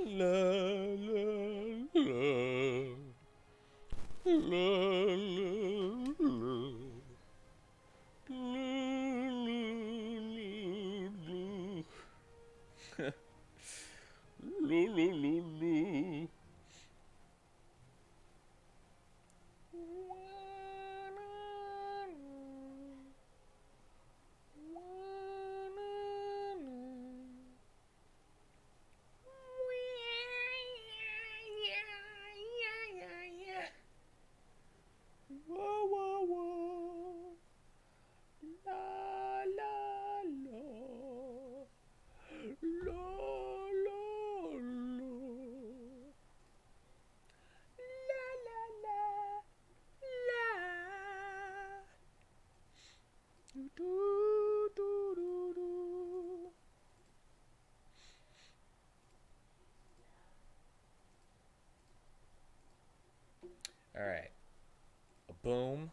La la la la la Whoa, whoa, whoa. La, la, la. La, la, la. La, la, la. La. Do, do, do, do, do. All right. A boom.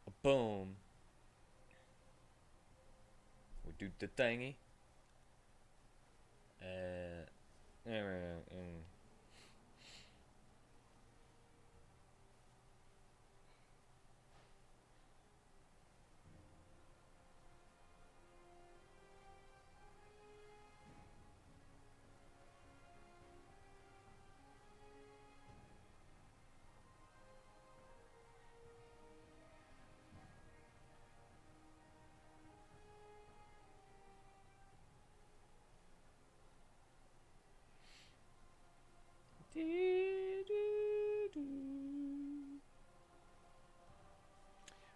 A boom. We do the thingy. And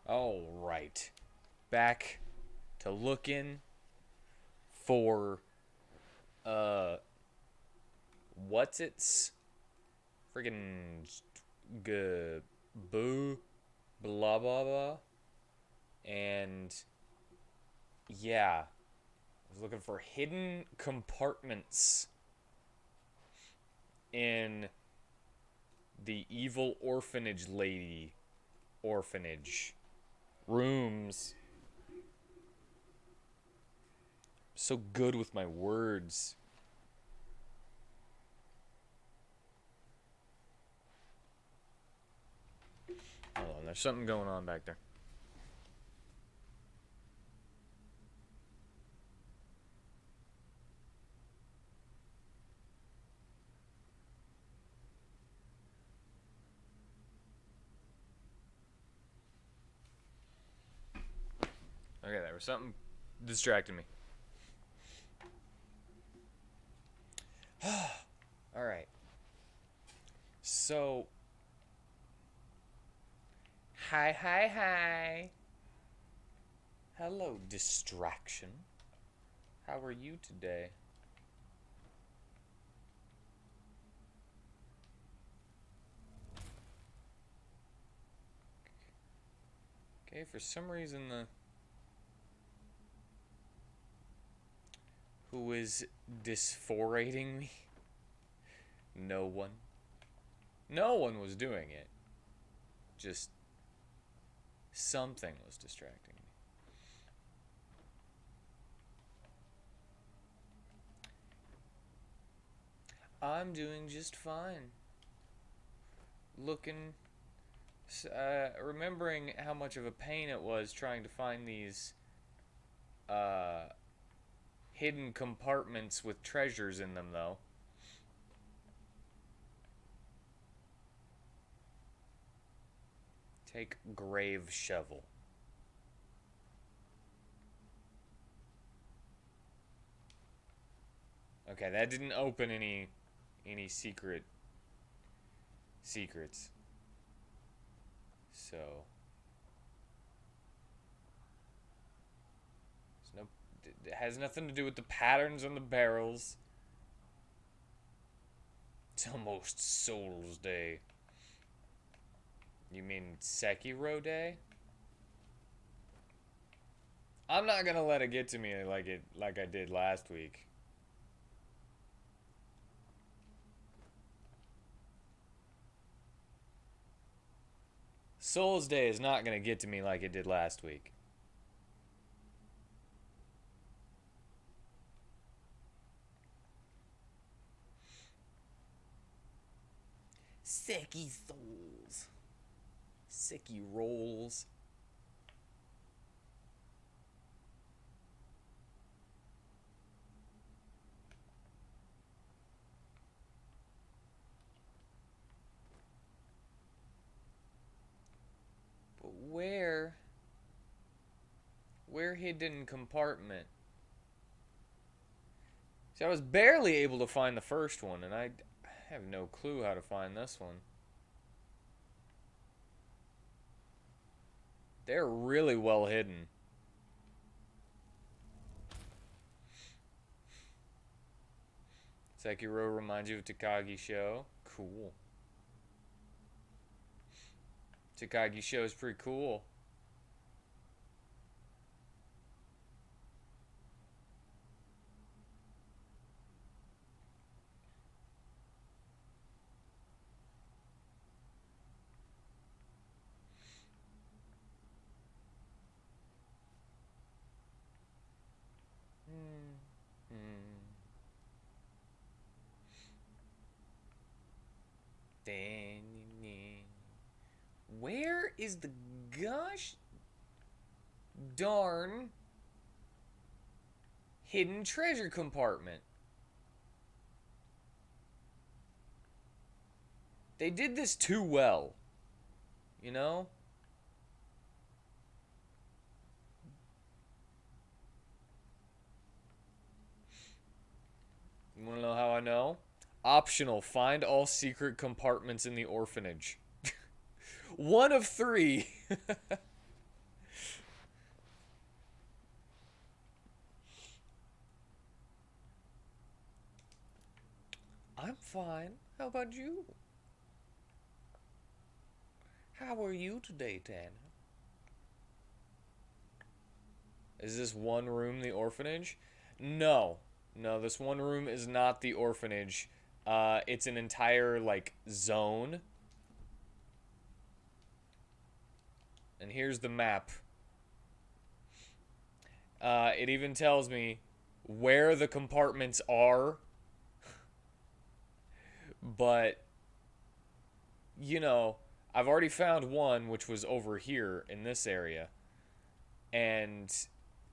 all right. Back to looking for what's its friggin' boo blah blah blah, and yeah, I was looking for hidden compartments in the evil orphanage lady orphanage rooms. So good with my words. Hold on, there's something going on back there. Okay, there was something distracting me. All right. So, hi, hi, hi. Hello, distraction. How are you today? Okay, for some reason the who is dysphorating me? No one. No one was doing it. Just something was distracting me. I'm doing just fine. Looking, remembering how much of a pain it was trying to find these uh, hidden compartments with treasures in them, though. Take grave shovel. Okay, that didn't open any secrets. So it's no, it has nothing to do with the patterns on the barrels. It's almost Souls Day. You mean Sekiro Day? I'm not gonna let it get to me like I did last week. Souls Day is not gonna get to me like it did last week. Sicky souls. Sicky rolls. But where? Where hidden compartment? See, I was barely able to find the first one, and I have no clue how to find this one. They're really well hidden. Sekiro reminds you of Takagi Show. Cool. Takagi Show is pretty cool. Where is the gosh darn hidden treasure compartment? They did this too well. You know? You want to know how I know? Optional. Find all secret compartments in the orphanage. One of 3. I'm fine. How about you? How are you today, Tanner? Is this one room the orphanage? No. No, this one room is not the orphanage. It's an entire, like, zone. And here's the map. It even tells me where the compartments are. But, you know, I've already found one, which was over here in this area. And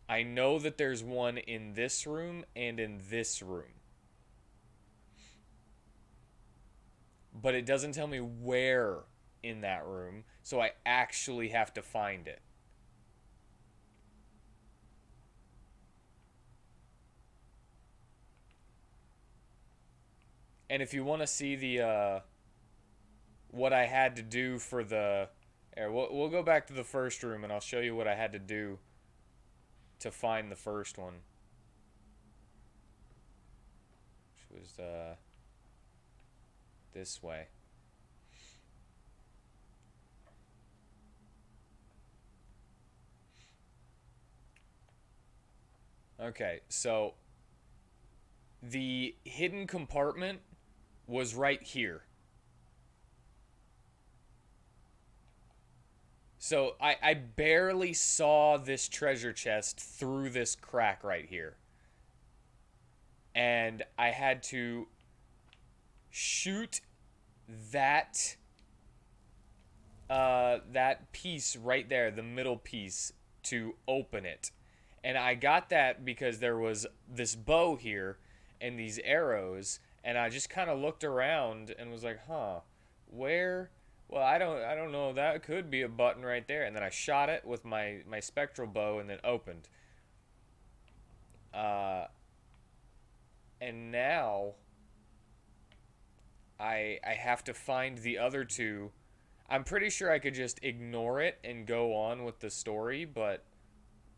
I know that there's one in this room and in this room. But it doesn't tell me where in that room, so I actually have to find it. And if you want to see the what I had to do for the we'll go back to the first room and I'll show you what I had to do to find the first one. Which was this way. Okay, so the hidden compartment was right here. So I barely saw this treasure chest through this crack right here. And I had to shoot that that piece right there, the middle piece, to open it. And I got that because there was this bow here and these arrows, and I just kind of looked around and was like, "Huh, where? Well, I don't know. That could be a button right there." And then I shot it with my spectral bow and then opened. Uh, and now I have to find the other two. I'm pretty sure I could just ignore it and go on with the story, but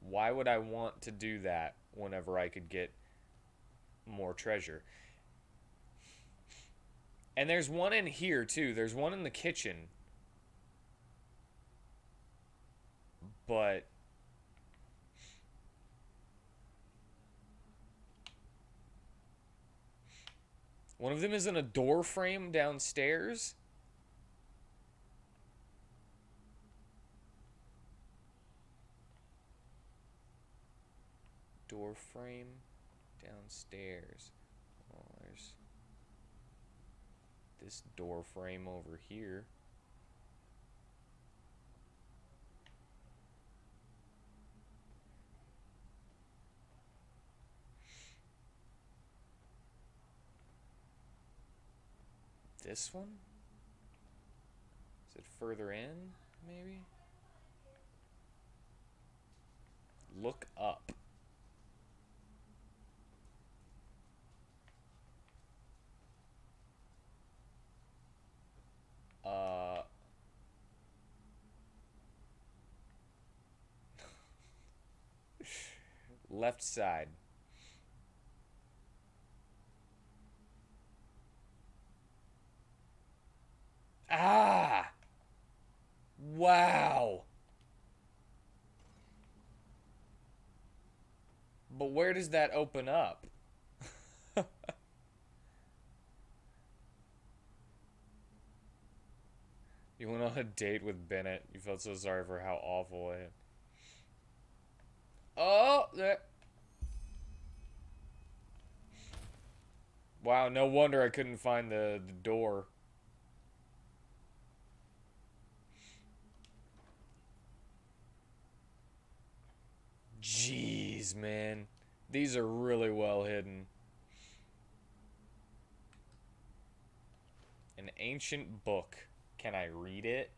why would I want to do that whenever I could get more treasure? And there's one in here too. There's one in the kitchen. But one of them is in a door frame downstairs. Door frame downstairs. Oh, this door frame over here. This one? Is it further in, maybe? Look up. Left side. Ah! Wow! But where does that open up? You went on a date with Bennett. You felt so sorry for how awful it. Oh, there. Wow, no wonder I couldn't find the door. Jeez, man. These are really well hidden. An ancient book. Can I read it?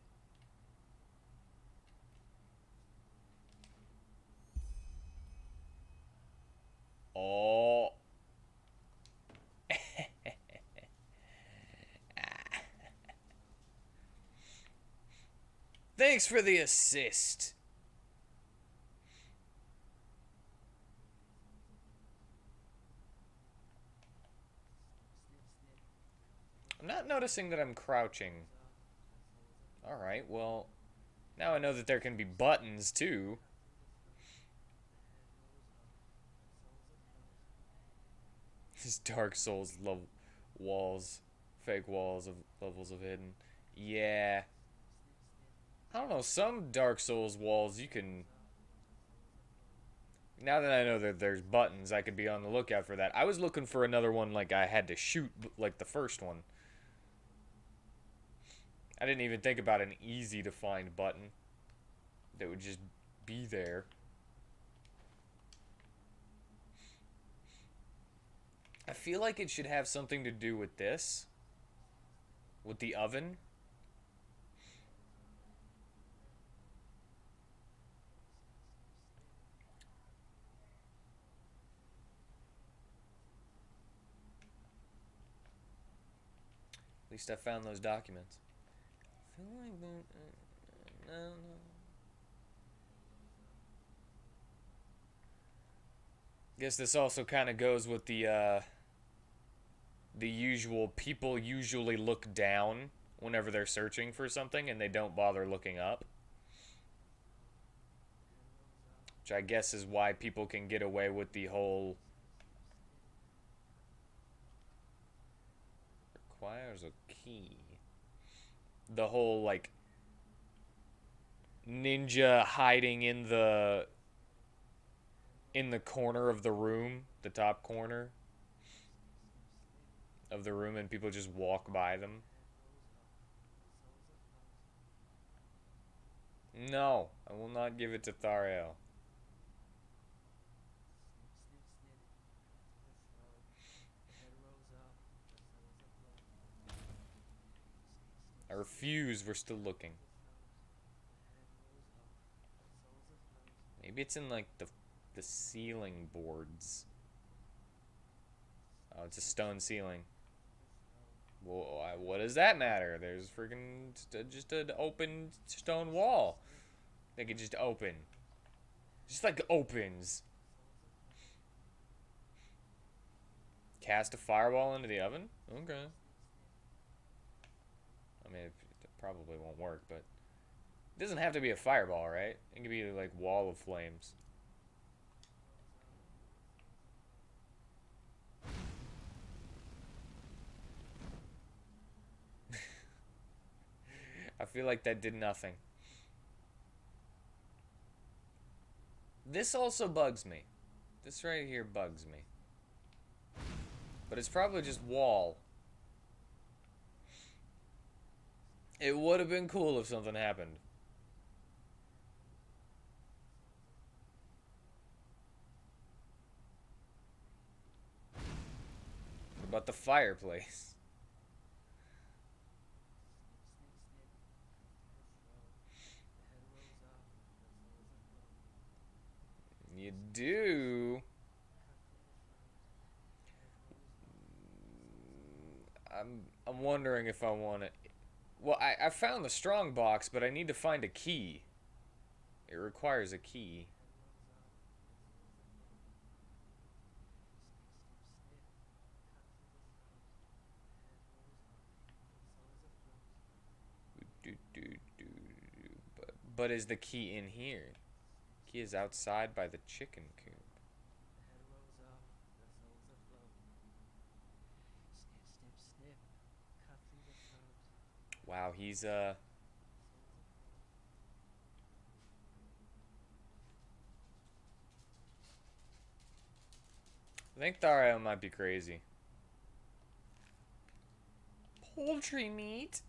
Oh. Thanks for the assist. I'm not noticing that I'm crouching. Alright, well, now I know that there can be buttons, too. These Dark Souls walls. Fake walls of levels of hidden. Yeah. I don't know, some Dark Souls walls you can... Now that I know that there's buttons, I could be on the lookout for that. I was looking for another one like I had to shoot, like the first one. I didn't even think about an easy to find button that would just be there. I feel like it should have something to do with this. With the oven. At least I found those documents. I feel like no. Guess this also kind of goes with the usual people usually look down whenever they're searching for something and they don't bother looking up. Which I guess is why people can get away with the whole requires a key. The whole like ninja hiding in the corner of the room, the top corner of the room, and people just walk by them. No, I will not give it to Thariel. I refuse, we're still looking. Maybe it's in like the ceiling boards. Oh, it's a stone ceiling. Well, what does that matter? There's freaking just an open stone wall. They could just open. Just like opens. Cast a fireball into the oven? Okay. I mean, it probably won't work, but it doesn't have to be a fireball, right? It can be like wall of flames. I feel like that did nothing. This also bugs me. This right here bugs me. But it's probably just wall. It would have been cool if something happened. What about the fireplace? You do. I'm wondering if I want it. Well, I found the strong box, but I need to find a key. It requires a key. Do, do, do, but is the key in here? Key is outside by the chicken coop. Wow, he's. I think Thario might be crazy. Poultry meat?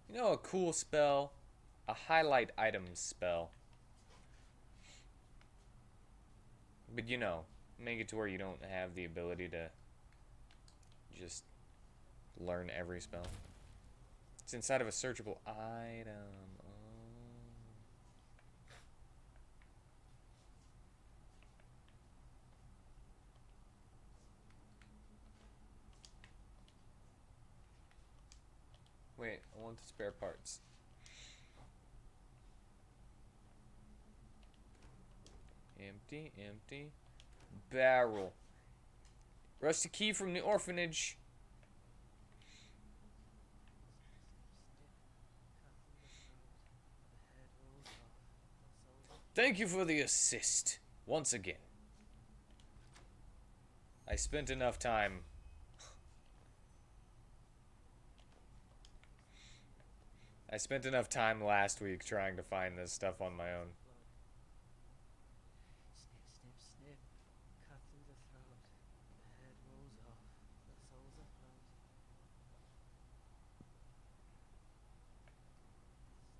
You know, a cool spell? A highlight items spell. But you know, make it to where you don't have the ability to just learn every spell. It's inside of a searchable item. Oh. Wait, I want the spare parts. Empty, empty. Barrel. Rusty key from the orphanage. Thank you for the assist. Once again. I spent enough time. I spent enough time last week trying to find this stuff on my own.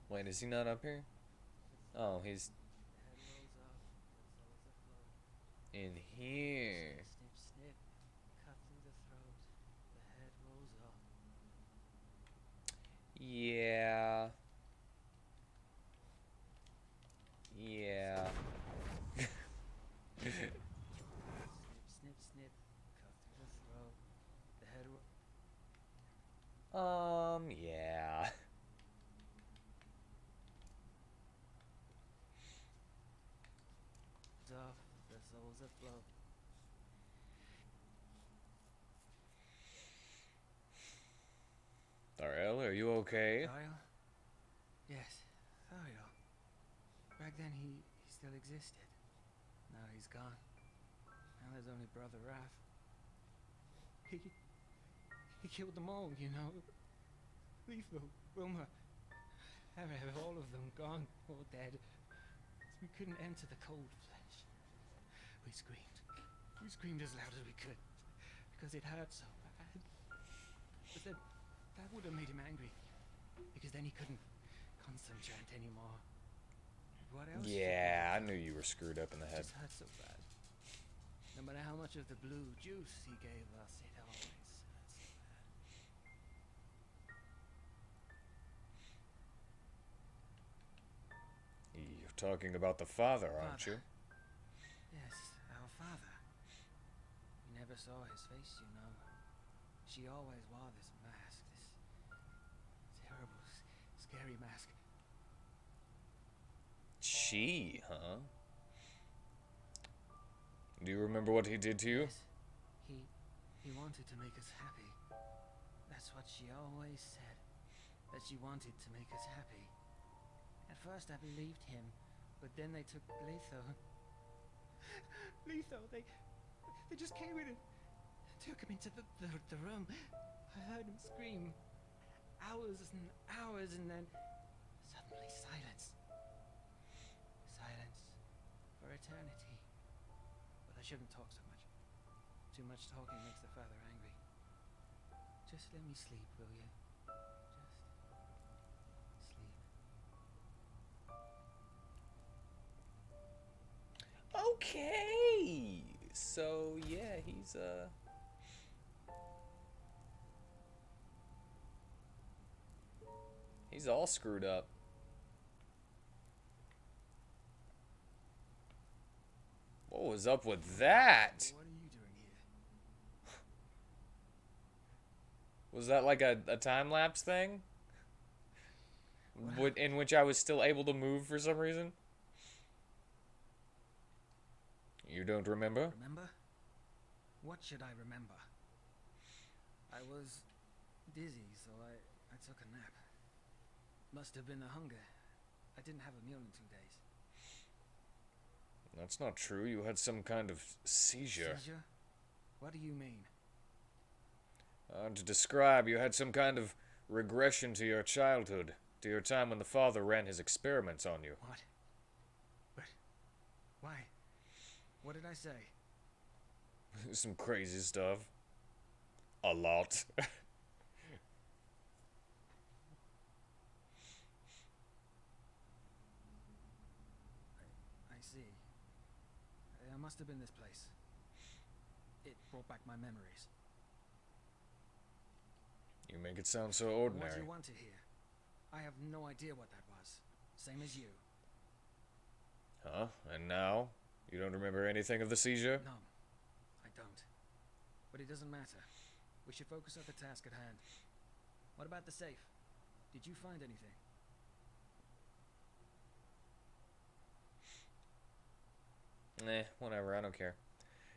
Wait, is he not up here? Oh, he's in here. Yeah. Yeah. Yeah. Darrell, are you okay? Ariel? Yes, Ariel. Back then he still existed. Now he's gone. Now there's only Brother Raph. He killed them all, you know. Lethal, Wilma, Harry, all of them gone or dead. We couldn't enter the cold flesh. We screamed. We screamed as loud as we could because it hurt so bad. But then that would have made him angry because then he couldn't concentrate anymore. What else? Yeah, I knew you were screwed up in the It head. just hurt so bad. No matter how much of the blue juice he gave us, it always hurt so bad. You're talking about the father, aren't you? Yes, our father. We never saw his face, you know. She always wore this mask, this terrible, scary mask. She, huh? Do you remember what he did to you? Yes, he wanted to make us happy. That's what she always said. That she wanted to make us happy. At first I believed him, but then they took Letho. Letho, they just came in and took him into the room. I heard him scream. Hours and hours, and then suddenly silence. Silence for eternity. shouldn't talk so much. Too much talking makes the father angry. Just let me sleep, will you? Just sleep. Okay. So yeah, he's all screwed up. What was up with that? What are you doing here? Was that like a time lapse thing? What In which I was still able to move for some reason? You don't remember? Remember? What should I remember? I was dizzy, so I took a nap. Must have been the hunger. I didn't have a meal in 2 days. That's not true. You had some kind of seizure. Seizure? What do you mean? To describe, you had some kind of regression to your childhood, to your time when the father ran his experiments on you. What? But why? What did I say? Some crazy stuff. A lot. I see. It must have been this place. It brought back my memories. You make it sound so What do ordinary. you want to hear? I have no idea what that was. Same as you. Huh? And now? You don't remember anything of the seizure? No, I don't. But it doesn't matter. We should focus on the task at hand. What about the safe? Did you find anything? Whatever, I don't care.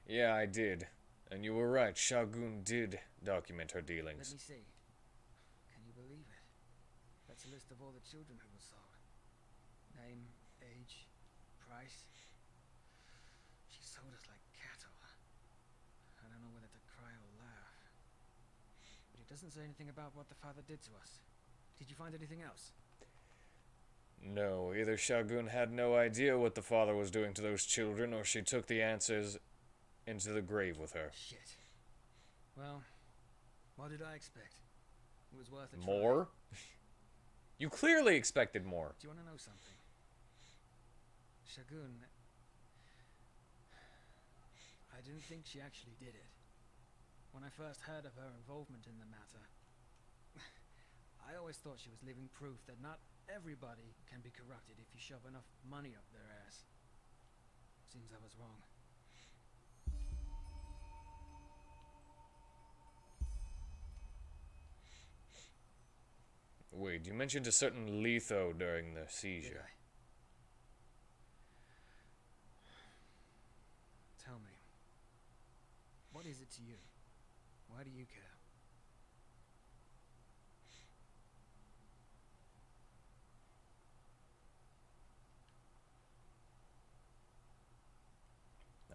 Yeah, I did. And you were right, Shagun did document her Let dealings. me see. Can you believe it? That's a list of all the children who were sold. Name, age, price. She sold us like cattle. I don't know whether to cry or laugh. But it doesn't say anything about what the father did to us. Did you find anything else? No, either Shagun had no idea what the father was doing to those children, or she took the answers into the grave with her. Shit. Well, what did I expect? It was worth a try. More? You clearly expected more. Do you want to know something? Shagun... I didn't think she actually did it. When I first heard of her involvement in the matter, I always thought she was living proof that not everybody can be corrupted if you shove enough money up their ass. Seems I was wrong. Wait, you mentioned a certain litho during the Did seizure. I? Tell me, what is it to you? Why do you care?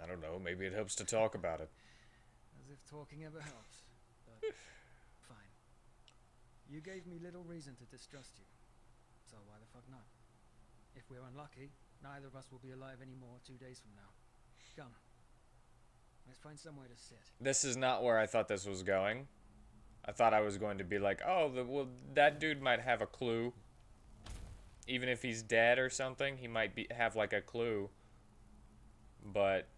I don't know, maybe it helps to talk about it. As if talking ever helps. But fine. You gave me little reason to distrust you. So why the fuck not? If we're unlucky, neither of us will be alive anymore 2 days from now. Come. Let's find somewhere to sit. This is not where I thought this was going. I thought I was going to be like, oh, well, that dude might have a clue. Even if he's dead or something, he might have like a clue. But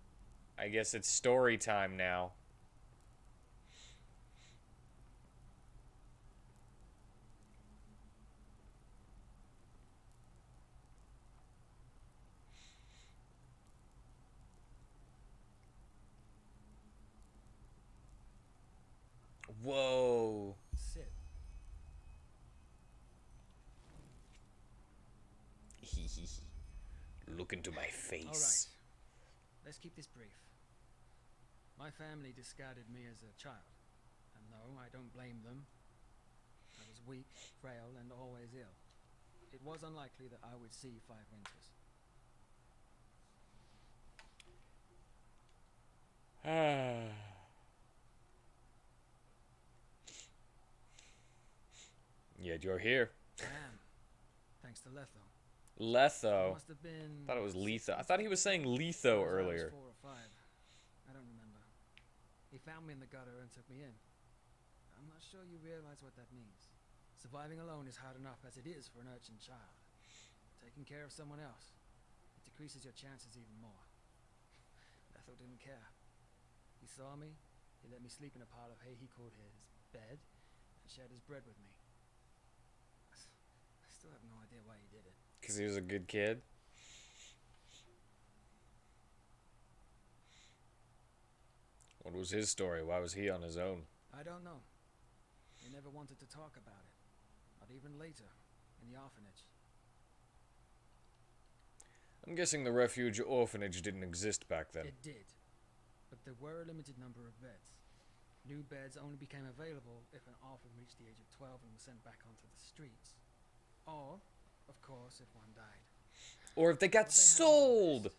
I guess it's story time now. Whoa. Sit. Look into my face. All right. Let's keep this brief. My family discarded me as a child. And no, I don't blame them. I was weak, frail, and always ill. It was unlikely that I would see 5 winters. Yet you're here. I am. Thanks to Letho. Letho. Must have been... I thought it was Letho. I thought he was saying Letho I was earlier. 4 or 5. found me in the gutter and took me in. I'm not sure you realize what that means. Surviving alone is hard enough as it is for an urchin child. Taking care of someone else, it decreases your chances even more. Ethel didn't care. He saw me, he let me sleep in a pile of hay he called his bed, and shared his bread with me. I still have no idea why he did it. Because he was a good kid? What was his story? Why was he on his own? I don't know. He never wanted to talk about it. Not even later, in the orphanage. I'm guessing the refuge orphanage didn't exist back then. It did. But there were a limited number of beds. New beds only became available if an orphan reached the age of 12 and was sent back onto the streets. Or, of course, if one died. Or if they got sold!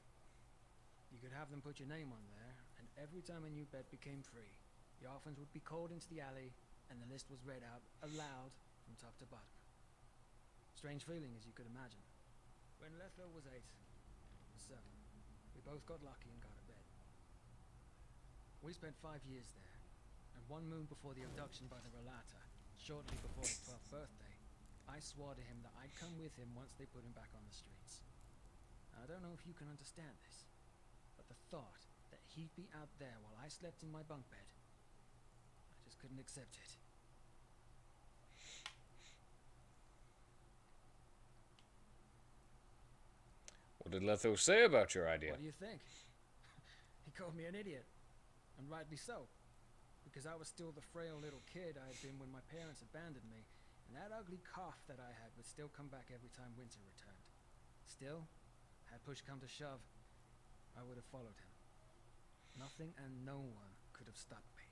You could have them put your name on there, and every time a new bed became free, the orphans would be called into the alley, and the list was read out aloud from top to bottom. Strange feeling, as you could imagine. When Lethlow was 8, I was 7, we both got lucky and got a bed. We spent 5 years there, and one moon before the abduction by the Relata, shortly before his 12th birthday, I swore to him that I'd come with him once they put him back on the streets. Now, I don't know if you can understand this, but the thought that he'd be out there while I slept in my bunk bed, I just couldn't accept it. What did Letho say about your idea? What do you think? He called me an idiot, and rightly so, because I was still the frail little kid I had been when my parents abandoned me, and that ugly cough that I had would still come back every time winter returned. Still, had push come to shove, I would have followed him. Nothing and no one could have stopped me.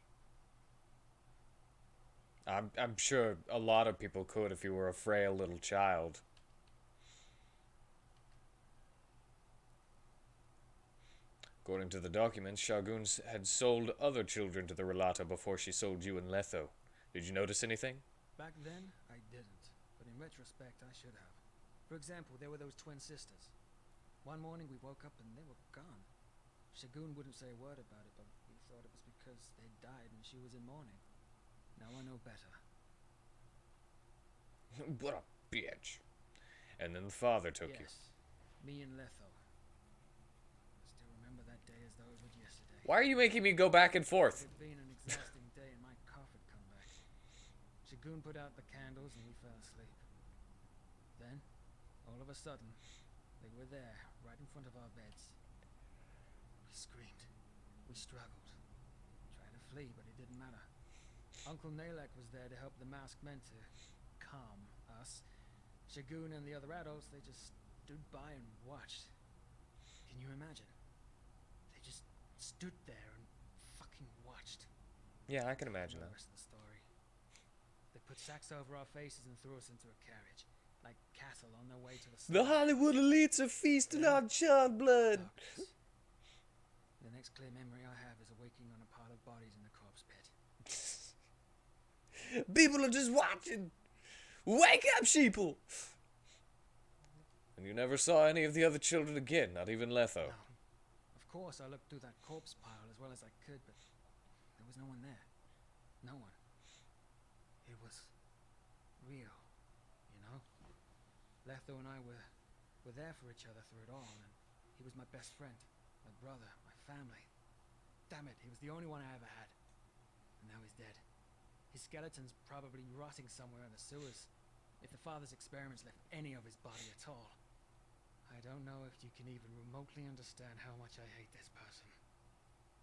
I'm sure a lot of people could if you were a frail little child. According to the documents, Shagun had sold other children to the Relata before she sold you and Letho. Did you notice anything? Back then, I didn't, but in retrospect, I should have. For example, there were those twin sisters. One morning we woke up and they were gone. Shagun wouldn't say a word about it, but we thought it was because they'd died and she was in mourning. Now I know better. What a bitch. And then the father took you. Yes, me and Letho. I still remember that day as though it was yesterday. Why are you making me go back and forth? It had been an exhausting day and my cough had come back. Shagun put out the candles and we fell asleep. Then, all of a sudden, they were there, right in front of our beds. We screamed. We struggled. Tried to flee, but it didn't matter. Uncle Nalek was there to help the masked men to calm us. Shagun and the other adults, they just stood by and watched. Can you imagine? They just stood there and fucking watched. Yeah, I can imagine The that. rest of the story. They put sacks over our faces and threw us into a carriage, like cattle on their way to the The Hollywood elites are feasting on child blood. darkness. The next clear memory I have is awaking on a pile of bodies in the corpse pit. People are just watching. Wake up, sheeple! And you never saw any of the other children again, not even Letho. No. Of course, I looked through that corpse pile as well as I could, but there was no one there. No one. It was real, you know? Letho and I were there for each other through it all, and he was my best friend, my brother, my family. Damn it, he was the only one I ever had. And now he's dead. His skeleton's probably rotting somewhere in the sewers, if the father's experiments left any of his body at all. I don't know if you can even remotely understand how much I hate this person.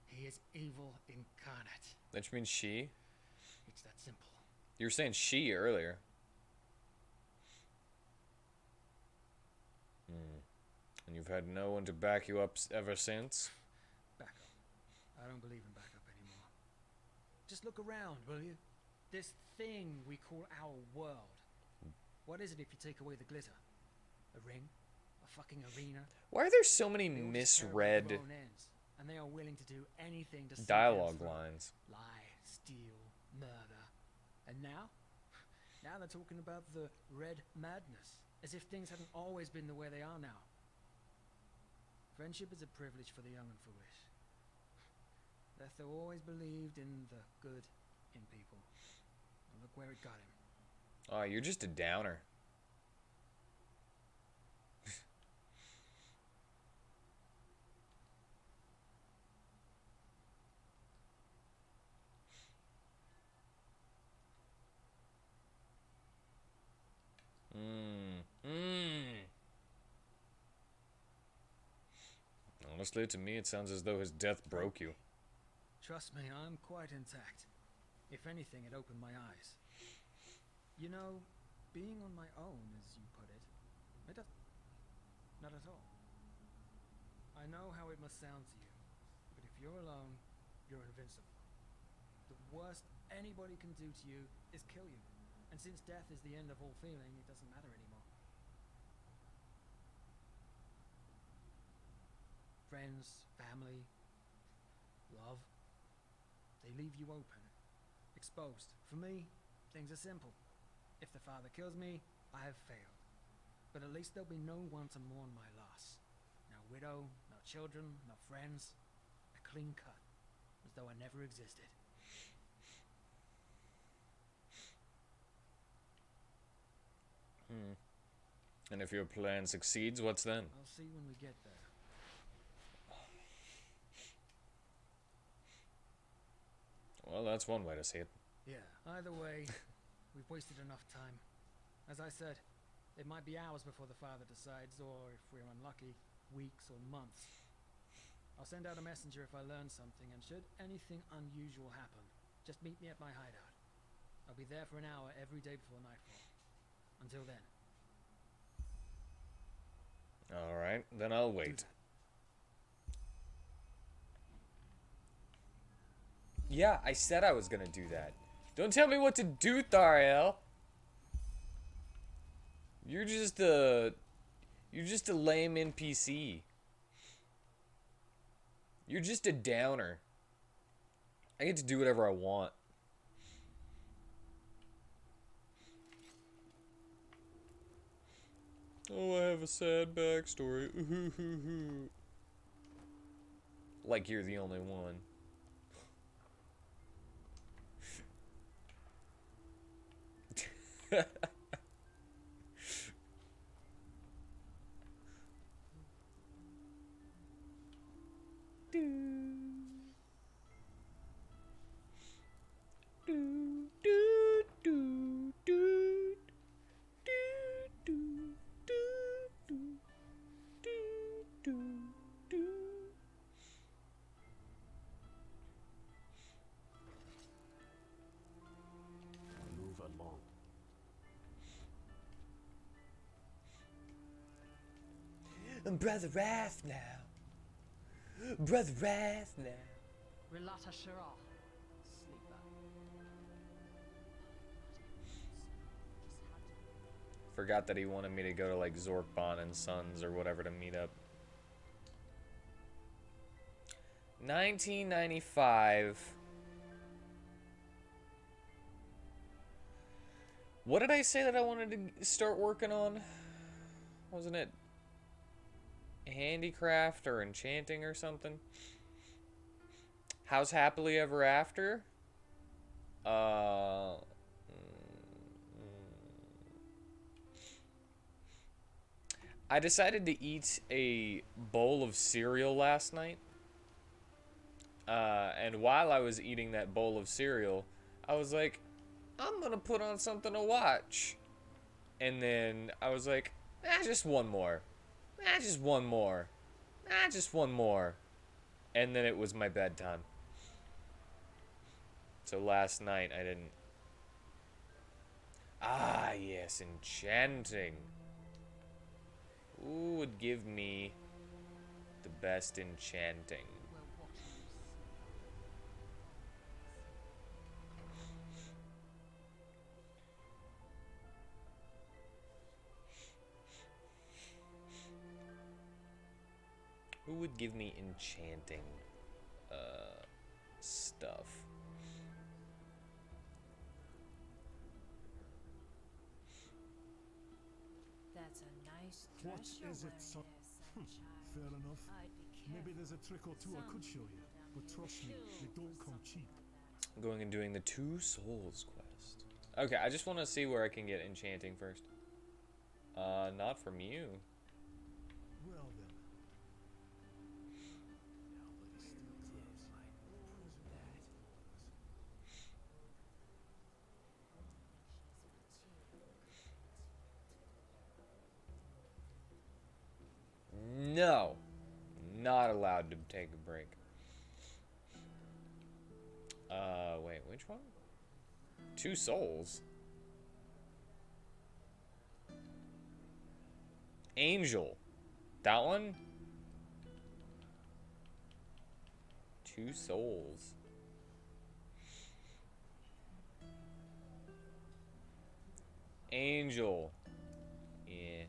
He is evil incarnate. Which means she? It's that simple. You were saying she earlier. And you've had no one to back you up ever since? Backup. I don't believe in backup anymore. Just look around, will you? This thing we call our world. What is it if you take away the glitter? A ring? A fucking arena? Why are there so many They all just care about misread their own ends, and they are willing to do anything to see dialogue them through. lines? Lie, steal, murder. And now? Now they're talking about the red madness, as if things hadn't always been the way they are now. Friendship is a privilege for the young and foolish. Betho always believed in the good in people. And look where it got him. Oh, you're just a downer. Honestly, to me, it sounds as though his death broke you. Trust me, I'm quite intact. If anything, it opened my eyes. You know, being on my own, as you put it, it does... not at all. I know how it must sound to you, but if you're alone, you're invincible. The worst anybody can do to you is kill you. And since death is the end of all feeling, it doesn't matter anymore. Friends, family, love, they leave you open, exposed. For me, things are simple. If the father kills me, I have failed. But at least there'll be no one to mourn my loss. No widow, no children, no friends. A clean cut, as though I never existed. And if your plan succeeds, what's then? I'll see when we get there. Well, that's one way to see it. Yeah, either way, we've wasted enough time. As I said, it might be hours before the father decides, or if we're unlucky, weeks or months. I'll send out a messenger if I learn something, and should anything unusual happen, just meet me at my hideout. I'll be there for an hour every day before nightfall. Until then. Alright, then I'll wait. Yeah, I said I was gonna do that. Don't tell me what to do, Thariel. You're just a lame NPC. You're just a downer. I get to do whatever I want. Oh, I have a sad backstory. Like you're the only one. Move along. Brother Wrath now. Brother Wrath now. Relata Shara. Sleeper. Forgot that he wanted me to go to like Zorkbon and Sons or whatever to meet up. 1995. What did I say that I wanted to start working on? Wasn't it handicraft or enchanting or something? How's Happily Ever After? I decided to eat a bowl of cereal last night. And while I was eating that bowl of cereal, I was like, I'm gonna put on something to watch. And then I was like, just one more. Just one more. Just one more. And then it was my bedtime. So last night I didn't. Ah, yes, enchanting. Who would give me the best enchanting? Who would give me enchanting stuff? That's a nice What dress you're is it, wearing son? there, son child. Fair enough. I'd be Maybe there's a careful. trick or two I could show you. Some But trust me, they don't come cheap. Going and doing the Two Souls quest. Okay, I just want to see where I can get enchanting first. Not from you. Well then. Nobody steals those. No. Not allowed to take a break. Wait, which one? Two Souls? Angel. That one? Two Souls. Angel. Yeah.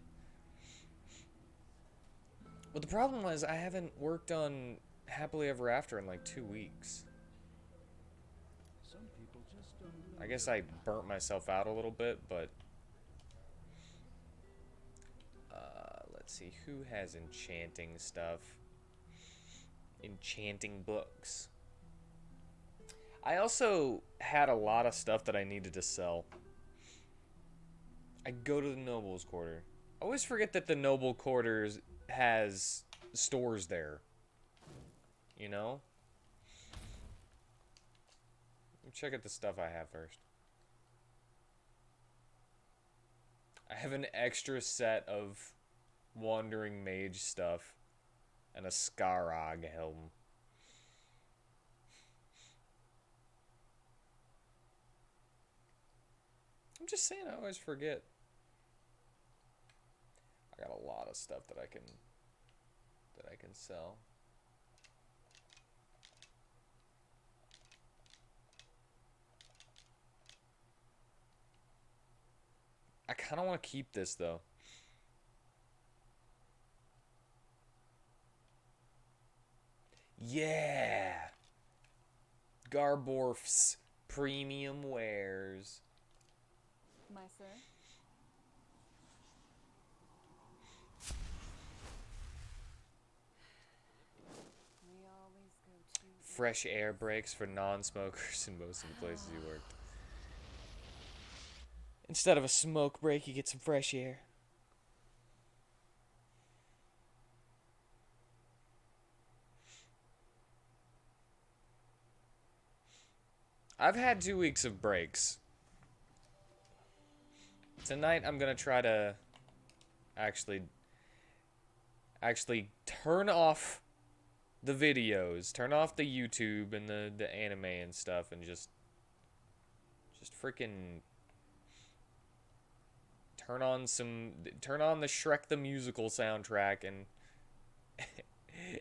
Well, the problem was I haven't worked on Happily Ever After in like 2 weeks. Some people just don't know I guess their I burnt myself out a little bit, but... let's see, who has enchanting stuff? Enchanting books. I also had a lot of stuff that I needed to sell. I go to the Noble's Quarter. I always forget that the Noble Quarters has stores there. You know? Let me check out the stuff I have first. I have an extra set of Wandering Mage stuff and a Skarag helm. I'm just saying, I always forget. I got a lot of stuff that I can sell. I kind of want to keep this though. Yeah. Garborf's premium wares. My sir? We always go to Fresh air breaks for non-smokers in most of the places you worked. Instead of a smoke break, you get some fresh air. I've had 2 weeks of breaks. Tonight I'm gonna try to actually turn off the videos, turn off the YouTube and the anime and stuff, and just freaking turn on the Shrek the Musical soundtrack and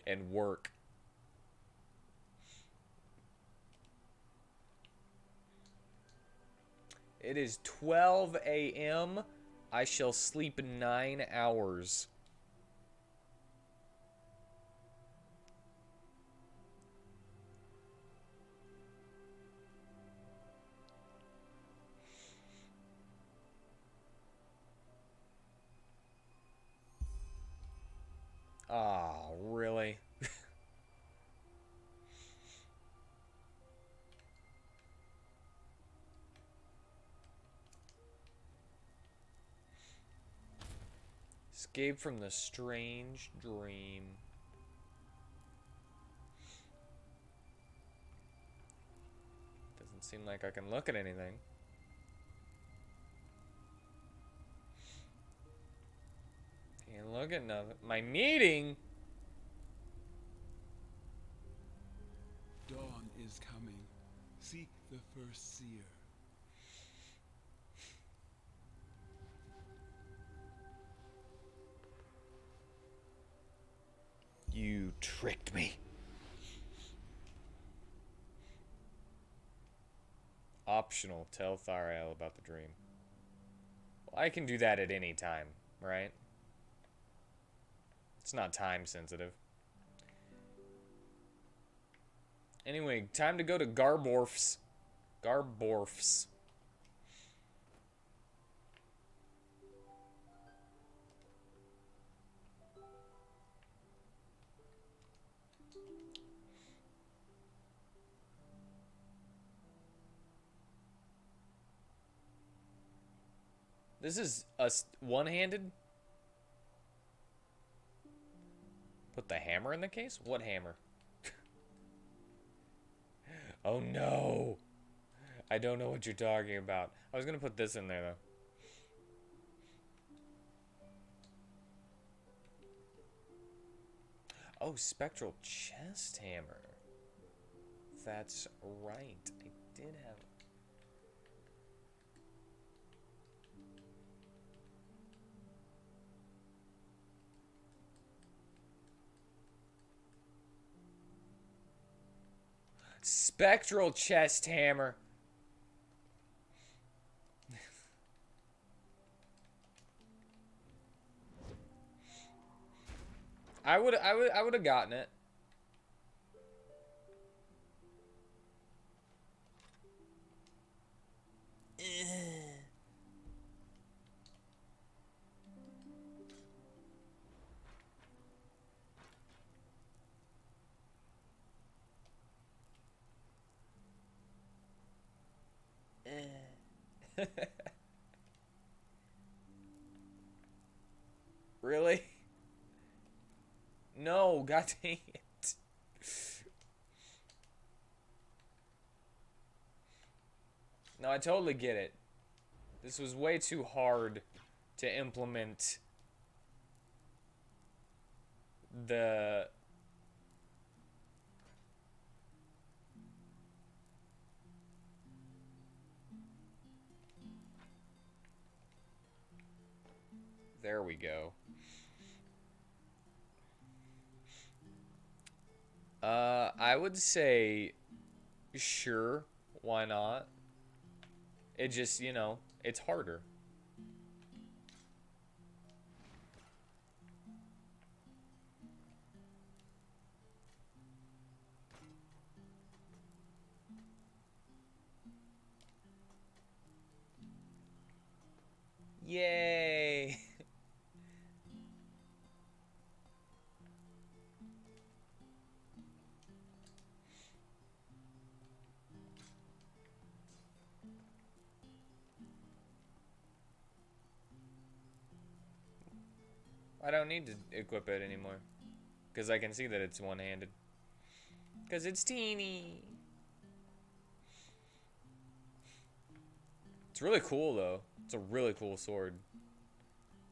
and work. It is 12 a.m. I shall sleep 9 hours. Oh, really? Escape from the strange dream. Doesn't seem like I can look at anything. Can't look at nothing. My meeting? Dawn is coming. Seek the first seer. You tricked me. Optional. Tell Thariel about the dream. Well, I can do that at any time, right? It's not time sensitive. Anyway, time to go to Garborf's. Garborf's. This is us one-handed? Put the hammer in the case? What hammer? Oh no! I don't know what you're talking about. I was gonna put this in there though. Oh, spectral chest hammer. That's right. I did have. Spectral chest hammer. I would have gotten it. Really? No, god dang it. No, I totally get it. This was way too hard to implement the There we go. I would say sure, why not? It just, you know, it's harder. Yay! I don't need to equip it anymore. Because I can see that it's one-handed. Because it's teeny. It's really cool, though. It's a really cool sword.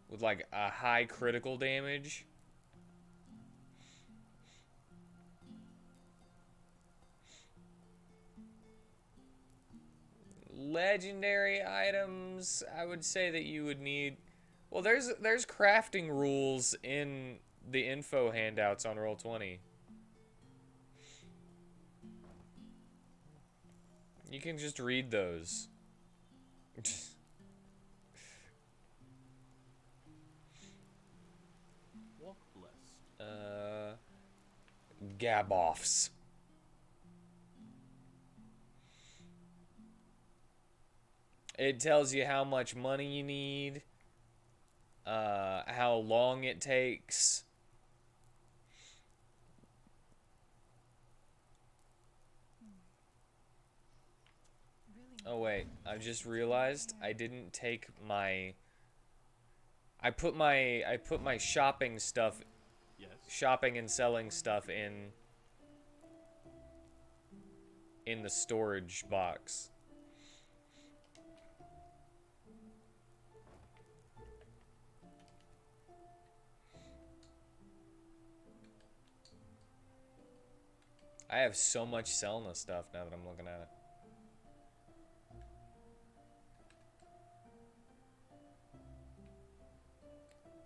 With, like, a high critical damage. Legendary items, I would say that you would need... Well, there's crafting rules in the info handouts on Roll20. You can just read those. Walk blessed. Gaboffs. It tells you how much money you need, how long it takes. Oh wait, I just realized I didn't take my. I put my shopping stuff, Yes. shopping and selling stuff in the storage box. I have so much Selna stuff now that I'm looking at it.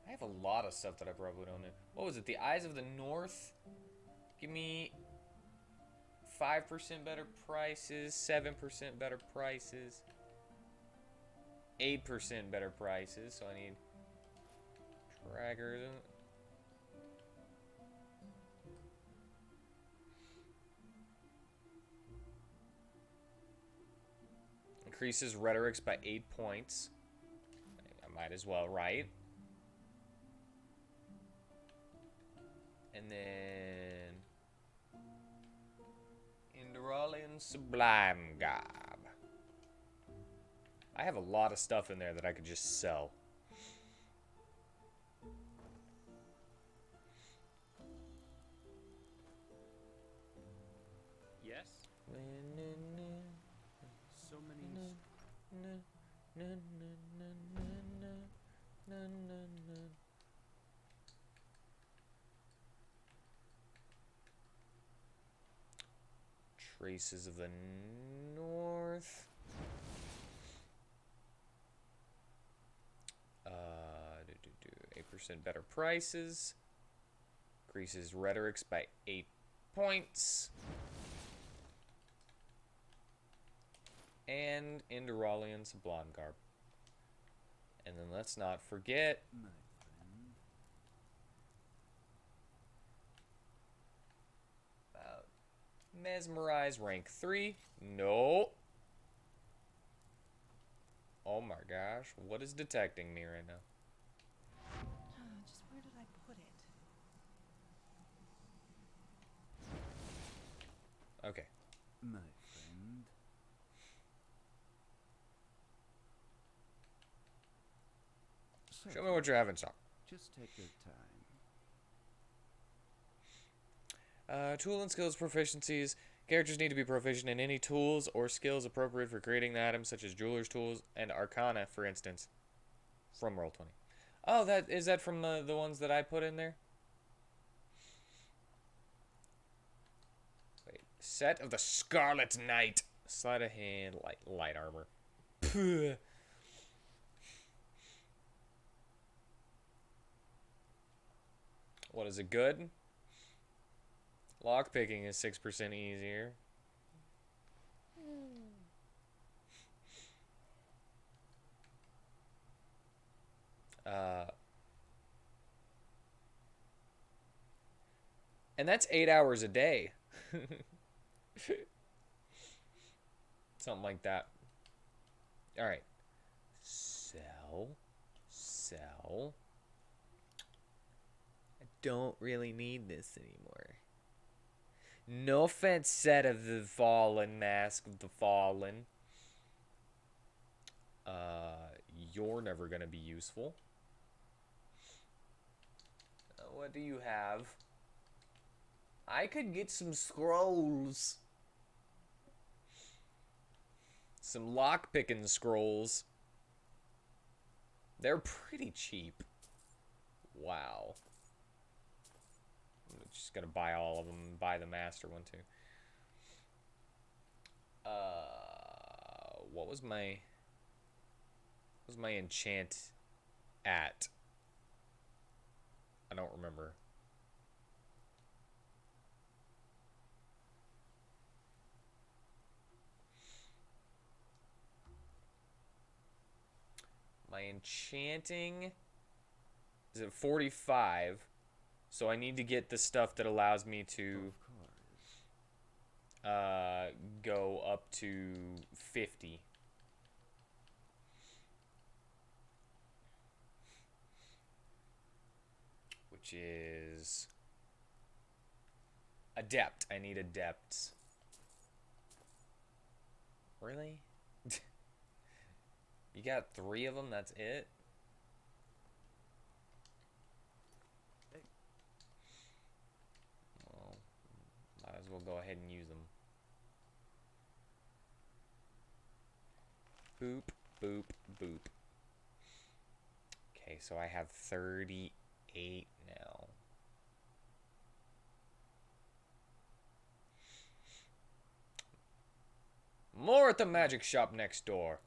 I have a lot of stuff that I probably don't need. What was it? The Eyes of the North? Give me 5% better prices, 7% better prices, 8% better prices. So I need trackers. Increases rhetorics by 8 points. I might as well, right? And then Enderal Sublime Gob. I have a lot of stuff in there that I could just sell. Yes. So many. Traces of the North. 8% better prices. Increases rhetorics by 8 points. And Enderalian Sublime Garb. And then let's not forget My friend. about Mesmerize rank 3. No. Oh my gosh. What is detecting me right now? Just where did I put it? Okay. My friend. Show me what you have in stock. Just take your time. Tool and skills proficiencies. Characters need to be proficient in any tools or skills appropriate for creating the items, such as jeweler's tools and arcana, for instance, from Roll20. Oh, that is that from the ones that I put in there? Wait, set of the Scarlet Knight. Sleight of hand, light armor. Puh. What is it good? Lockpicking is 6% easier. And that's 8 hours a day. Something like that. Alright. Sell. Sell. I don't really need this anymore. No offense, set of the Fallen, Mask of the Fallen. You're never gonna be useful. What do you have? I could get some scrolls. Some lockpicking scrolls. They're pretty cheap. Wow. I'm just gonna buy all of them and buy the master one too. What was my enchant at? I don't remember. My enchanting is at 45, so I need to get the stuff that allows me to go up to 50. Which is adept. I need adepts. Really? You got 3 of them, that's it? Well, might as well go ahead and use them. Boop, boop, boop. Okay, so I have 38 now. More at the magic shop next door.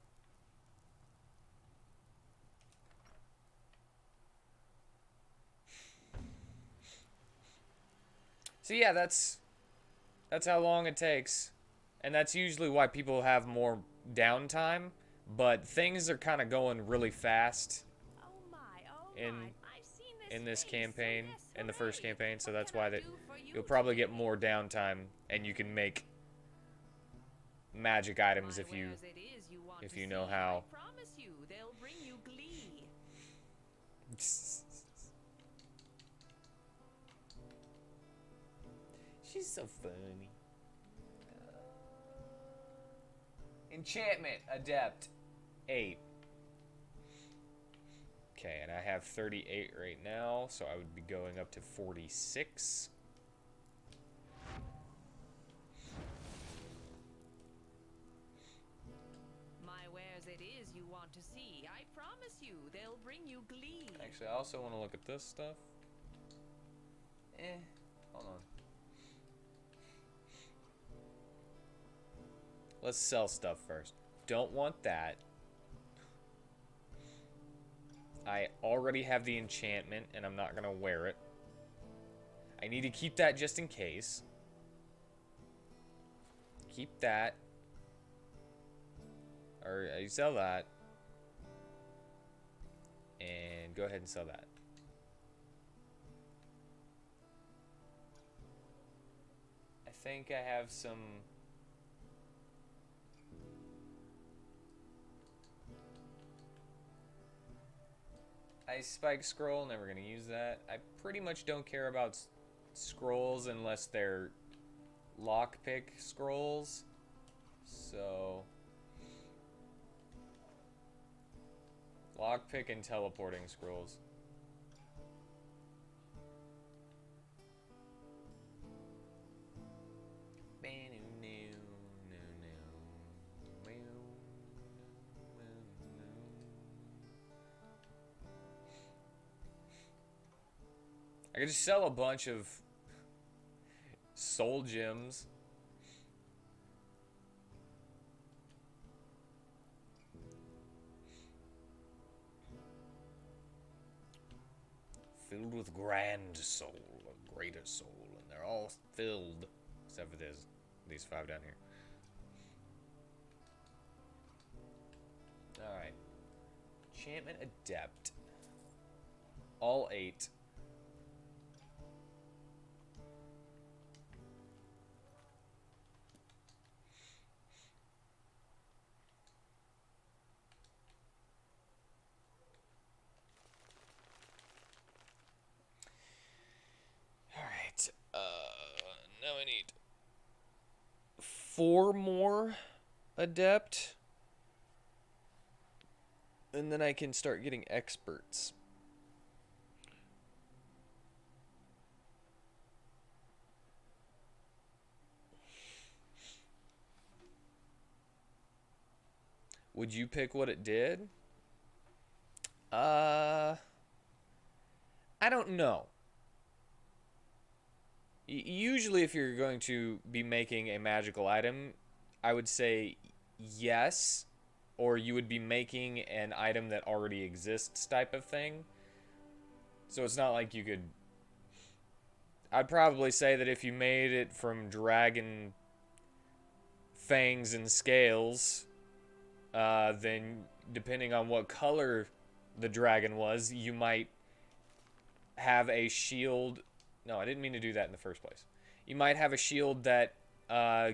So yeah, that's how long it takes. And that's usually why people have more downtime, but things are kind of going really fast Oh my, in I've seen this in this face, campaign, so yes, in the first hooray. campaign, so What that's can I why that do for you you'll probably get today? more downtime and you can make magic items My if you wares it is you want if to you know see. how. I promise you, they'll bring you glee. She's so funny. Enchantment, adept. 8. Okay, and I have 38 right now, so I would be going up to 46. My wares it is you want to see. I promise you, they'll bring you glee. Actually, I also want to look at this stuff. Hold on. Let's sell stuff first. Don't want that. I already have the enchantment, and I'm not going to wear it. I need to keep that just in case. Keep that. Or you sell that. And go ahead and sell that. I think I have some... Ice Spike Scroll, never gonna use that. I pretty much don't care about scrolls unless they're lockpick scrolls. So... Lockpick and teleporting scrolls. I could just sell a bunch of soul gems. Filled with grand soul, or greater soul, and they're all filled, except for these 5 down here. Alright. Enchantment Adept. All 8. Alright, now I need 4 more Adept. And then I can start getting experts. Would you pick what it did? I don't know. Usually if you're going to be making a magical item, I would say yes, or you would be making an item that already exists type of thing. So it's not like you could... I'd probably say that if you made it from dragon fangs and scales, then depending on what color the dragon was, you might have a shield. No, I didn't mean to do that in the first place. You might have a shield that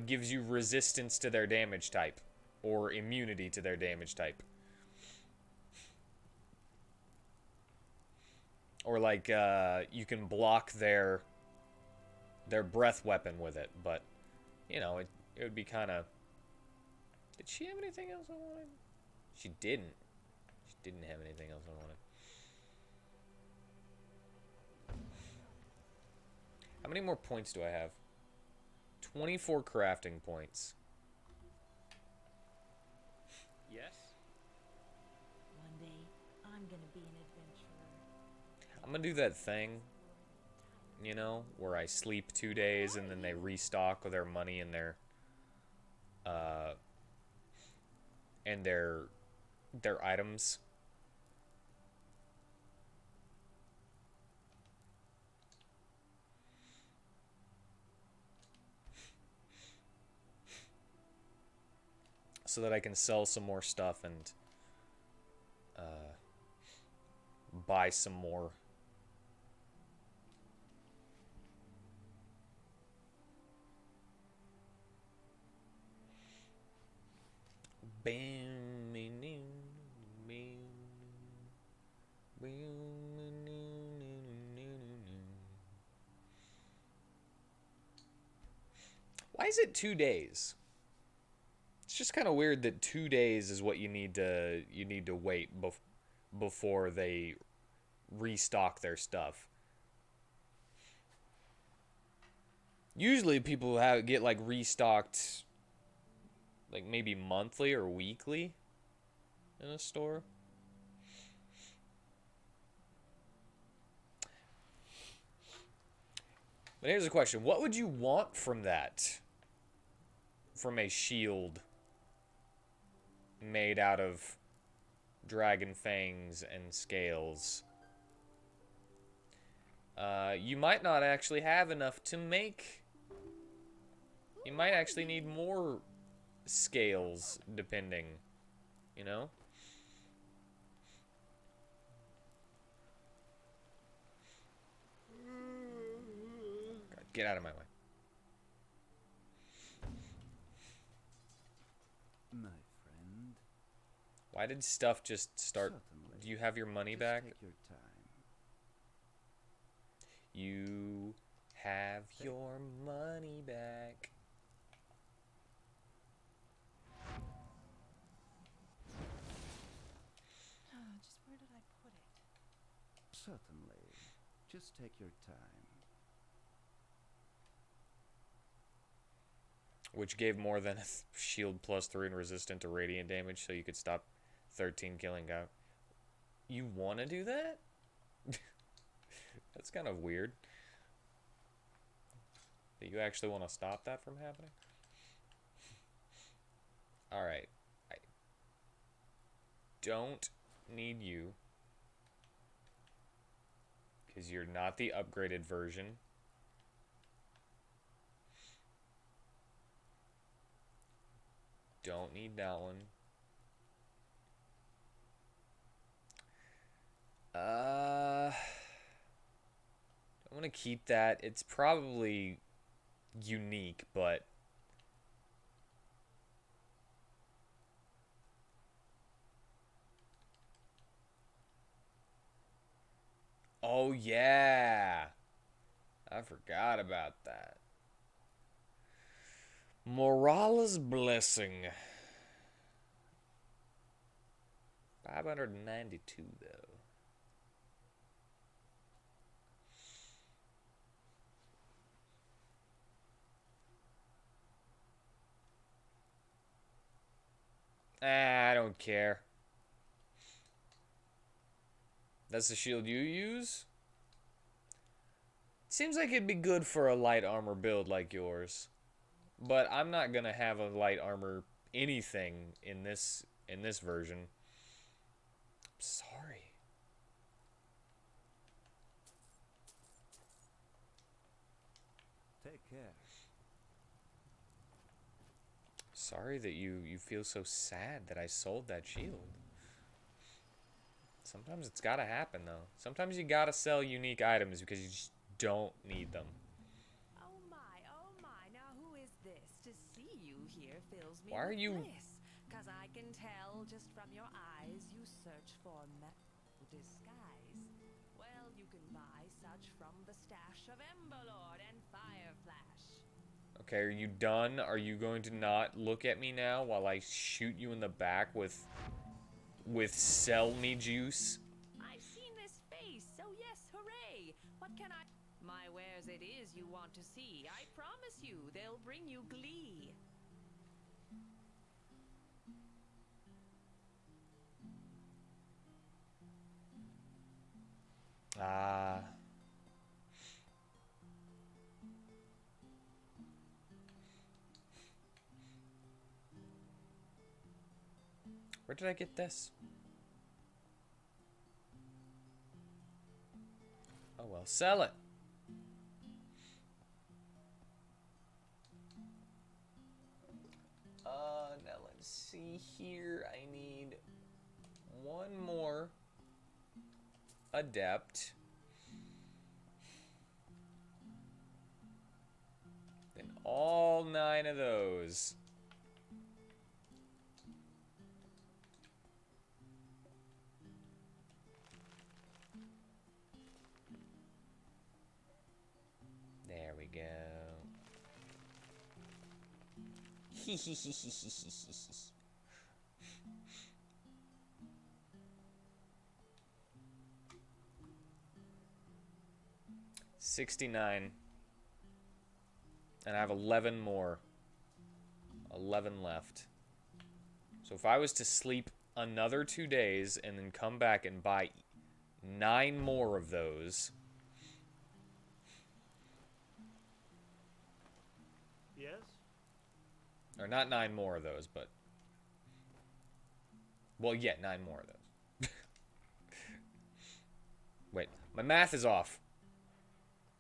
gives you resistance to their damage type, or immunity to their damage type. Or like you can block their breath weapon with it, but you know, it would be kind of... Did she have anything else I wanted? She didn't. She didn't have anything else I wanted. How many more points do I have? 24 crafting points. Yes? One day, I'm gonna be an adventurer. I'm gonna do that thing, you know, where I sleep 2 days and then they restock with their money and their items. So that I can sell some more stuff and buy some more. Why is it 2 days? It's just kind of weird that 2 days is what you need to wait before they restock their stuff. Usually people get like restocked like maybe monthly or weekly in a store. But here's a question. What would you want from that? From a shield made out of dragon fangs and scales. You might not actually have enough to make. You might actually need more scales, depending. You know? God, get out of my way. My friend. Why did stuff just start? Certainly. Do you have your money Just back? take your time. You have your money back. Just where did I put it? Certainly. Just take your time. Which gave more than a shield +3 and resistant to radiant damage, so you could stop 13 killing out. You want to do that? That's kind of weird. That you actually want to stop that from happening? Alright. I don't need you. Because you're not the upgraded version. Don't need that one. I'm gonna keep that. It's probably unique, but oh yeah, I forgot about that. Morala's Blessing. 592 though. I don't care. That's the shield you use? Seems like it'd be good for a light armor build like yours. But I'm not gonna have a light armor anything in this version. I'm sorry. Take care. Sorry that you feel so sad that I sold that shield. Sometimes it's gotta happen though. Sometimes you gotta sell unique items because you just don't need them. Oh my, now who is this? To see you here fills me Why are with you- bliss. 'Cause I can tell just from your eyes you search for disguise. Well, you can buy such from the stash of Emberlord and Fireflash. Okay, are you done? Are you going to not look at me now while I shoot you in the back with sell me juice? I've seen this face, so yes, hooray! What can I... My wares it is you want to see. I promise you, they'll bring you glee. Ah. Where did I get this? Oh well, sell it. Now let's see here. I need one more adept. Then all 9 of those. There we go. $69. And I have 11 more. 11 left. So if I was to sleep another 2 days and then come back and buy 9 more of those. Yes? Or not 9 more of those, but... Well, yeah, 9 more of those. Wait, my math is off.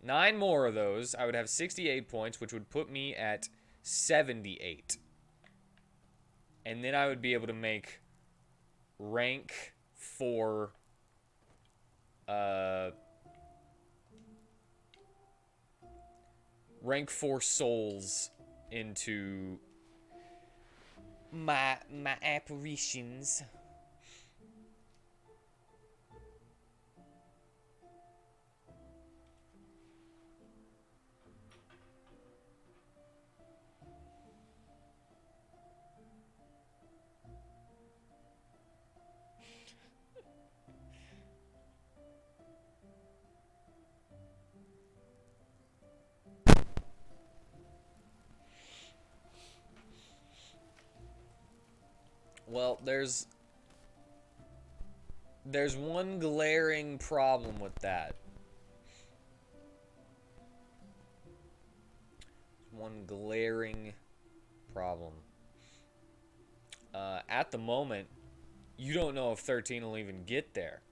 9 more of those, I would have 68 points, which would put me at 78. And then I would be able to make rank 4... rank 4 souls into my apparitions. Well, there's one glaring problem with that. One glaring problem. At the moment, you don't know if 13 will even get there.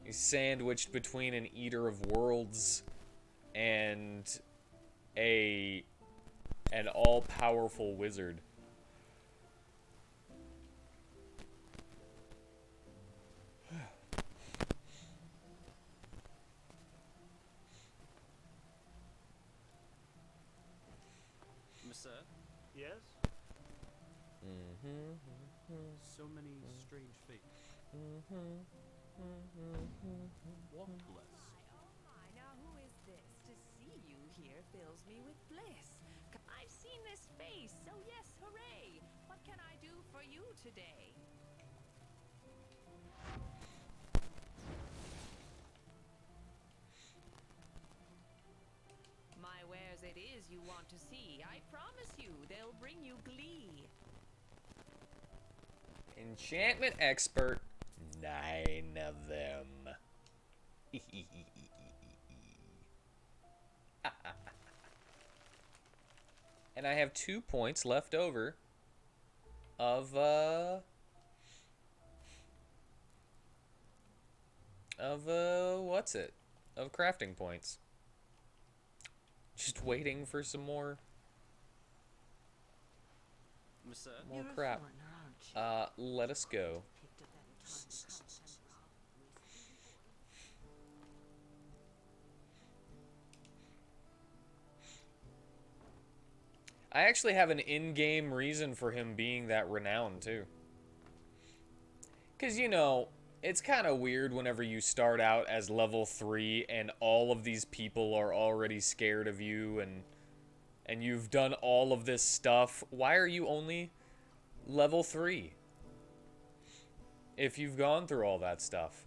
He's sandwiched between an Eater of Worlds and an all-powerful wizard. Mister? Yes? So many strange fates. What bless? Oh my, now who is this? To see you here fills me with bliss. I've seen this face, so yes, hooray! What can I do for you today? My wares it is you want to see. I promise you, they'll bring you glee. Enchantment expert. 9 of them. And I have 2 points left over of what's it? Of crafting points. Just waiting for some more Mister? You're crap. a foreigner, aren't you? Let us go. Picked up that tiny house and I actually have an in-game reason for him being that renowned, too. Because, you know, it's kind of weird whenever you start out as level 3 and all of these people are already scared of you and you've done all of this stuff. Why are you only level 3? If you've gone through all that stuff.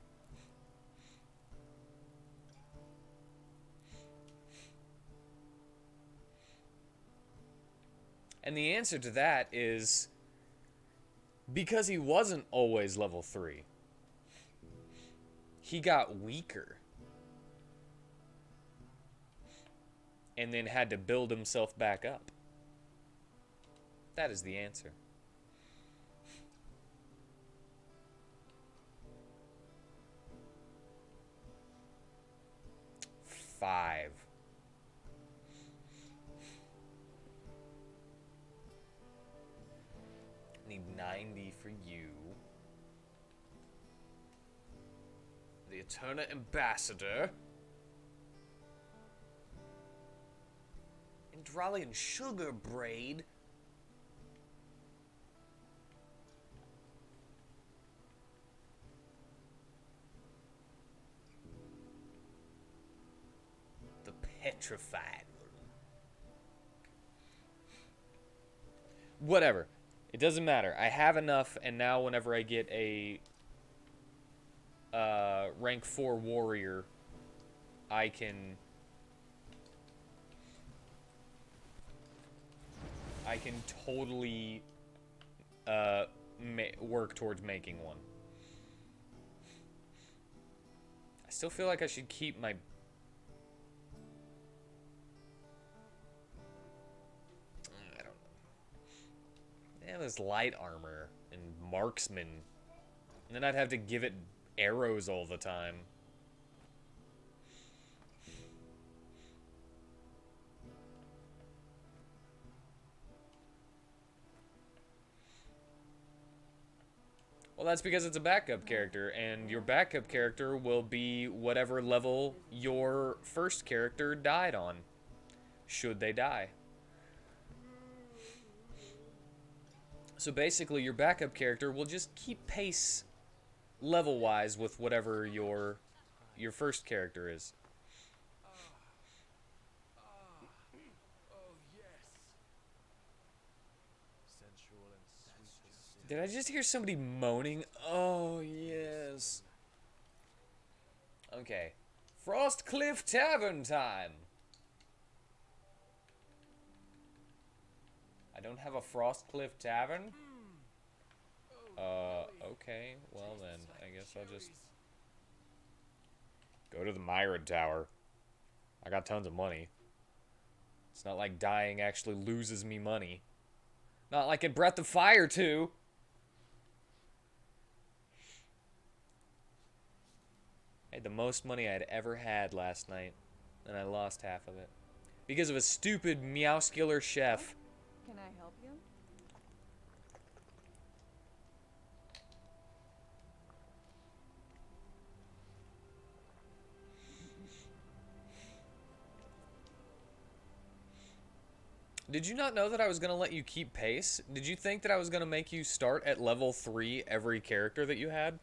And the answer to that is because he wasn't always level 3. He got weaker. And then had to build himself back up. That is the answer. Five. Need 90 for you. The Eternal Ambassador. Enderalian Sugar Braid. petrified. Whatever. It doesn't matter. I have enough, and now whenever I get a rank 4 warrior, I can totally work towards making one. I still feel like I should keep my... I don't know. Yeah, this light armor and marksman. And then I'd have to give it arrows all the time. Well, that's because it's a backup character, and your backup character will be whatever level your first character died on, should they die. So basically, your backup character will just keep pace level-wise with whatever your first character is. Did I just hear somebody moaning? Oh, yes. Okay. Frostcliff Tavern time. I don't have a Frostcliff Tavern? Okay. Well then, I guess I'll just go to the Myriad Tower. I got tons of money. It's not like dying actually loses me money. Not like in Breath of Fire 2. I had the most money I'd ever had last night, and I lost half of it. Because of a stupid meowscular chef. Can I help you? Did you not know that I was going to let you keep pace? Did you think that I was going to make you start at level 3 every character that you had?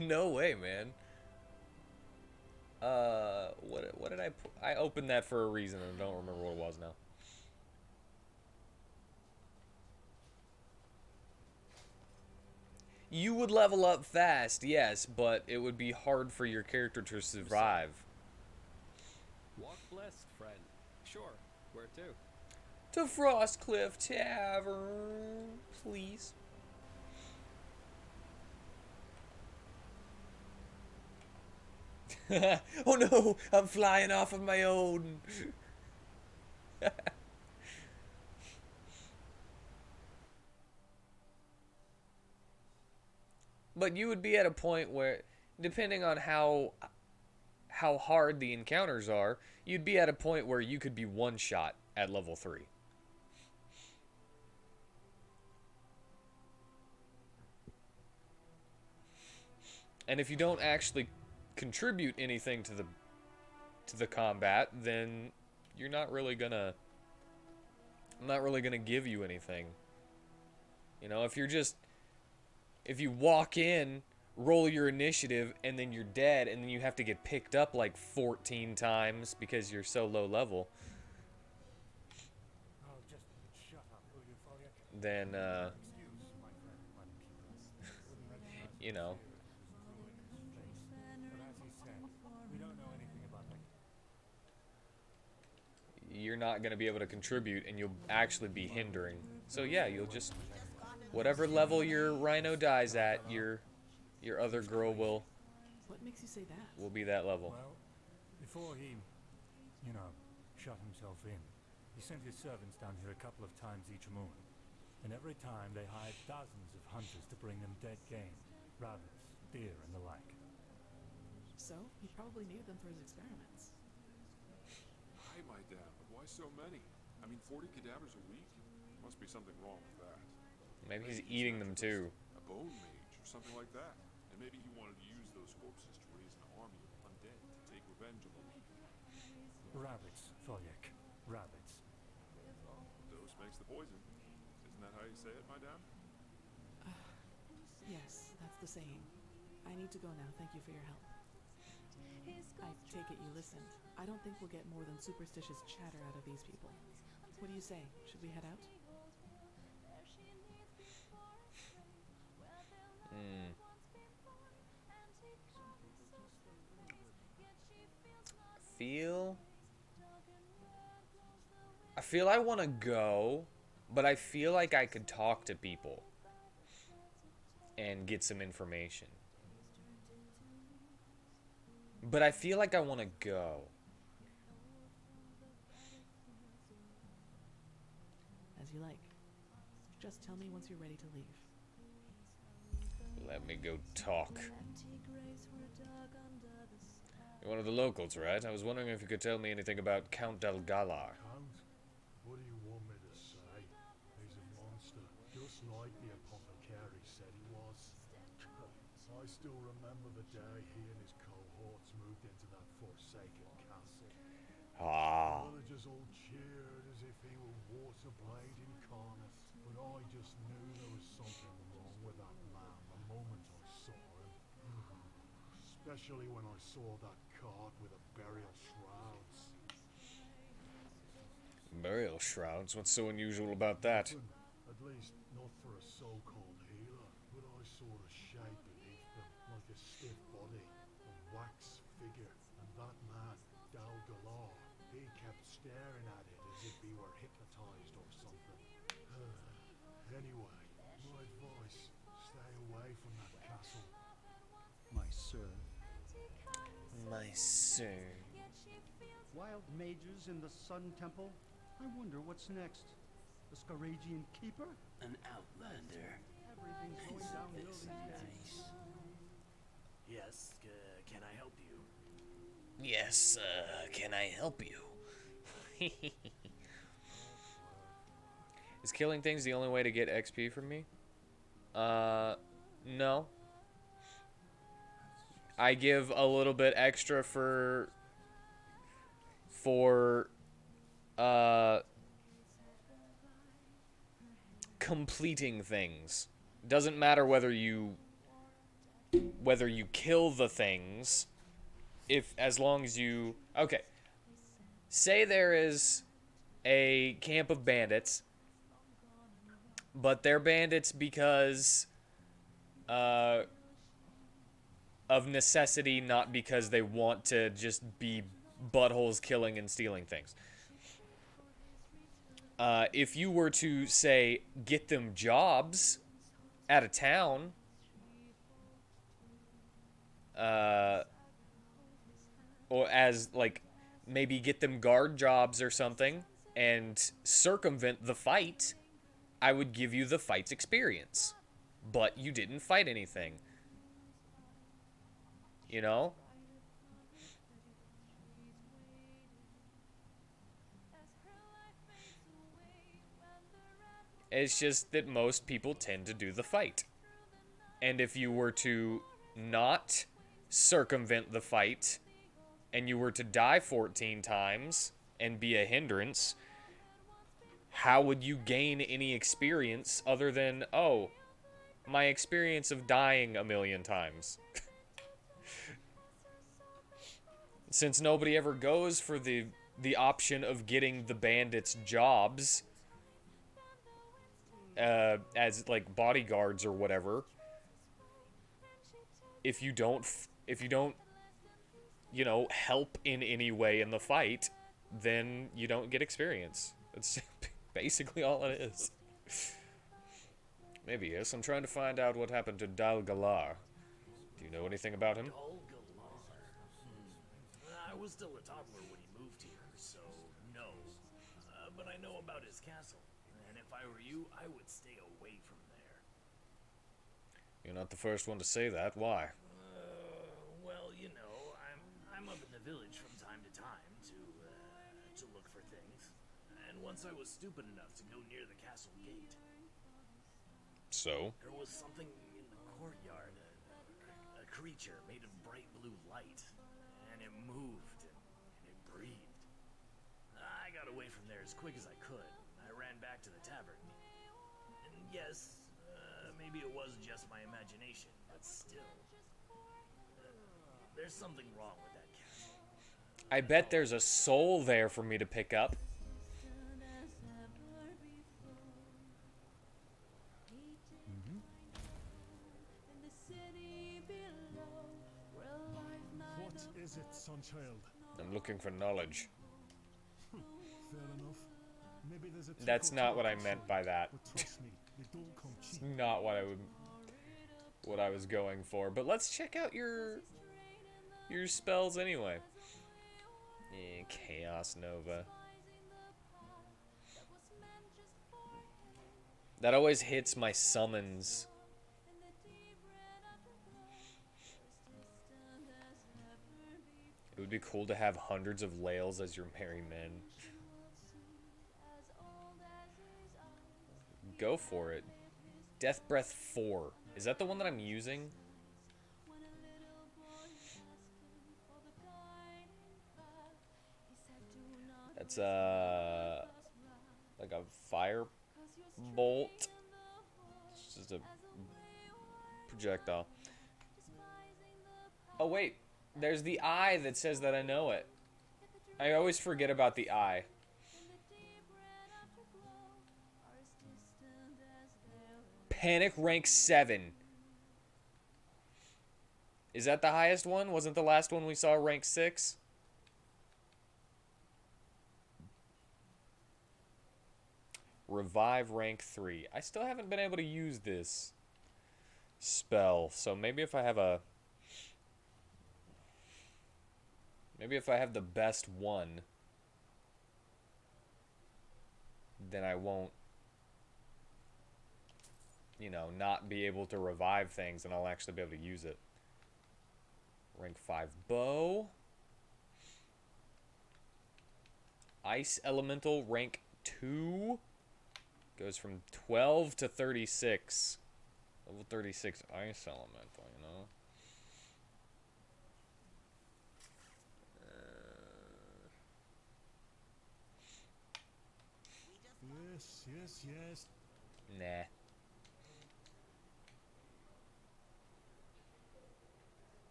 No way, man. What did I opened that for a reason and I don't remember what it was now. You would level up fast, yes, but it would be hard for your character to survive. Walk blessed, friend. Sure. Where to? To Frostcliff Tavern, please. Oh no, I'm flying off of my own. But you would be at a point where, depending on how hard the encounters are, you'd be at a point where you could be one shot at level 3. And if you don't actually contribute anything to the combat, then you're not really gonna I'm not really gonna give you anything. You know, if you walk in, roll your initiative, and then you're dead, and then you have to get picked up like 14 times because you're so low level, Oh, just shut up, will you, Folliak? then Excuse my friend, you know, But as he said, we don't know anything about that. you're not gonna be able to contribute, and you'll actually be hindering. So yeah, you'll just whatever level your rhino dies at, your other girl will What makes you say that? be that level. Well, before he, shut himself in, he sent his servants down here a couple of times each moon. And every time they hired thousands of hunters to bring them dead game, rabbits, deer, and the like. So, he probably needed them for his experiments. Hi, my dad, but why so many? I mean, 40 cadavers a week? Must be something wrong with that. Maybe he's eating them too. A bone mage or something like that. And maybe he wanted to use those corpses to raise an army of undead to take revenge on the weak. Rabbits, Folliak. Rabbits. Dose makes the poison. that how you say it, my dame? Yes, that's the saying. I need to go now. Thank you for your help. I take it you listened. I don't think we'll get more than superstitious chatter out of these people. What do you say? Should we head out? Feel I feel I want to go, but I feel like I could talk to people and get some information. But I feel like I want to go. As you like. Just tell me once you're ready to leave. Let me go talk. You're one of the locals, right? I was wondering if you could tell me anything about Count Del Galar. Count? What do you want me to say? He's a monster, just like the apothecary said he was. I still remember the day he and his cohorts moved into that forsaken castle. Ah. The villagers all cheered as if he were Waterblade incarnate, but I just knew there was something wrong with that man the moment I saw him. Especially when I saw that cart with the burial shrouds. Burial shrouds? What's so unusual about that? At least not for a so-called healer, but I saw a shape beneath them, like a stiff body, a wax figure, and that man, Dal Galar, he kept staring at it as if he were hypnotized or something. Anyway, my advice, stay away from that castle. My sir. My sir. Wild mages in the Sun Temple? I wonder what's next. The Scaragian Keeper? An outlander. Everything's going downhill these days. Yes, can I help you? Yes, can I help you? Is killing things the only way to get XP from me? No. I give a little bit extra for completing things. Doesn't matter whether you kill the things, as long as you okay. Say there is a camp of bandits, but they're bandits because of necessity, not because they want to just be buttholes killing and stealing things. If you were to, say, get them jobs at a town, or as, like, maybe get them guard jobs or something, and circumvent the fight, I would give you the fight's experience. But you didn't fight anything. You know? It's just that most people tend to do the fight. And if you were to not circumvent the fight, and you were to die 14 times and be a hindrance, how would you gain any experience other than, oh, my experience of dying a million times? Since nobody ever goes for the option of getting the bandits jobs as like bodyguards or whatever, if you don't you know, help in any way in the fight, then you don't get experience. That's basically all it is. Maybe yes. I'm trying to find out what happened to Dal Galar. Do you know anything about him? Dal Galar. I was still a toddler when he moved here, so no. But I know about his castle, and if I were you, I would stay away from there. You're not the first one to say that. Why? Well, you know, I'm up in the village from time to time to look for things, and once I was stupid enough to go near the castle gate. So? There was something in the courtyard, a creature made of bright blue light, and it moved, and it breathed. I got away from there as quick as I could. I ran back to the tavern. Yes, maybe it was just my imagination, but still. There's something wrong with that castle. I bet there's a soul there for me to pick up. What is it, sonchild? I'm looking for knowledge. Fair enough. Maybe there's a That's trick or not two what I up your meant sleeve, by that. but trust me, they don't come It's cheap. not what I was going for. But let's check out your spells anyway. Chaos Nova. That always hits my summons. It would be cool to have hundreds of Lails as your merry men. Go for it. Death Breath 4. Is that the one that I'm using? That's like a fire bolt. It's just a projectile. Oh wait, there's the eye that says that I know it. I always forget about the eye. Panic rank 7. Is that the highest one? Wasn't the last one we saw rank 6? Revive rank 3. I still haven't been able to use this spell, so maybe if I have a... Maybe if I have the best one, then I won't, you know, not be able to revive things, and I'll actually be able to use it. Rank 5 bow. Ice Elemental rank 2. Goes from 12 to 36. Level 36 Ice Elemental, you know. Yes. Nah.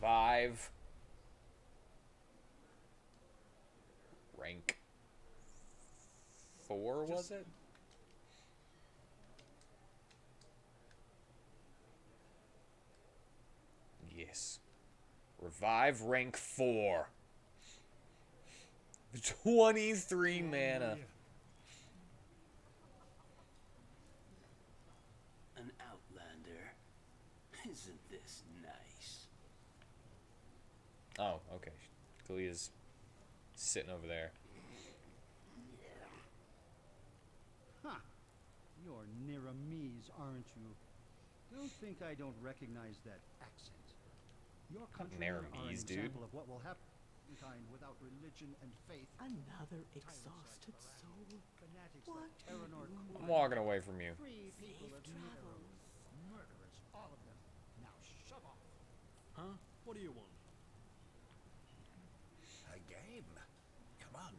Revive. Rank 4, was it? Yes. Revive rank 4. 23 mana. An outlander. Isn't this nice? Oh, okay. Glee's sitting over there. Huh. You're Niramise, aren't you? Don't think I don't recognize that accent. Your countrymen are an Niramise, dude. example of what will happen in kind without religion and faith. Another exhausted soul. Fanatics What? like Terranor I'm walking away from you. Free people Safe of travels. Murderers, all of them. Now shove off. Huh? What do you want? A game. Come on.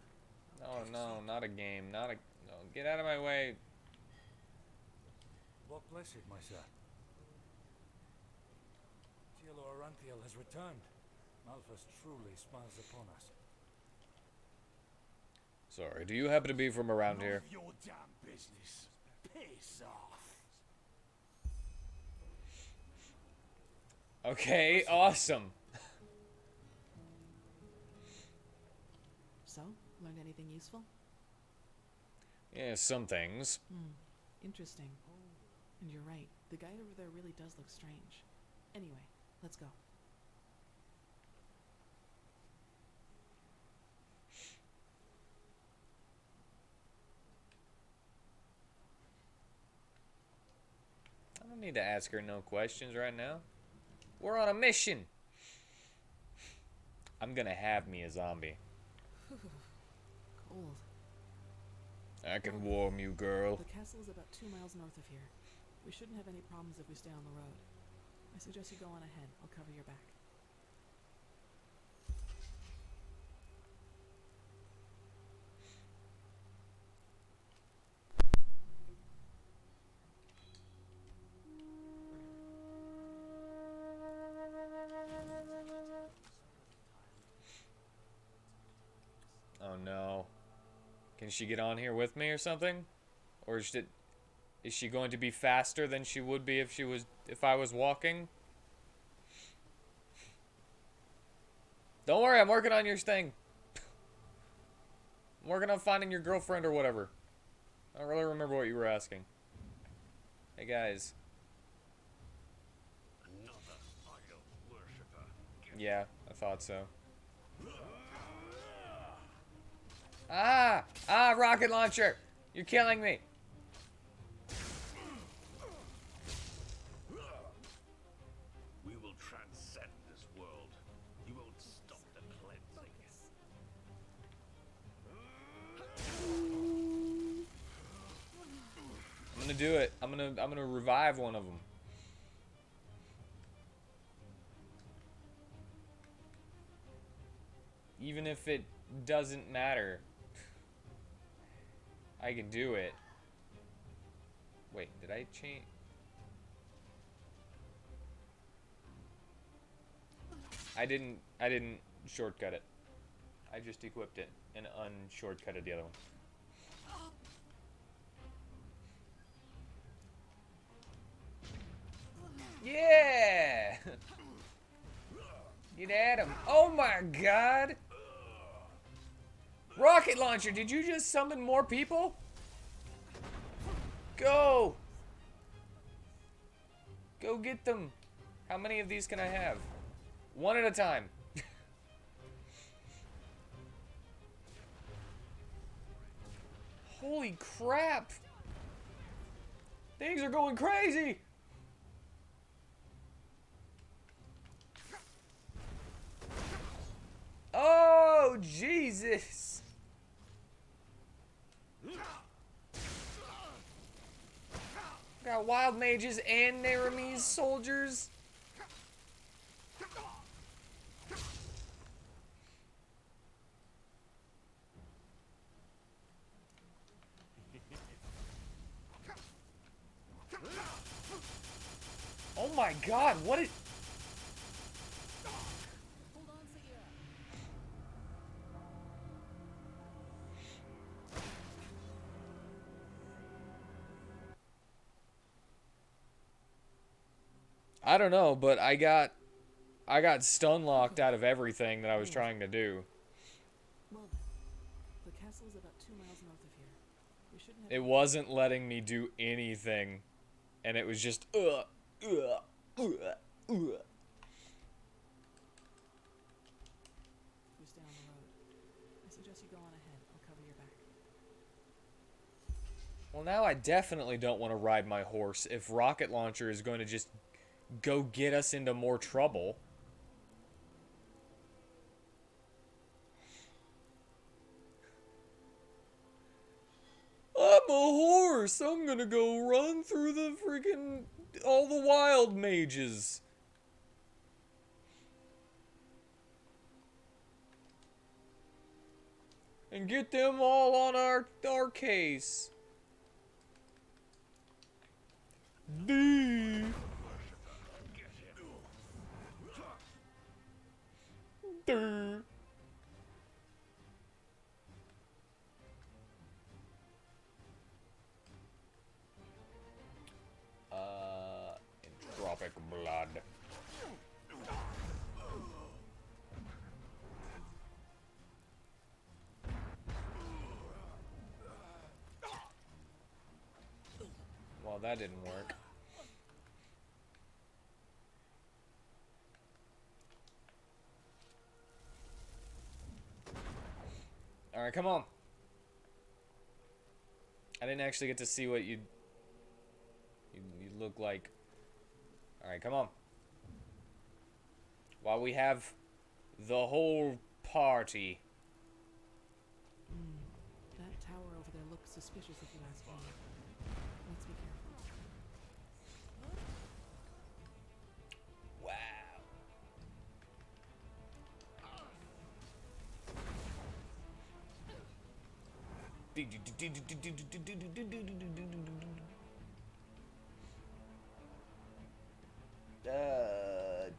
Oh no, not a game. Not a... No, get out of my way. Lord bless it, my sir. Cielo Aranthiel has returned. Malphas truly smiles upon us. Sorry, do you happen to be from around None here? of your damn business. Piss off. Okay, awesome. So, learned anything useful? Yeah, some things. Interesting. And you're right. The guy over there really does look strange. Anyway, let's go. I don't need to ask her no questions right now. We're on a mission. I'm gonna have me a zombie. Cold. I can warm you, girl. The castle is about 2 miles north of here. We shouldn't have any problems if we stay on the road. I suggest you go on ahead. I'll cover your back. no. Can she get on here with me or something? Or is she going to be faster than she would be if I was walking? Don't worry, I'm working on your thing. I'm working on finding your girlfriend or whatever. I don't really remember what you were asking. Hey guys. Another idol worshipper. Yeah, I thought so. Ah! Ah, rocket launcher! You're killing me! We will transcend this world. You won't stop the cleansing. I'm gonna do it. I'm gonna revive one of them. Even if it doesn't matter. I can do it. Wait, did I change? I didn't shortcut it. I just equipped it and unshortcutted the other one. Yeah! Get at him. Oh my god! Rocket launcher, did you just summon more people? Go! Go get them. How many of these can I have? One at a time. Holy crap! Things are going crazy! Oh, Jesus! Got wild mages and Naramese soldiers. Oh my god, what is... I don't know, but I got stun locked out of everything that I was trying to do. Well, the castle is about 2 miles north of here. We shouldn't have. It wasn't letting me do anything, and it was just Just stay on the road. I suggest you go on ahead. I'll cover your back. Well, now I definitely don't want to ride my horse if Rocket Launcher is going to just go get us into more trouble. I'm a horse. I'm gonna go run through the freaking all the wild mages. And get them all on our case. D. Durr. Entropic blood. Well, that didn't work. Alright, come on. I didn't actually get to see what you look like. Alright, come on. While we have the whole party. That tower over there looks suspicious if you ask me. Let's be careful. Wow.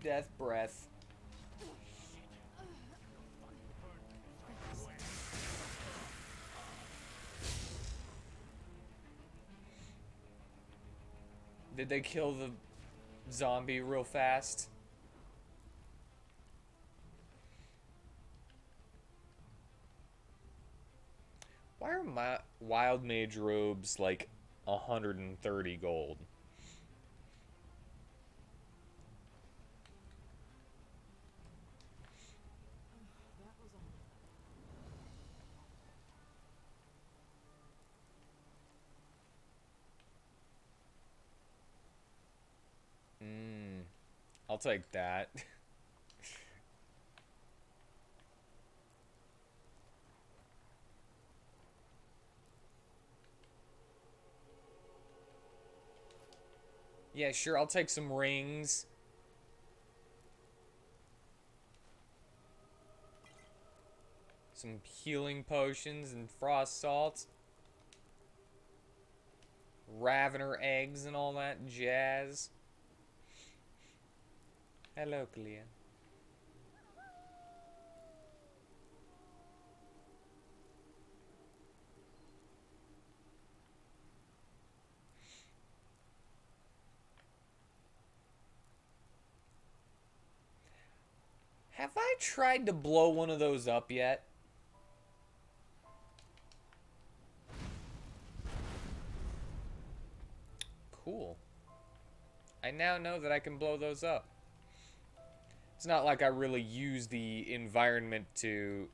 Death breath. Did they kill the zombie real fast? Why are my wild mage robes like 130 gold? That was all. I'll take that. Yeah, sure, I'll take some rings. Some healing potions and frost salts. Ravener eggs and all that jazz. Hello, Clea. Have I tried to blow one of those up yet? Cool. I now know that I can blow those up. It's not like I really use the environment to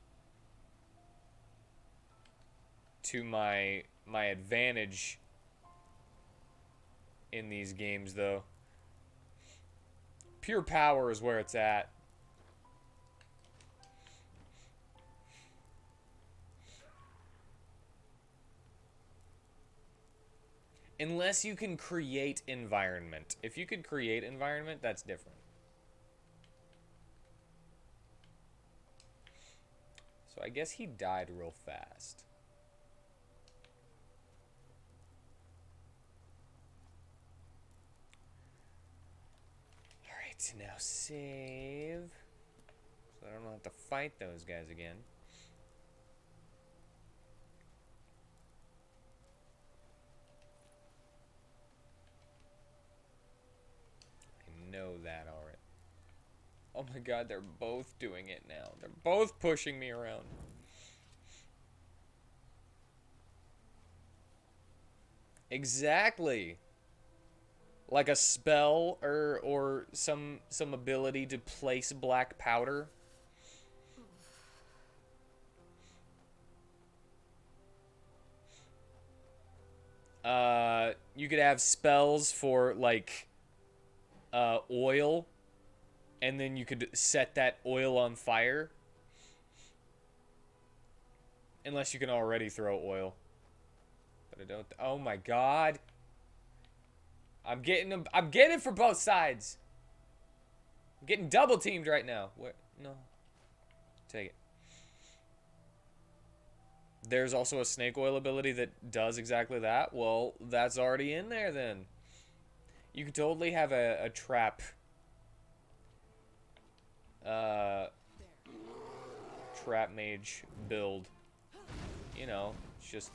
my advantage in these games, though. Pure power is where it's at. Unless you can create environment. If you could create environment, that's different. So I guess he died real fast. Alright, now save. So I don't have to fight those guys again. I know that already. Oh my god, they're both doing it now. They're both pushing me around. Exactly. Like a spell or some ability to place black powder. You could have spells for like oil, and then you could set that oil on fire. Unless you can already throw oil. But I don't. Oh my god. I'm getting it for both sides. I'm getting double teamed right now. Where? No. Take it. There's also a snake oil ability that does exactly that. Well, that's already in there then. You could totally have a trap. Trap mage build. You know, it's just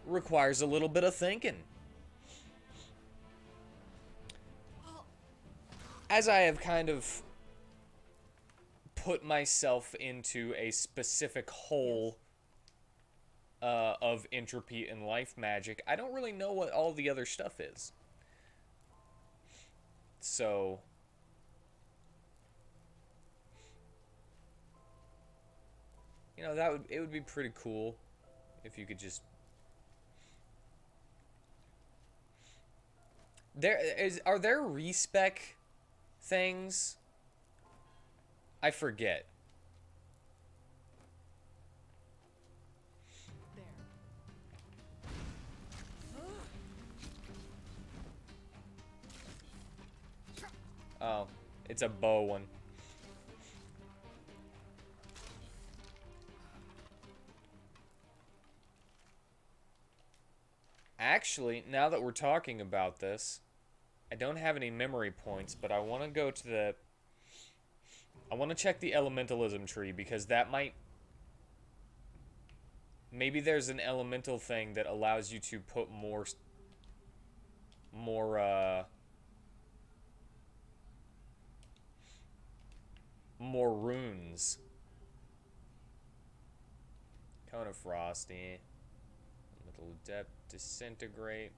requires a little bit of thinking. As I have kind of put myself into a specific hole of entropy and life magic, I don't really know what all the other stuff is. So you know, it would be pretty cool if you could just are there respec things? I forget. There. Oh, it's a bow one. Actually, now that we're talking about this, I don't have any memory points, but I want to go to the... I want to check the elementalism tree, because that might... Maybe there's an elemental thing that allows you to put more more runes. Cone of Frosty. Elemental Depth, Disintegrate.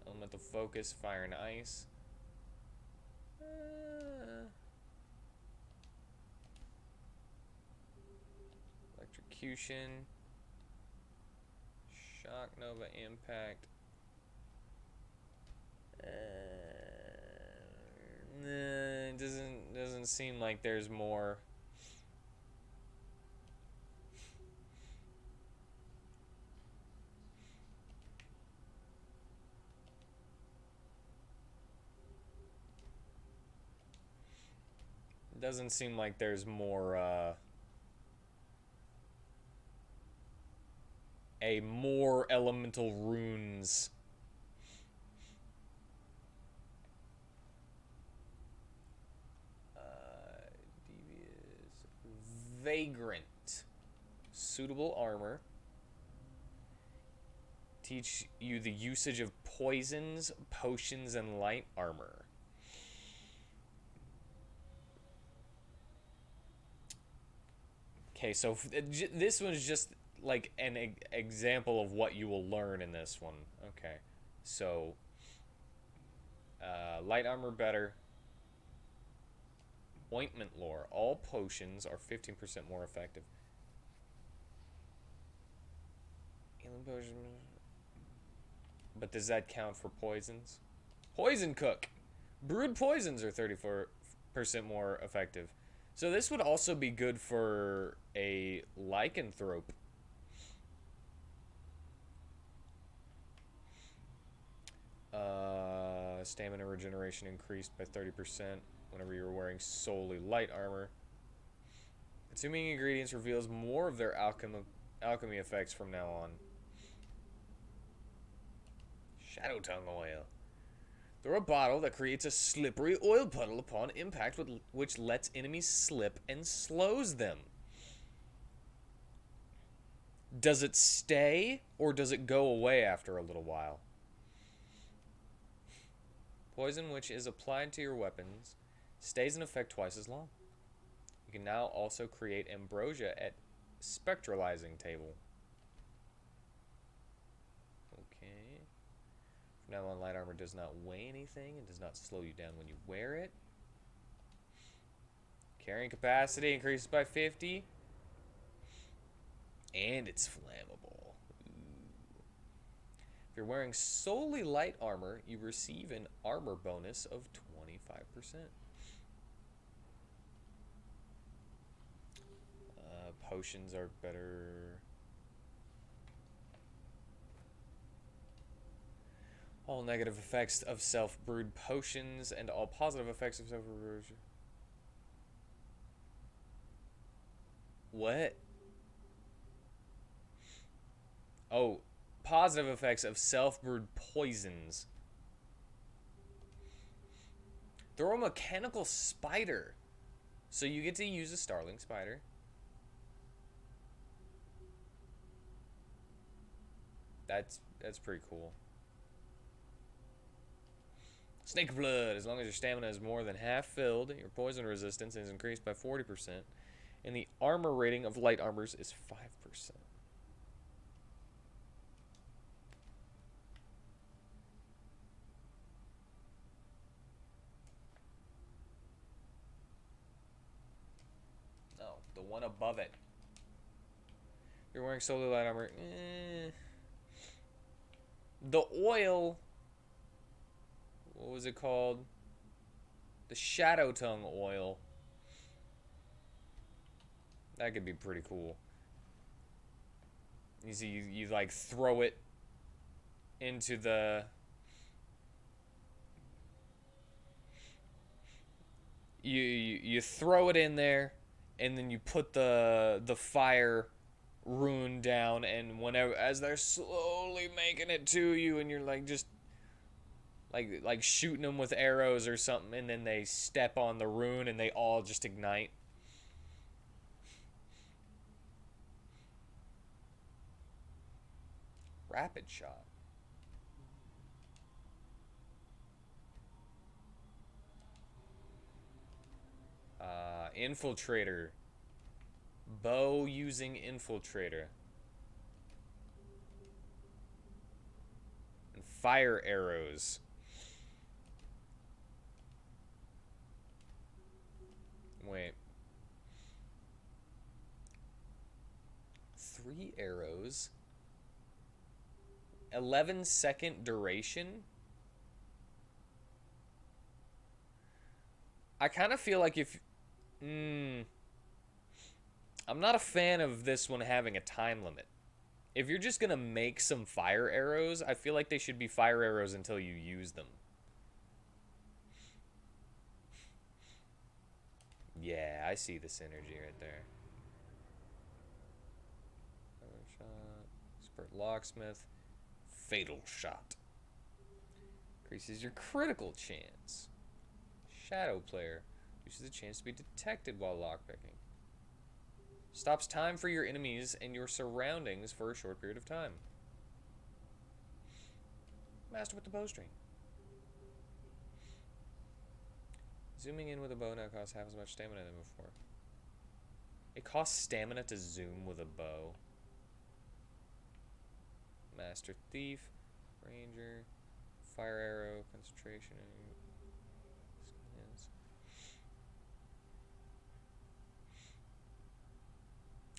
Elemental Focus, Fire and Ice. Electrocution. Shock Nova Impact. It doesn't seem like there's more. It doesn't seem like there's more a more elemental runes. Devious Vagrant. Suitable armor. Teach you the usage of poisons, potions, and light armor. Okay, so this one's just like an example of what you will learn in this one. Okay, so light armor better. Ointment lore. All potions are 15% more effective. Healing potions. But does that count for poisons? Poison cook. Brewed poisons are 34% more effective. So this would also be good for a lycanthrope. Stamina regeneration increased by 30% whenever you're wearing solely light armor. Consuming ingredients reveals more of their alchemy effects from now on. Shadow Tongue Oil. Throw a bottle that creates a slippery oil puddle upon impact, which lets enemies slip and slows them. Does it stay, or does it go away after a little while? Poison which is applied to your weapons stays in effect twice as long. You can now also create ambrosia at spectralizing table. Okay. From now on, light armor does not weigh anything and does not slow you down when you wear it. Carrying capacity increases by 50. And it's flammable. If you're wearing solely light armor, you receive an armor bonus of 25%. Potions are better. All negative effects of self-brewed potions and all positive effects of self-brewed. What? Oh, positive effects of self-brewed poisons. Throw a mechanical spider. So you get to use a starling spider. That's pretty cool. Snake blood. As long as your stamina is more than half filled, your poison resistance is increased by 40%, and the armor rating of light armors is 5%. No, the one above it. You're wearing solely light armor. The oil. What was it called? The Shadow Tongue oil. That could be pretty cool. You see, you like throw it into the. You throw it in there, and then you put the fire rune down, and whenever as they're slowly making it to you, and you're like just like shooting them with arrows or something, and then they step on the rune and they all just ignite. Rapid shot. Infiltrator. Bow using infiltrator. And fire arrows. Wait. 3 arrows. 11-second duration. I kind of feel like if... I'm not a fan of this one having a time limit. If you're just going to make some fire arrows, I feel like they should be fire arrows until you use them. Yeah, I see the synergy right there. Shot, expert locksmith, fatal shot. Increases your critical chance. Shadow player, reduces the chance to be detected while lockpicking. Stops time for your enemies and your surroundings for a short period of time. Master with the bowstring. Zooming in with a bow now costs half as much stamina than before. It costs stamina to zoom with a bow. Master Thief, Ranger, Fire Arrow, Concentration.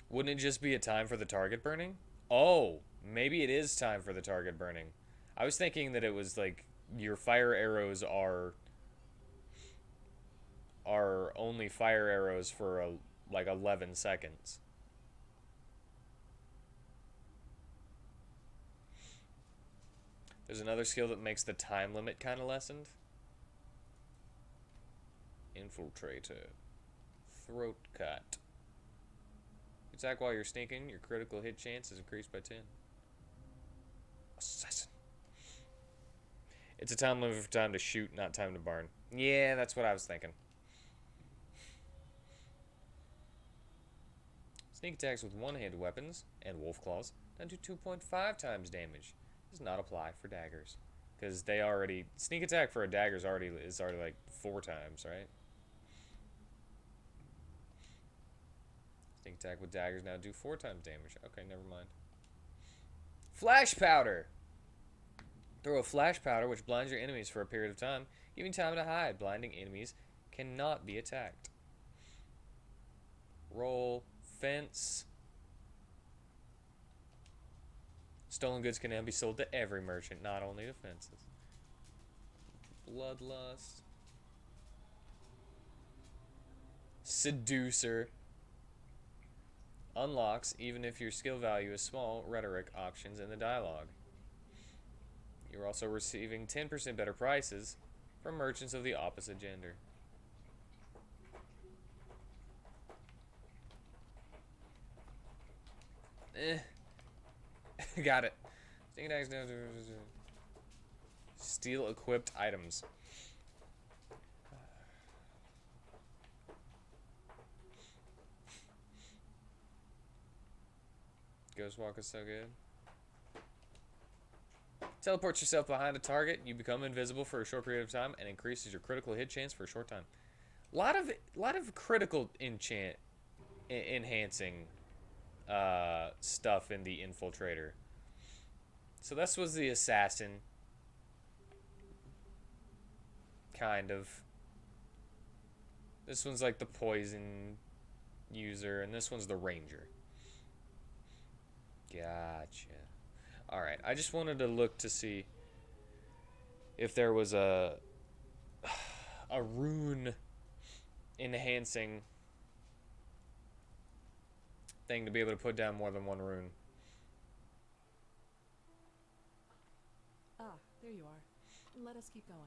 Wouldn't it just be a time for the target burning? Oh, maybe it is time for the target burning. I was thinking that it was like your fire arrows are only fire arrows for like 11 seconds. There's another skill that makes the time limit kind of lessened. Infiltrator. Throat cut. Attack while you're sneaking. Your critical hit chance is increased by 10. Assassin. It's a time limit for time to shoot, not time to burn. Yeah, that's what I was thinking. Sneak attacks with one-handed weapons and wolf claws down to 2.5 times damage. Does not apply for daggers, because they already sneak attack for a dagger is already like 4 times, right? Sneak attack with daggers now do 4 times damage. Okay, never mind. Flash powder. Throw a flash powder which blinds your enemies for a period of time, giving time to hide. Blinding enemies cannot be attacked. Roll. Fence. Stolen goods can now be sold to every merchant, not only to fences. Bloodlust. Seducer. Unlocks, even if your skill value is small, rhetoric options in the dialogue. You're also receiving 10% better prices from merchants of the opposite gender. Got it. Steal equipped items. Ghostwalk is so good. Teleport yourself behind a target. You become invisible for a short period of time and increases your critical hit chance for a short time. Lot of critical enhancing stuff in the infiltrator. So this was the assassin, kind of. This one's like the poison user, and this one's the ranger. Gotcha. Alright, I just wanted to look to see if there was a rune enhancing thing to be able to put down more than one rune. Ah, there you are. Let us keep going.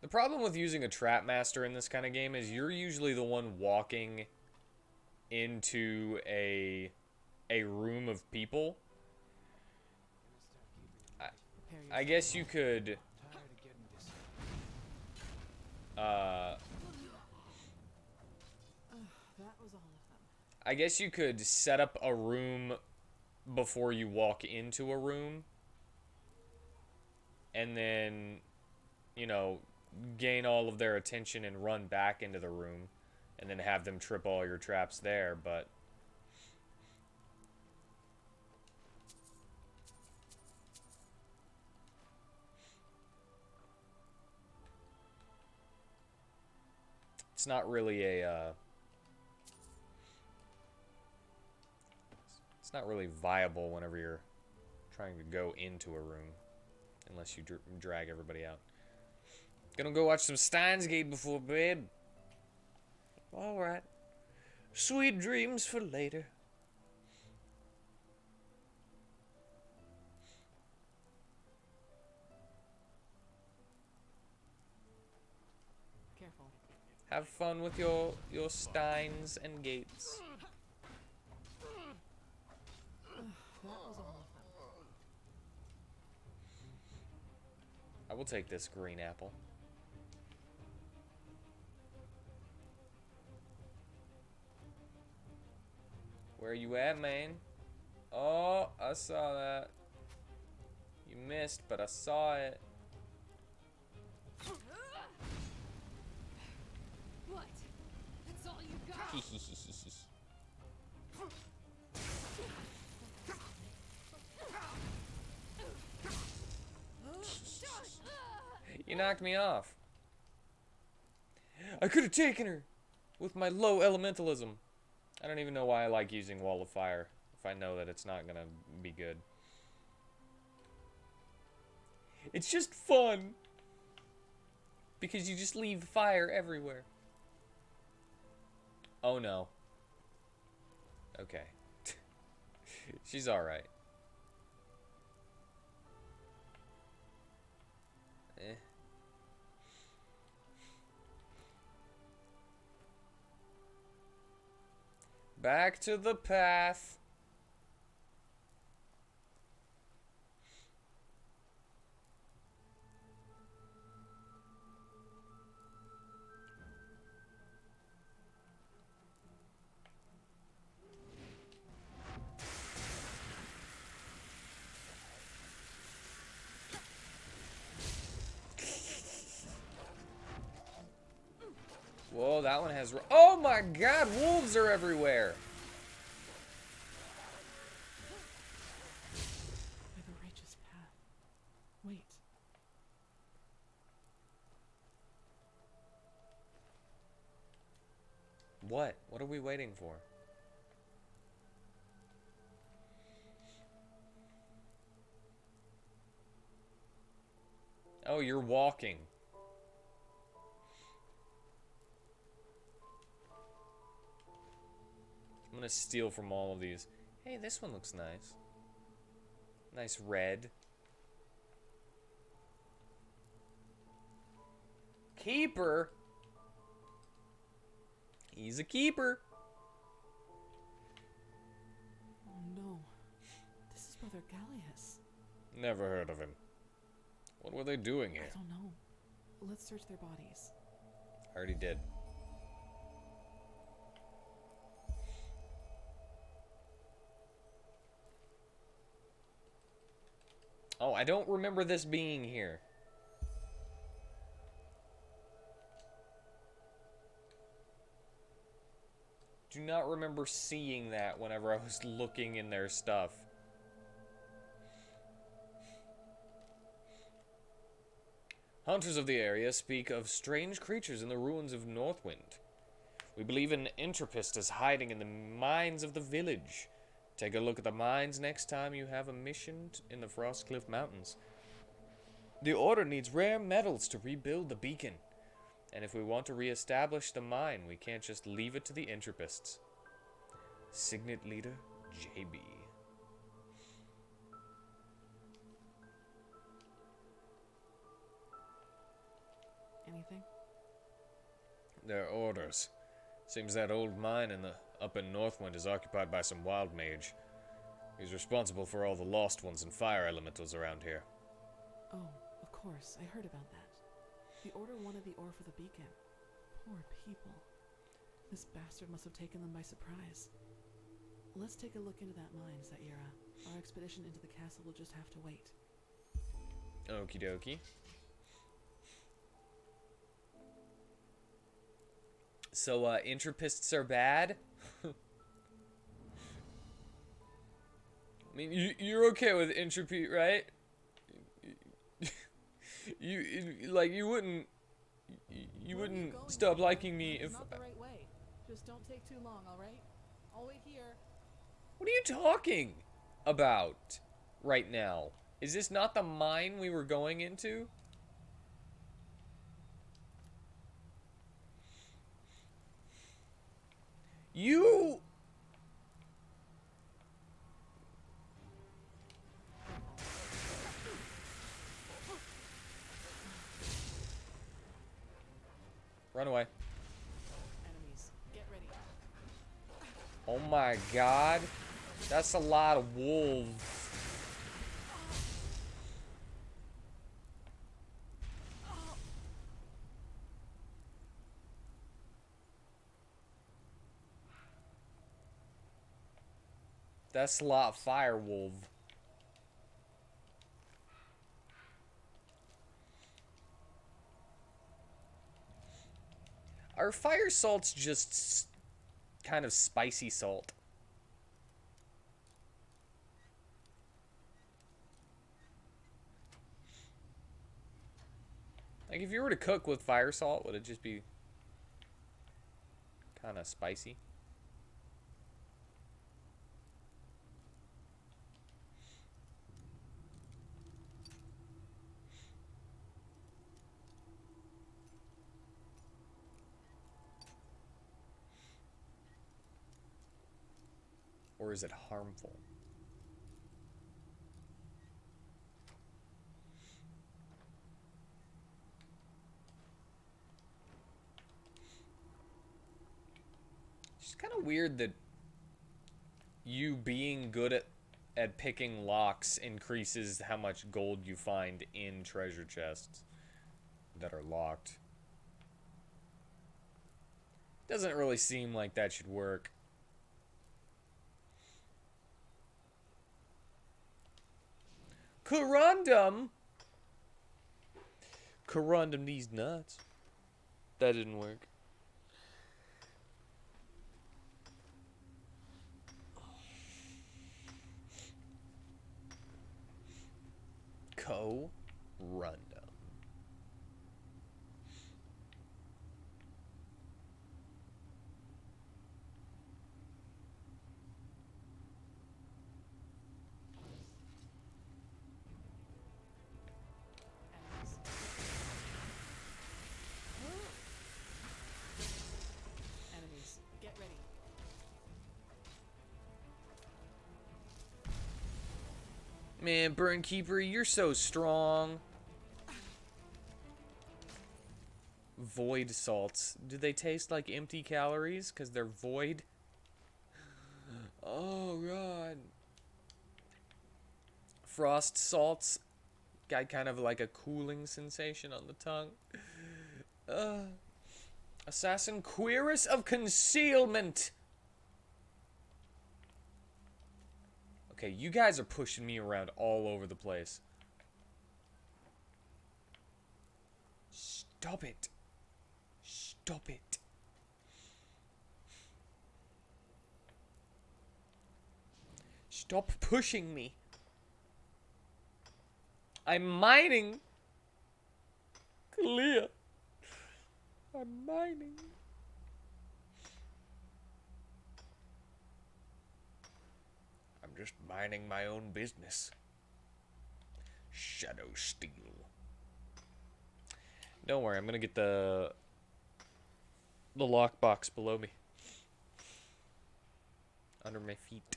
The problem with using a trap master in this kind of game is you're usually the one walking into a room of people. I guess you could That was all of them. I guess you could set up a room before you walk into a room, and then, you know, gain all of their attention and run back into the room. and then have them trip all your traps there, but it's not really a it's not really viable whenever you're trying to go into a room, unless you drag everybody out. Gonna go watch some Steins Gate before bed. Alright. Sweet dreams for later. Careful. Have fun with your Steins and Gates. That was a lot of fun. I will take this green apple. Where you at, man? Oh, I saw that. You missed, but I saw it. What? That's all you got? You knocked me off. I could have taken her with my low elementalism. I don't even know why I like using Wall of Fire if I know that it's not gonna be good. It's just fun because you just leave fire everywhere. Oh no. Okay. She's alright. Eh. Back to the path. Whoa, that one has... Oh my god, wolves are everywhere! By the righteous path. Wait. What? What are we waiting for? Oh, you're walking. I'm gonna steal from all of these. Hey, this one looks nice. Nice red. Keeper? He's a keeper. Oh no. This is Brother Gallius. Never heard of him. What were they doing here? I don't know. Let's search their bodies. I already did. Oh, I don't remember this being here. Do not remember seeing that whenever I was looking in their stuff. Hunters of the area speak of strange creatures in the ruins of Northwind. We believe an Entrapist is hiding in the mines of the village. Take a look at the mines next time you have a mission in the Frostcliff Mountains. The Order needs rare metals to rebuild the beacon. And if we want to re-establish the mine, we can't just leave it to the Entrapists. Signet Leader, JB. Anything? Their orders. Seems that old mine up in Northwind is occupied by some wild mage. He's responsible for all the lost ones and fire elementals around here. Oh, of course. I heard about that. The Order wanted the ore for the beacon. Poor people. This bastard must have taken them by surprise. Let's take a look into that mine, Zaira. Our expedition into the castle will just have to wait. Okie dokie. So, entropists are bad? I mean, you're okay with entropy, right? You wouldn't... You wouldn't stop liking me if... Not the right way. Just don't take too long, alright? I'll wait here. What are you talking about right now? Is this not the mine we were going into? You... Run away. Enemies, get ready. Oh my god. That's a lot of wolves. That's a lot of fire wolf. Are fire salts just kind of spicy salt? Like, if you were to cook with fire salt, would it just be kind of spicy? Or is it harmful? It's kind of weird that you being good at picking locks increases how much gold you find in treasure chests that are locked. Doesn't really seem like that should work. Corundum? Corundum these nuts. That didn't work. Corundum. Enemies, get ready. Man, Burnkeeper, you're so strong. Void salts. Do they taste like empty calories because they're void? Oh, God. Frost salts. Got kind of like a cooling sensation on the tongue. Assassin Querus of Concealment. Okay, you guys are pushing me around all over the place. Stop it. Stop it. Stop pushing me. I'm mining. Clear. I'm mining. I'm just minding my own business. Shadow Steel. Don't worry, I'm gonna get the lockbox below me. Under my feet.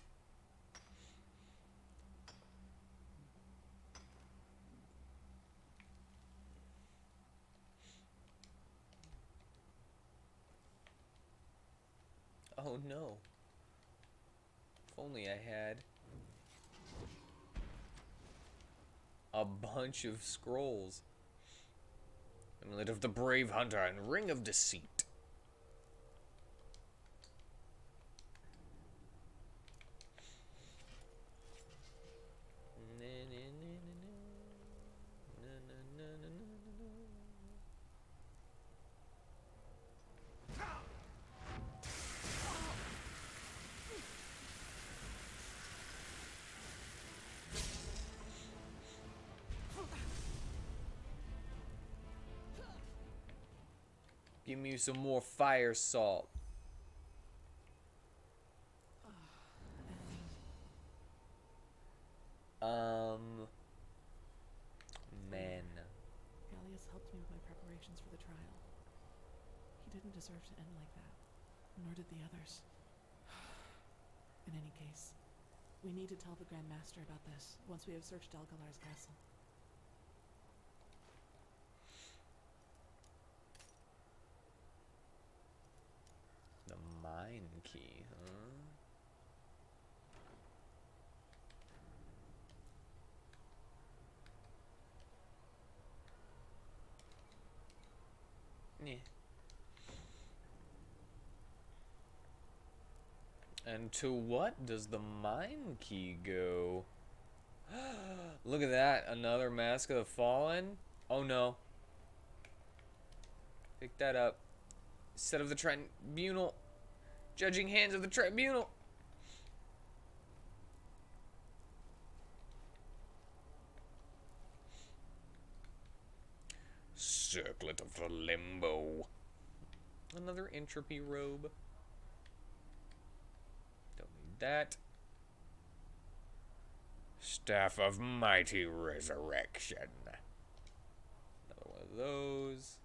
Oh no. If only I had a bunch of scrolls. Amulet of the Brave Hunter and Ring of Deceit. Give me some more fire salt. Man. Gallius helped me with my preparations for the trial. He didn't deserve to end like that, nor did the others. In any case, we need to tell the Grand Master about this once we have searched Dalgalar's castle. The mine key, huh? Yeah. And to what does the mine key go? Look at that, another Mask of the Fallen. Oh no. Pick that up. Set of the tribunal. Judging hands of the tribunal. Circlet of the Limbo. Another entropy robe. Don't need that. Staff of Mighty Resurrection. Another one of those.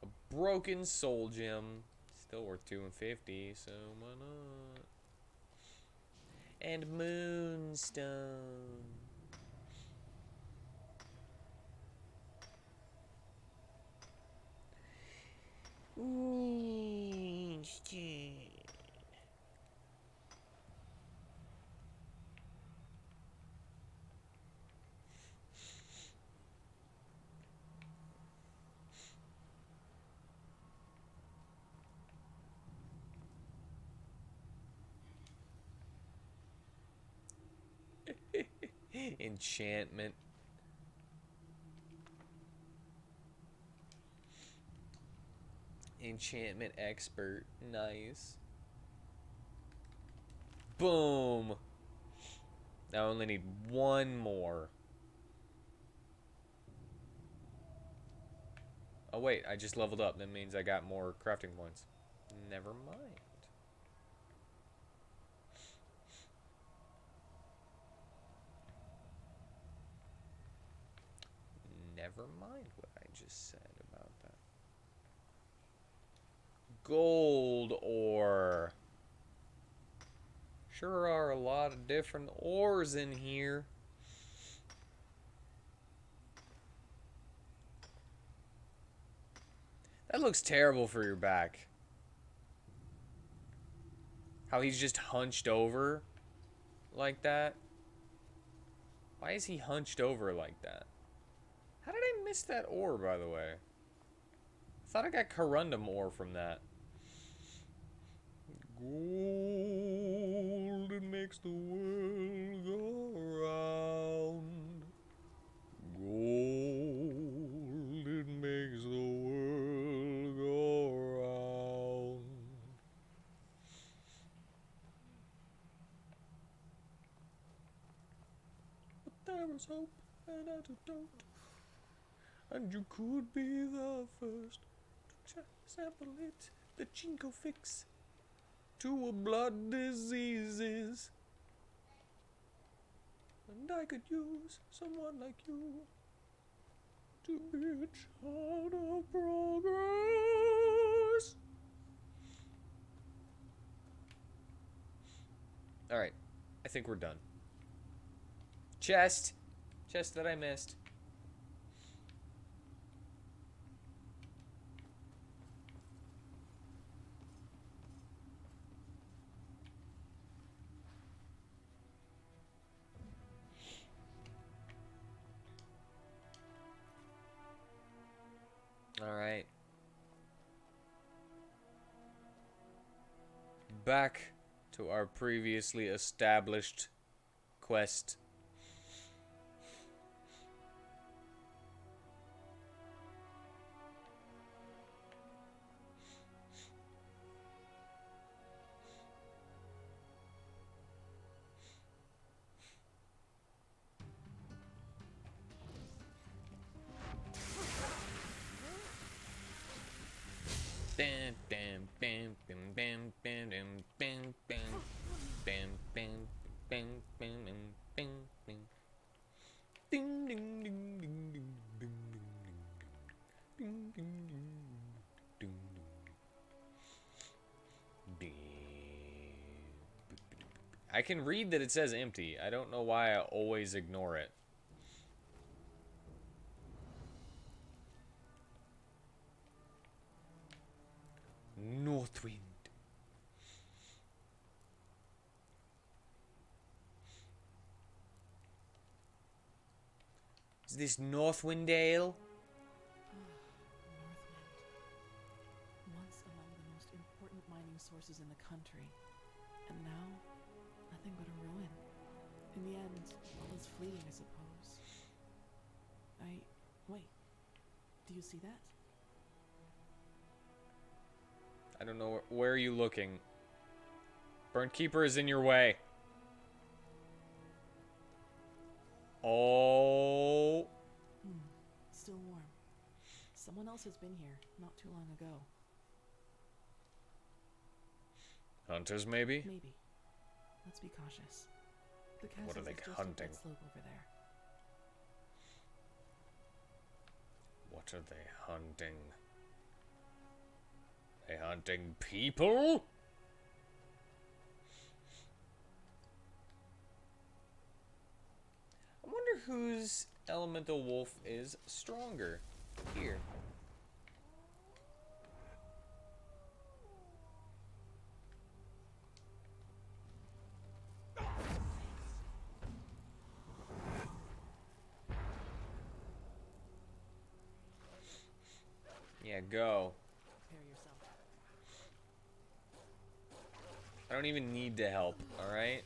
A broken soul gem. Still worth $250, so why not? And moonstone. Ooh, shit. Enchantment. Enchantment expert. Nice. Boom. Now I only need one more. Oh wait, I just leveled up. That means I got more crafting points. Never mind. Never mind what I just said about that. Gold ore. Sure are a lot of different ores in here. That looks terrible for your back. How he's just hunched over like that. Why is he hunched over like that? How did I miss that ore, by the way? I thought I got corundum ore from that. Gold, it makes the world go round. Gold, it makes the world go round. But there was hope and antidote, and you could be the first to sample it. The Chinko fix to a blood diseases. And I could use someone like you to be a child of progress. Alright, I think we're done. Chest! Chest that I missed. Alright. Back to our previously established quest. I can read that it says empty. I don't know why I always ignore it. Northwind. Is this Northwind Ale? Northwind. Once among the most important mining sources in the country. And now, nothing but a ruin. In the end, all is fleeting, I suppose. Wait. Do you see that? I don't know. Where are you looking? Burnt Keeper is in your way. Oh. Still warm. Someone else has been here not too long ago. Hunters, maybe? Maybe. Let's be cautious. The What are castle they is just hunting? up that slope over there. What are they hunting? They hunting people? I wonder whose elemental wolf is stronger. Here. Yeah, go. Prepare yourself. I don't even need to help, alright?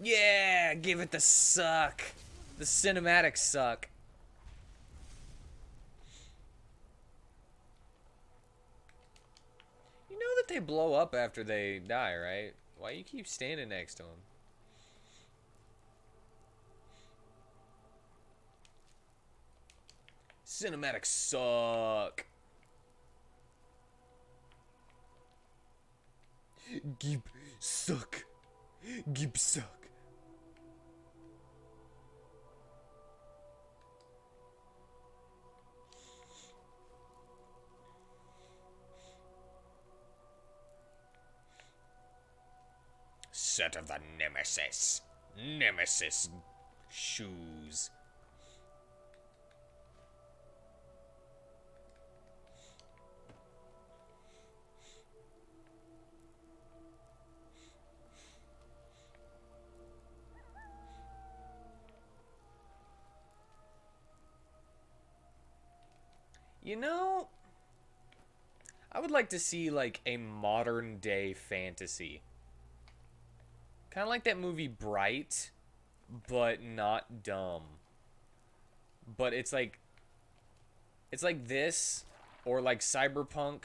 Yeah, give it the suck. The cinematics suck. You know that they blow up after they die, right? Why you keep standing next to them? Cinematics suck. Gib suck. Gib suck. Set of the Nemesis. Nemesis shoes. You know, I would like to see like a modern day fantasy. Kind of like that movie Bright, but not dumb. But it's like this or like Cyberpunk,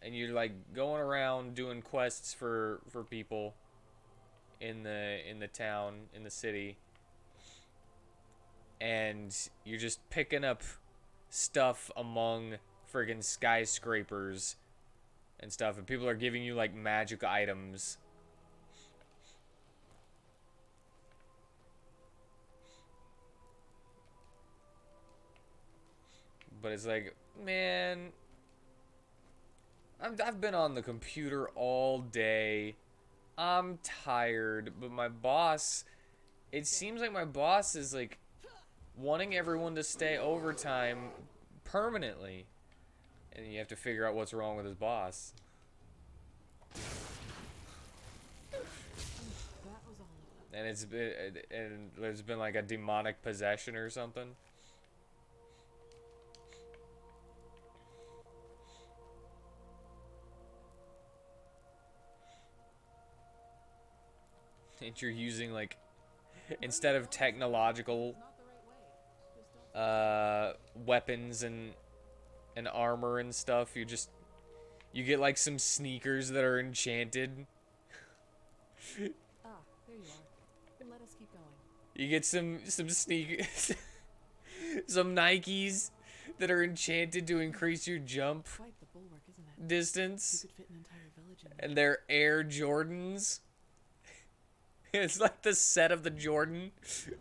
and you're like going around doing quests for people in the town, in the city. And you're just picking up stuff among friggin' skyscrapers and stuff, and people are giving you like magic items. But it's like, man, I've been on the computer all day. I'm tired, but my boss, it seems like my boss is like wanting everyone to stay overtime permanently. And you have to figure out what's wrong with his boss. And there's been like a demonic possession or something. And you're using like, instead of technological weapons and armor and stuff, you get like some sneakers that are enchanted. Ah, there you are. Let us keep going. You get some sneakers, some Nikes that are enchanted to increase your jump Quite the bulwark, isn't it? You distance, could fit an entire village in there. and they're Air Jordans. It's like the set of the Jordan. Careful.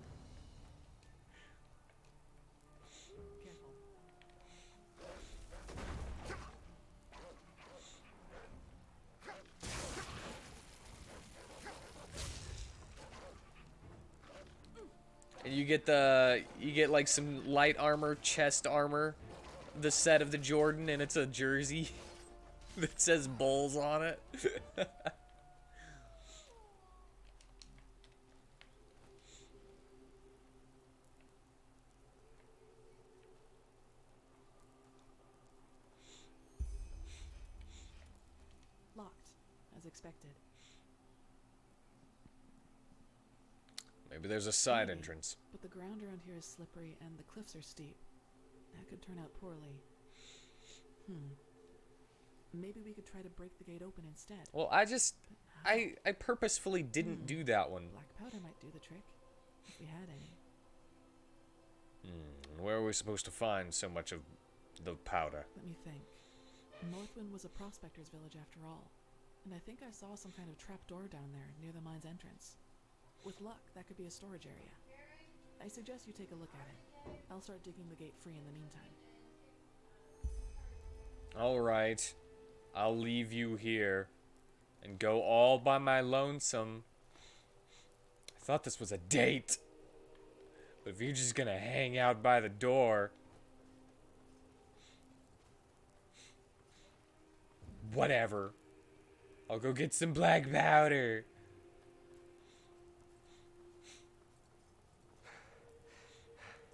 And you get like some light armor, chest armor, the set of the Jordan, and it's a jersey that says Bulls on it. Locked, as expected. Maybe there's a side Maybe, entrance. but the ground around here is slippery and the cliffs are steep. That could turn out poorly. Maybe we could try to break the gate open instead. Well, I purposefully didn't do that one. Black powder might do the trick, if we had any. Where are we supposed to find so much of the powder? Let me think. Northwind was a prospector's village after all, and I think I saw some kind of trapdoor down there near the mine's entrance. With luck, that could be a storage area. I suggest you take a look at it. I'll start digging the gate free in the meantime. Alright. I'll leave you here and go all by my lonesome. I thought this was a date. But if you're just gonna hang out by the door... Whatever. I'll go get some black powder.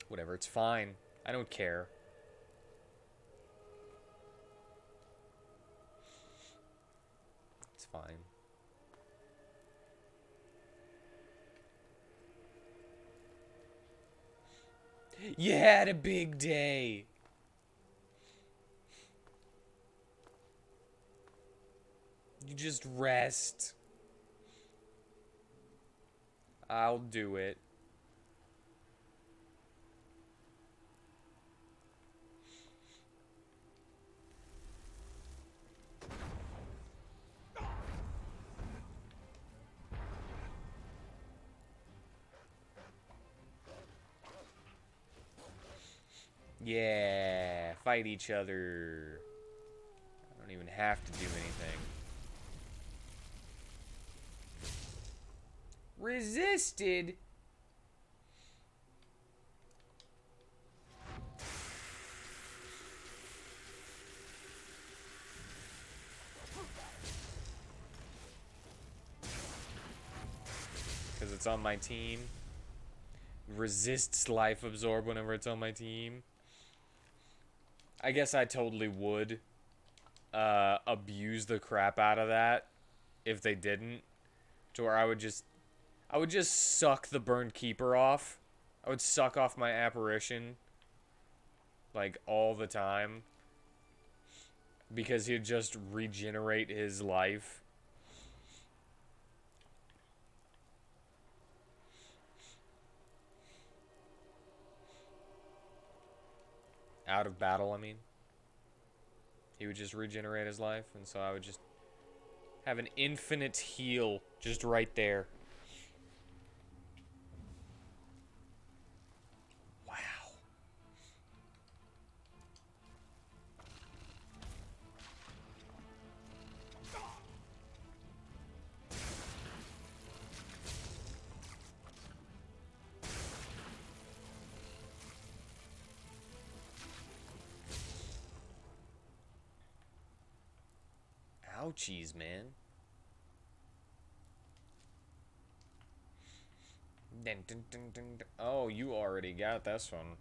Whatever, it's fine. I don't care. It's fine. You had a big day. You just rest. I'll do it. Yeah, fight each other. I don't even have to do anything. Resisted? Because it's on my team. Resists life absorb whenever it's on my team. I guess I totally would abuse the crap out of that if they didn't. To where I would just suck the burned keeper off. I would suck off my apparition like all the time because he'd just regenerate his life. Out of battle, I mean. He would just regenerate his life, and so I would just have an infinite heal just right there. Wow. Ouchies, man. Dun, dun, dun, dun, dun. Oh, you already got this one.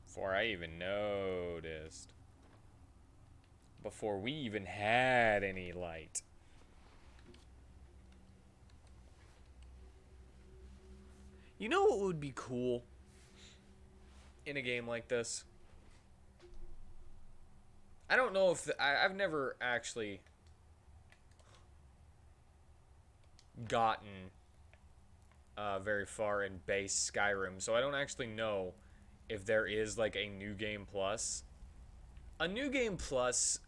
Before I even noticed. Before we even had any light. You know what would be cool in a game like this? I don't know if... I've never actually gotten very far in base Skyrim, so I don't actually know if there is like a new game plus. A new game plus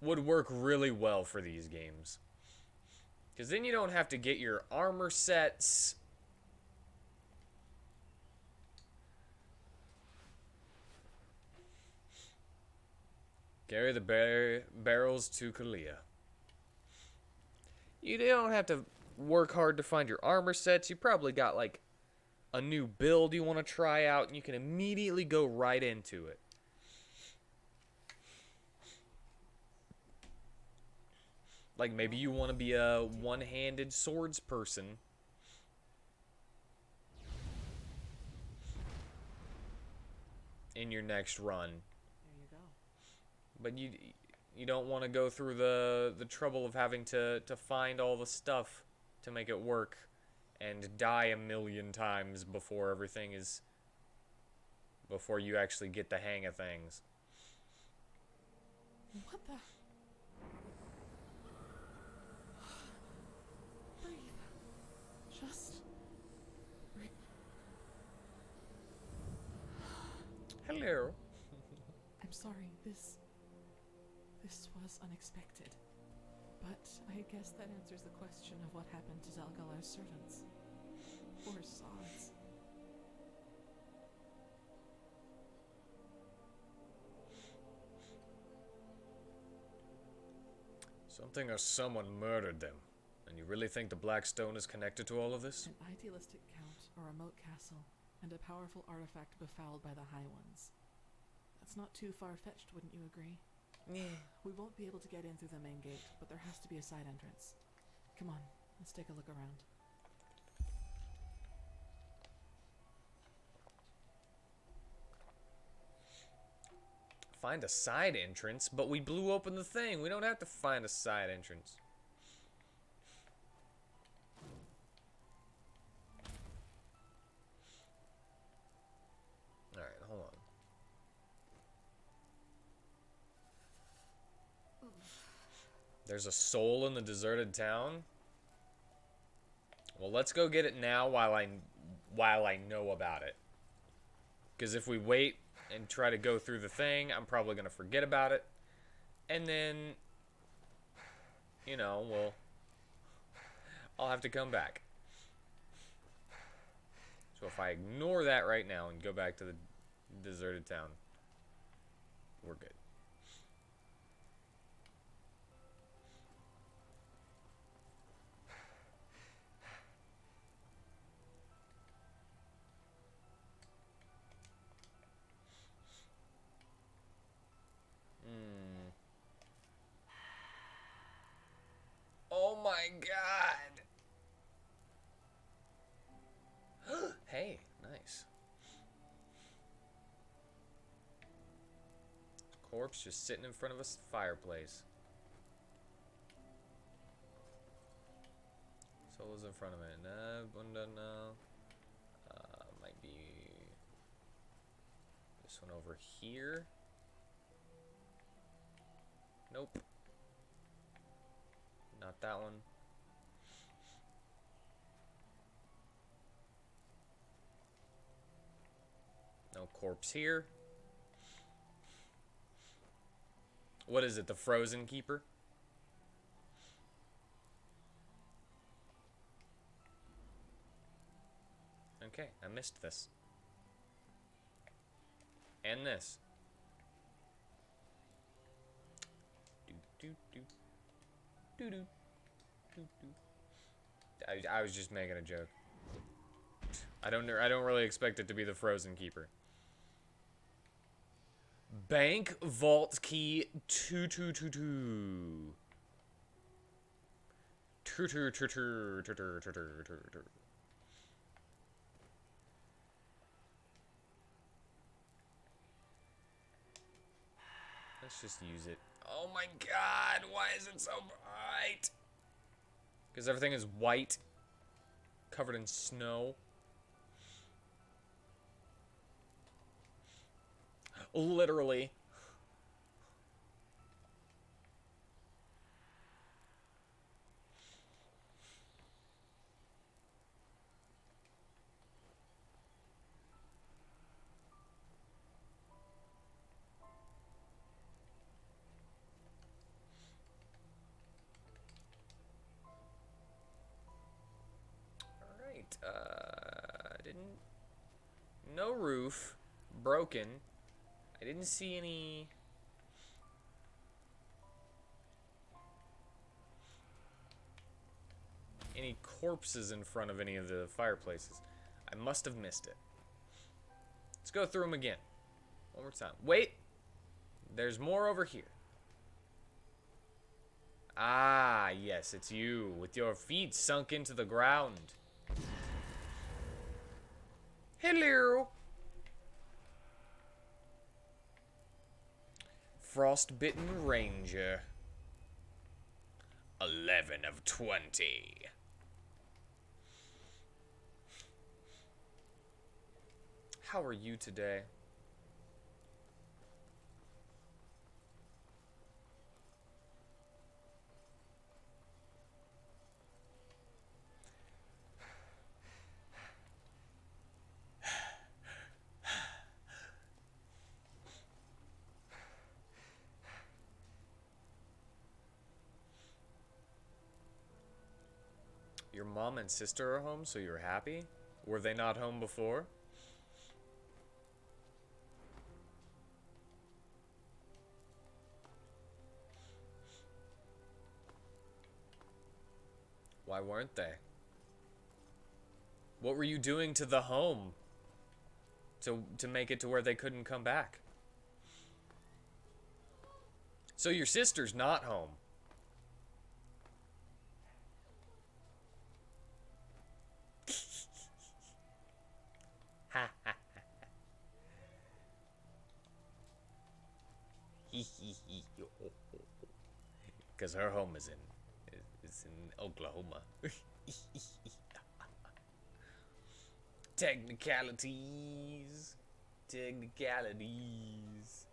would work really well for these games, because then you don't have to get your armor sets. Carry the barrels to Kalia. You don't have to work hard to find your armor sets. You probably got like a new build you want to try out, and you can immediately go right into it. Like maybe you want to be a one-handed swords person. In your next run. There you go. But you don't want to go through the trouble of having to find all the stuff to make it work and die a million times before you actually get the hang of things. What the? Breathe. Just breathe. Hello. I'm sorry, this was unexpected. But I guess that answers the question of what happened to Dalgalar's servants. Poor sods. Something or someone murdered them. And you really think the Black Stone is connected to all of this? An idealistic count, a remote castle, and a powerful artifact befouled by the High Ones. That's not too far-fetched, wouldn't you agree? Yeah. We won't be able to get in through the main gate, but there has to be a side entrance. Come on, let's take a look around. Find a side entrance? But we blew open the thing. We don't have to find a side entrance. Alright, hold on. There's a soul in the deserted town? Well, let's go get it now while I know about it. Because if we wait and try to go through the thing, I'm probably going to forget about it. And then, you know, I'll have to come back. So if I ignore that right now and go back to the deserted town, we're good. Oh my god! Hey, nice. Corpse just sitting in front of a fireplace. Solo's in front of it. No. Might be this one over here. Nope. Not that one. No corpse here. What is it, the Frozen Keeper? Okay, I missed this. And this. I was just making a joke. I don't really expect it to be the Frozen Keeper. Bank vault key 2222. Let's just use it. Oh my god, why is it so bright? Because everything is white, covered in snow. Literally. Didn't. No roof. Broken. I didn't see any. Any corpses in front of any of the fireplaces. I must have missed it. Let's go through them again. One more time. Wait! There's more over here. Ah, yes, it's you, with your feet sunk into the ground. Hello! Frostbitten Ranger. 11 of 20. How are you today? Your mom and sister are home, so you're happy? Were they not home before? Why weren't they? What were you doing to the home to make it to where they couldn't come back? So your sister's not home. Ha ha ha. Because her home is in Oklahoma. Technicalities. Technicalities.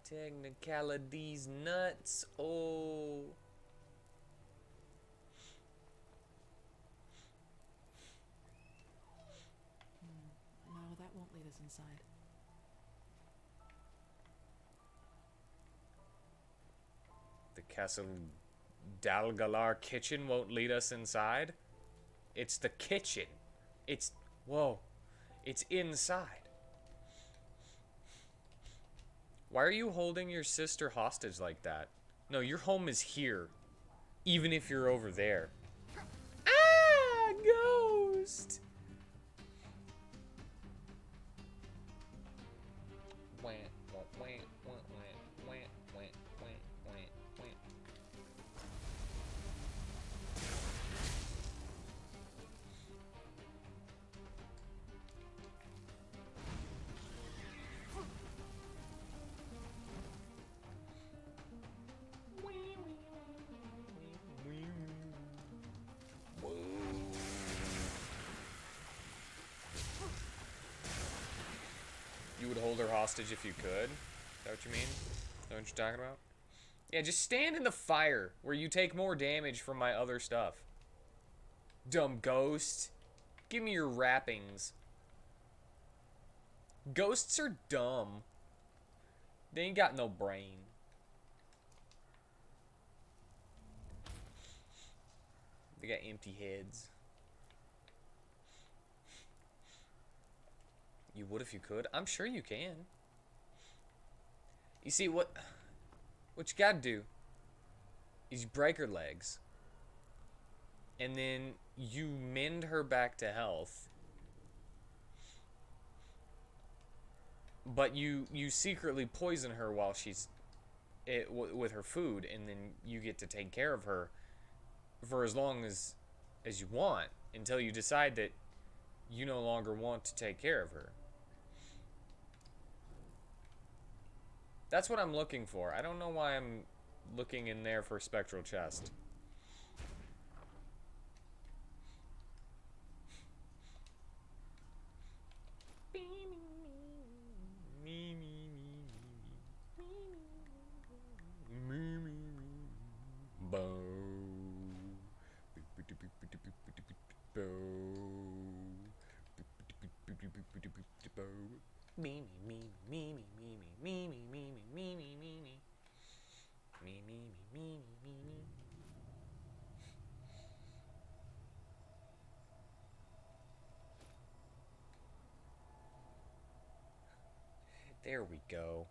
Technicalities nuts. Oh. No, that won't lead us inside. The Castle Dalgalar kitchen won't lead us inside? It's the kitchen. It's... Whoa. It's inside. Why are you holding your sister hostage like that? No, your home is here. Even if you're over there. Ah! Ghost! You would hold her hostage if you could? Is that what you mean? Is that what you're talking about? Yeah, just stand in the fire where you take more damage from my other stuff. Dumb ghost. Give me your wrappings. Ghosts are dumb. They ain't got no brain. They got empty heads. You would if you could. I'm sure you can. You see, what you gotta do is you break her legs. And then you mend her back to health. But you secretly poison her while she's with her food. And then you get to take care of her for as long as you want. Until you decide that you no longer want to take care of her. That's what I'm looking for. I don't know why I'm looking in there for Spectral Chest. There we go.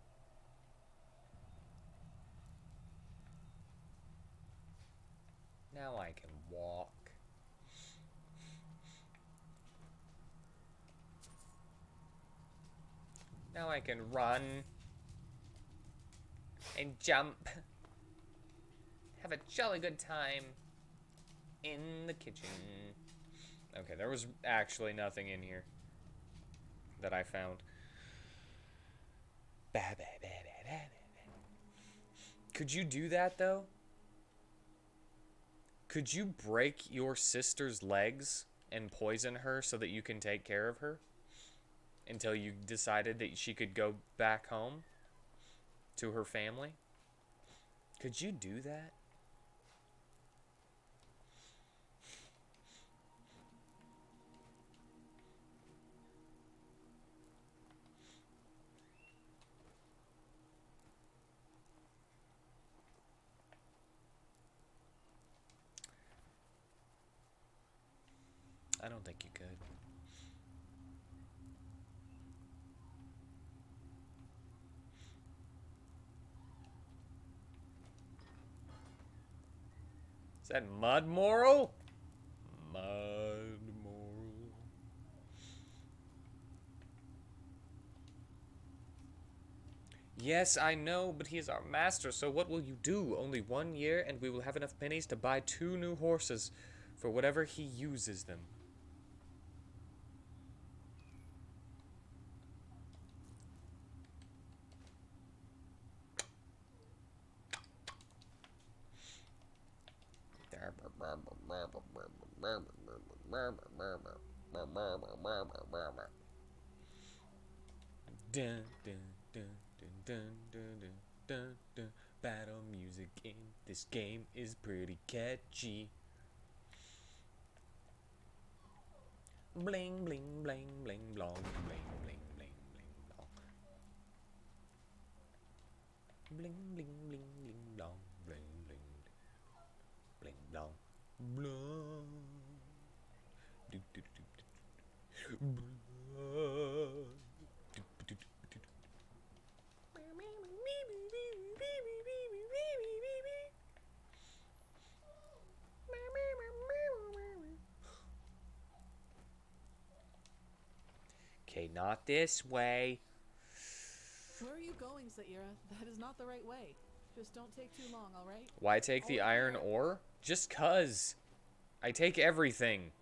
Now I can walk. Now I can run. And jump. Have a jolly good time. In the kitchen. Okay, there was actually nothing in here that I found. Could you do that, though? Could you break your sister's legs and poison her so that you can take care of her? Until you decided that she could go back home to her family? Could you do that? I don't think you could. Is that mud moral? Mud moral. Yes, I know, but he is our master, so what will you do? Only 1 year, and we will have enough pennies to buy 2 new horses for whatever he uses them. Dun, dun, dun, dun, dun, dun, dun, dun, dun. Battle music in this game is pretty catchy. Bling, bling, bling, bling, blong, bling, bling, bling, bling, blong. Bling, bling, bling, bling, blong, bling, bling, bling, blong, blong. Do, do, do, do, do. Okay, not this way. Where are you going, Saira? That is not the right way. Just don't take too long, alright? Why take the iron ore? Just 'cause. I take everything.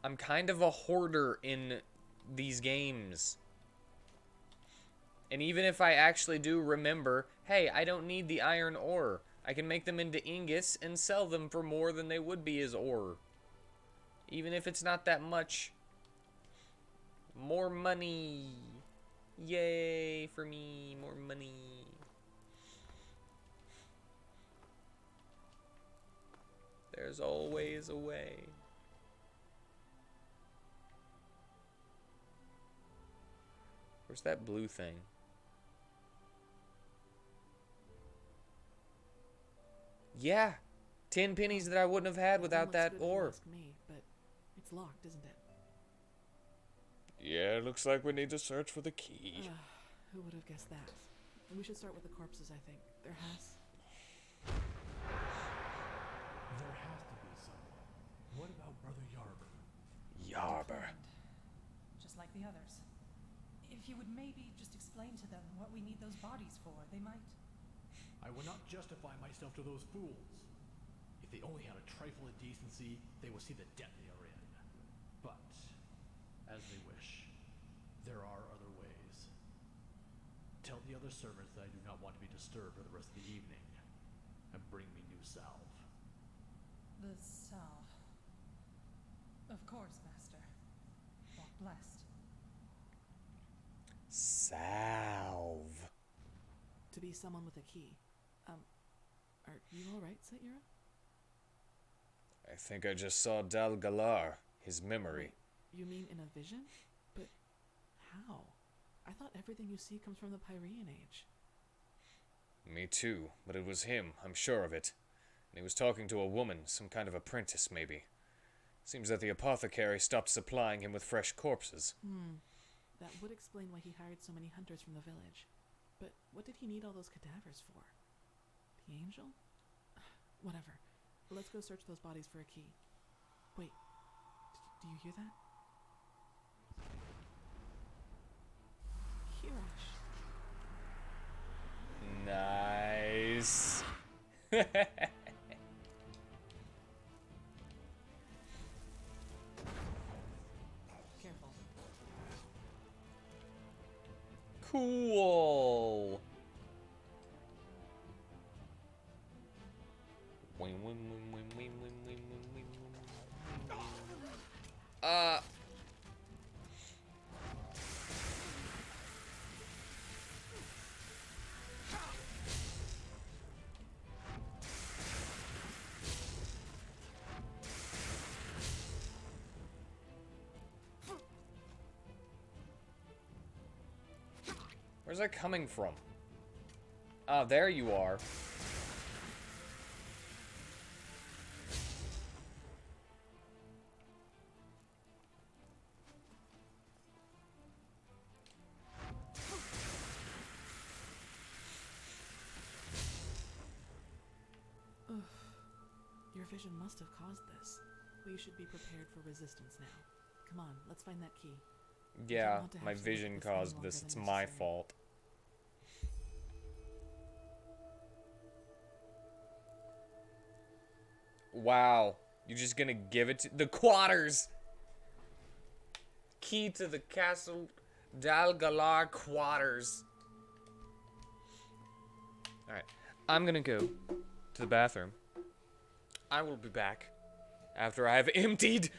I'm kind of a hoarder in these games. And even if I actually do remember, hey, I don't need the iron ore. I can make them into ingots and sell them for more than they would be as ore. Even if it's not that much. More money. Yay for me, more money. There's always a way. Where's that blue thing? Yeah, 10 pennies that I wouldn't have had without that ore. Ask me, but it's locked, isn't it? Yeah, looks like we need to search for the key. Who would have guessed that? We should start with the corpses, I think. There has to be someone. What about Brother Yarber? Yarber. Just like the others. If you would maybe just explain to them what we need those bodies for, they might. I will not justify myself to those fools. If they only had a trifle of decency, they will see the debt they are in. But, as they wish, there are other ways. Tell the other servants that I do not want to be disturbed for the rest of the evening, and bring me new salve. The salve. Of course, Master. Walk blessed. Salve. To be someone with a key. Are you alright, Saira? I think I just saw Dal Galar, his memory. You mean in a vision? But how? I thought everything you see comes from the Pyrean Age. Me too, but it was him, I'm sure of it. And he was talking to a woman, some kind of apprentice, maybe. Seems that the apothecary stopped supplying him with fresh corpses. That would explain why he hired so many hunters from the village. But what did he need all those cadavers for? The angel? Whatever. Let's go search those bodies for a key. Wait, do you hear that? Hirash. Nice. Careful. Cool. Wing, wing, wing, wing, wing, wing, wing, wing, wing. Where's that coming from? Ah, there you are. Your vision must have caused this. We should be prepared for resistance now. Come on, let's find that key. Yeah, my vision caused this. It's my fault. Wow. You're just gonna give it to the quarters. Key to the Castle Dalgalar quarters. Alright. I'm gonna go to the bathroom. I will be back after I have emptied.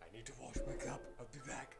I need to wash my cup. I'll be back.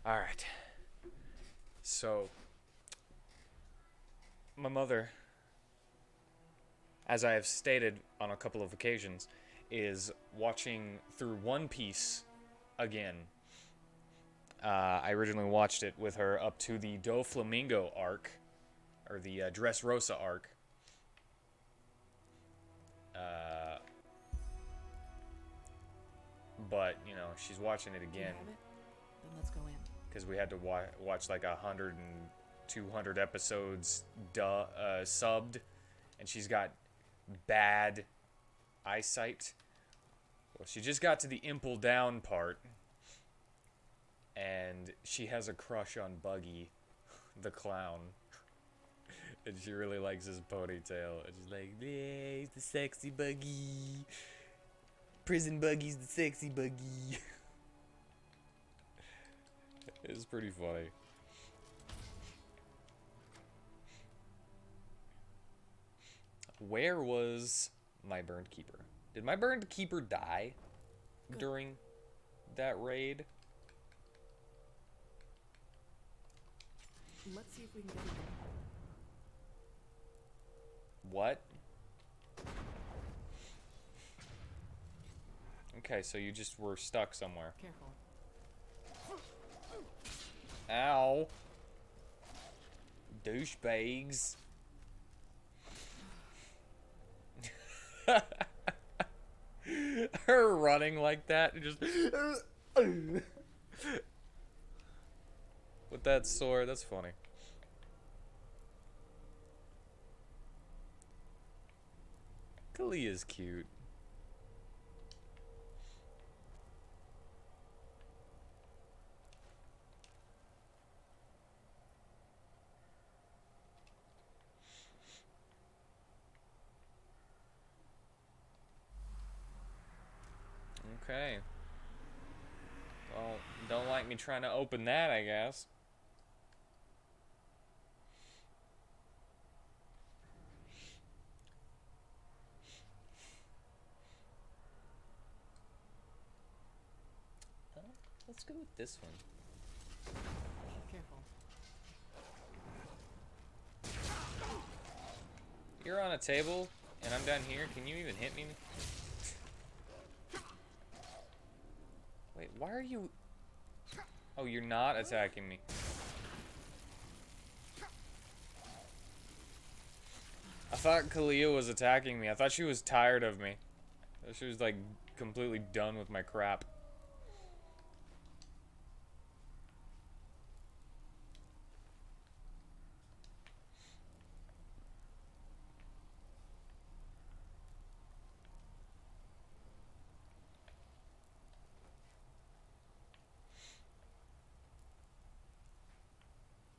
Alright. So, my mother, as I have stated on a couple of occasions, is watching through One Piece again. I originally watched it with her up to the Doflamingo arc, or the Dressrosa arc. But, you know, she's watching it Do you again. have it? Then let's go in. Because we had to watch like 100 and 200 episodes subbed. And she's got bad eyesight. Well, she just got to the imple down part. And she has a crush on Buggy, the clown. And she really likes his ponytail. And she's like, yeah, he's the sexy Buggy. Prison Buggy's the sexy Buggy. It's pretty funny. Where was my burned keeper? Did my burned keeper die during that raid? Let's see if we can get it in. What? Okay, so you just were stuck somewhere. Careful. Ow. Douchebags. Her running like that, just with that sword, that's funny. Kalia's cute. Okay. Well, don't like me trying to open that, I guess. Let's go with this one. Careful. You're on a table, and I'm down here. Can you even hit me? Wait, why are you... Oh, you're not attacking me. I thought Kalia was attacking me. I thought she was tired of me. I thought she was, like, completely done with my crap.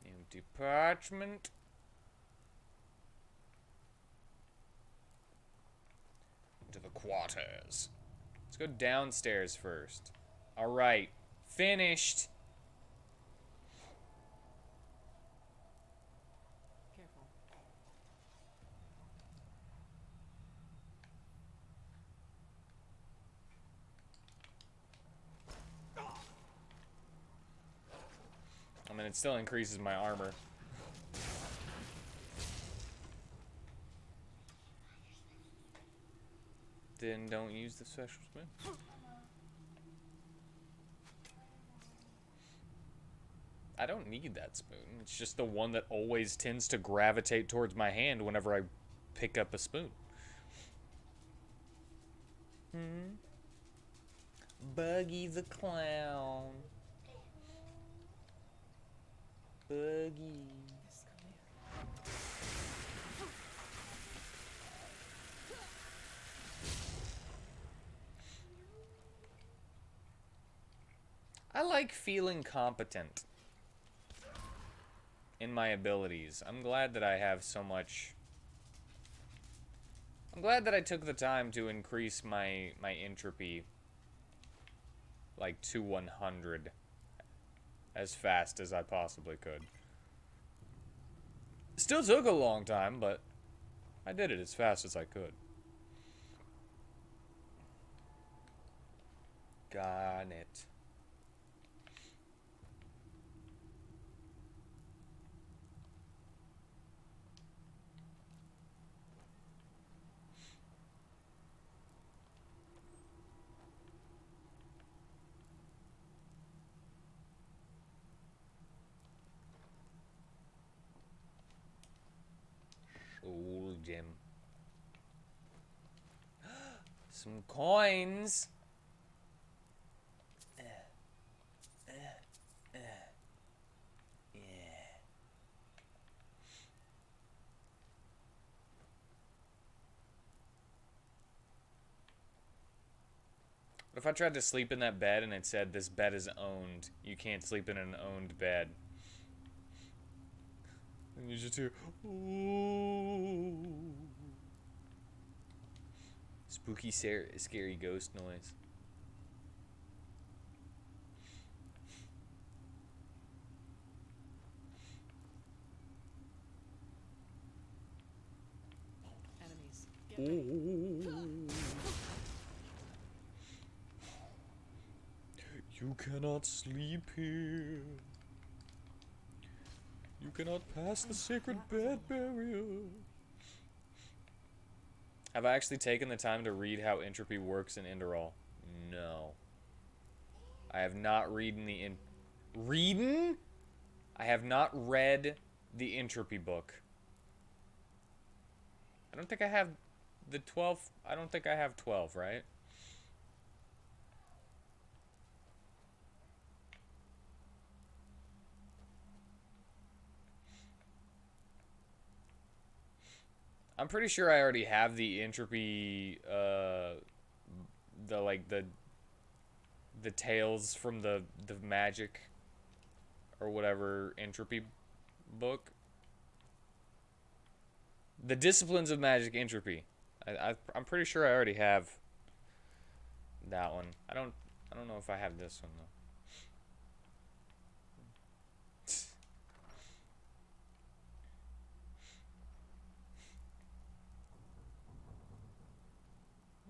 Empty parchment. To the quarters. Let's go downstairs first. Alright. Finished. Careful. I mean, it still increases my armor. Then don't use the special spoon. I don't need that spoon. It's just the one that always tends to gravitate towards my hand whenever I pick up a spoon. Buggy the clown. Buggy. Yes, Kalia. I like feeling competent in my abilities. I'm glad that I have so much. I'm glad that I took the time to increase my entropy like to 100 as fast as I possibly could. Still took a long time, but I did it as fast as I could. Got it. Some coins. Yeah. What if I tried to sleep in that bed and it said this bed is owned? You can't sleep in an owned bed. And you just hear, ooh. Spooky, scary ghost noise. Enemies. Get ready. You cannot sleep here. You cannot pass the sacred bed barrier. Have I actually taken the time to read how entropy works in Enderal? No. I have not I have not read the entropy book. I don't think I have the 12. I don't think I have 12, right? I'm pretty sure I already have the entropy, the tales from the magic or whatever entropy book. The Disciplines of Magic Entropy. I'm pretty sure I already have that one. I don't know if I have this one though.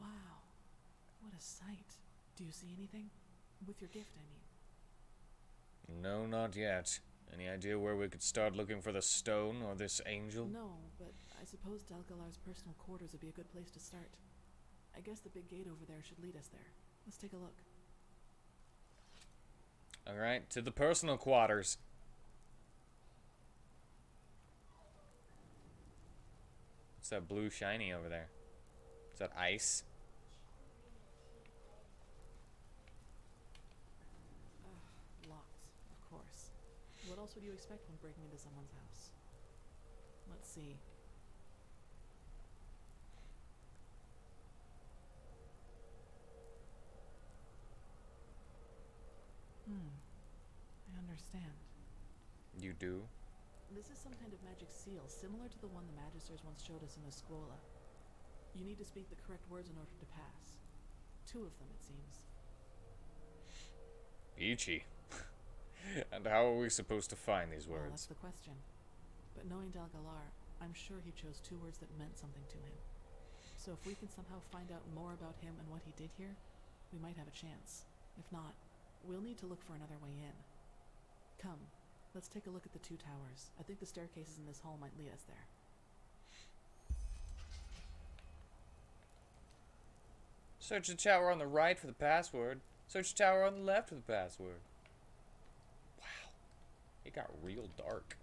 Wow. What a sight. Do you see anything? With your gift, I mean. No, not yet. Any idea where we could start looking for the stone or this angel? No, but I suppose Dalgalar's personal quarters would be a good place to start. I guess the big gate over there should lead us there. Let's take a look. Alright, to the personal quarters. What's that blue shiny over there? Is that ice? Locked, of course. What else would you expect when breaking into someone's house? Let's see. I understand. You do? This is some kind of magic seal, similar to the one the Magisters once showed us in the Scuola. You need to speak the correct words in order to pass. 2 of them, it seems. Ichi. And how are we supposed to find these Well, words? that's the question. But knowing Dalgalar, I'm sure he chose 2 words that meant something to him. So if we can somehow find out more about him and what he did here, we might have a chance. If not, we'll need to look for another way in. Come, let's take a look at the 2 towers. I think the staircases in this hall might lead us there. Search the tower on the right for the password. Search the tower on the left for the password. Wow. It got real dark.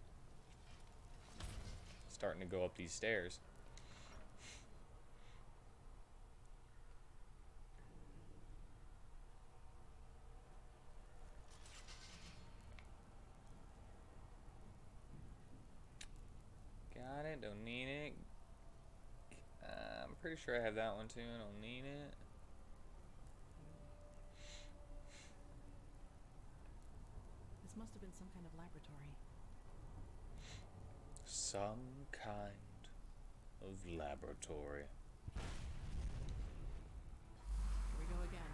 Starting to go up these stairs. Got it. Don't need it. I'm pretty sure I have that one too. I don't need it. This must have been some kind of laboratory. Some kind of laboratory. Here we go again.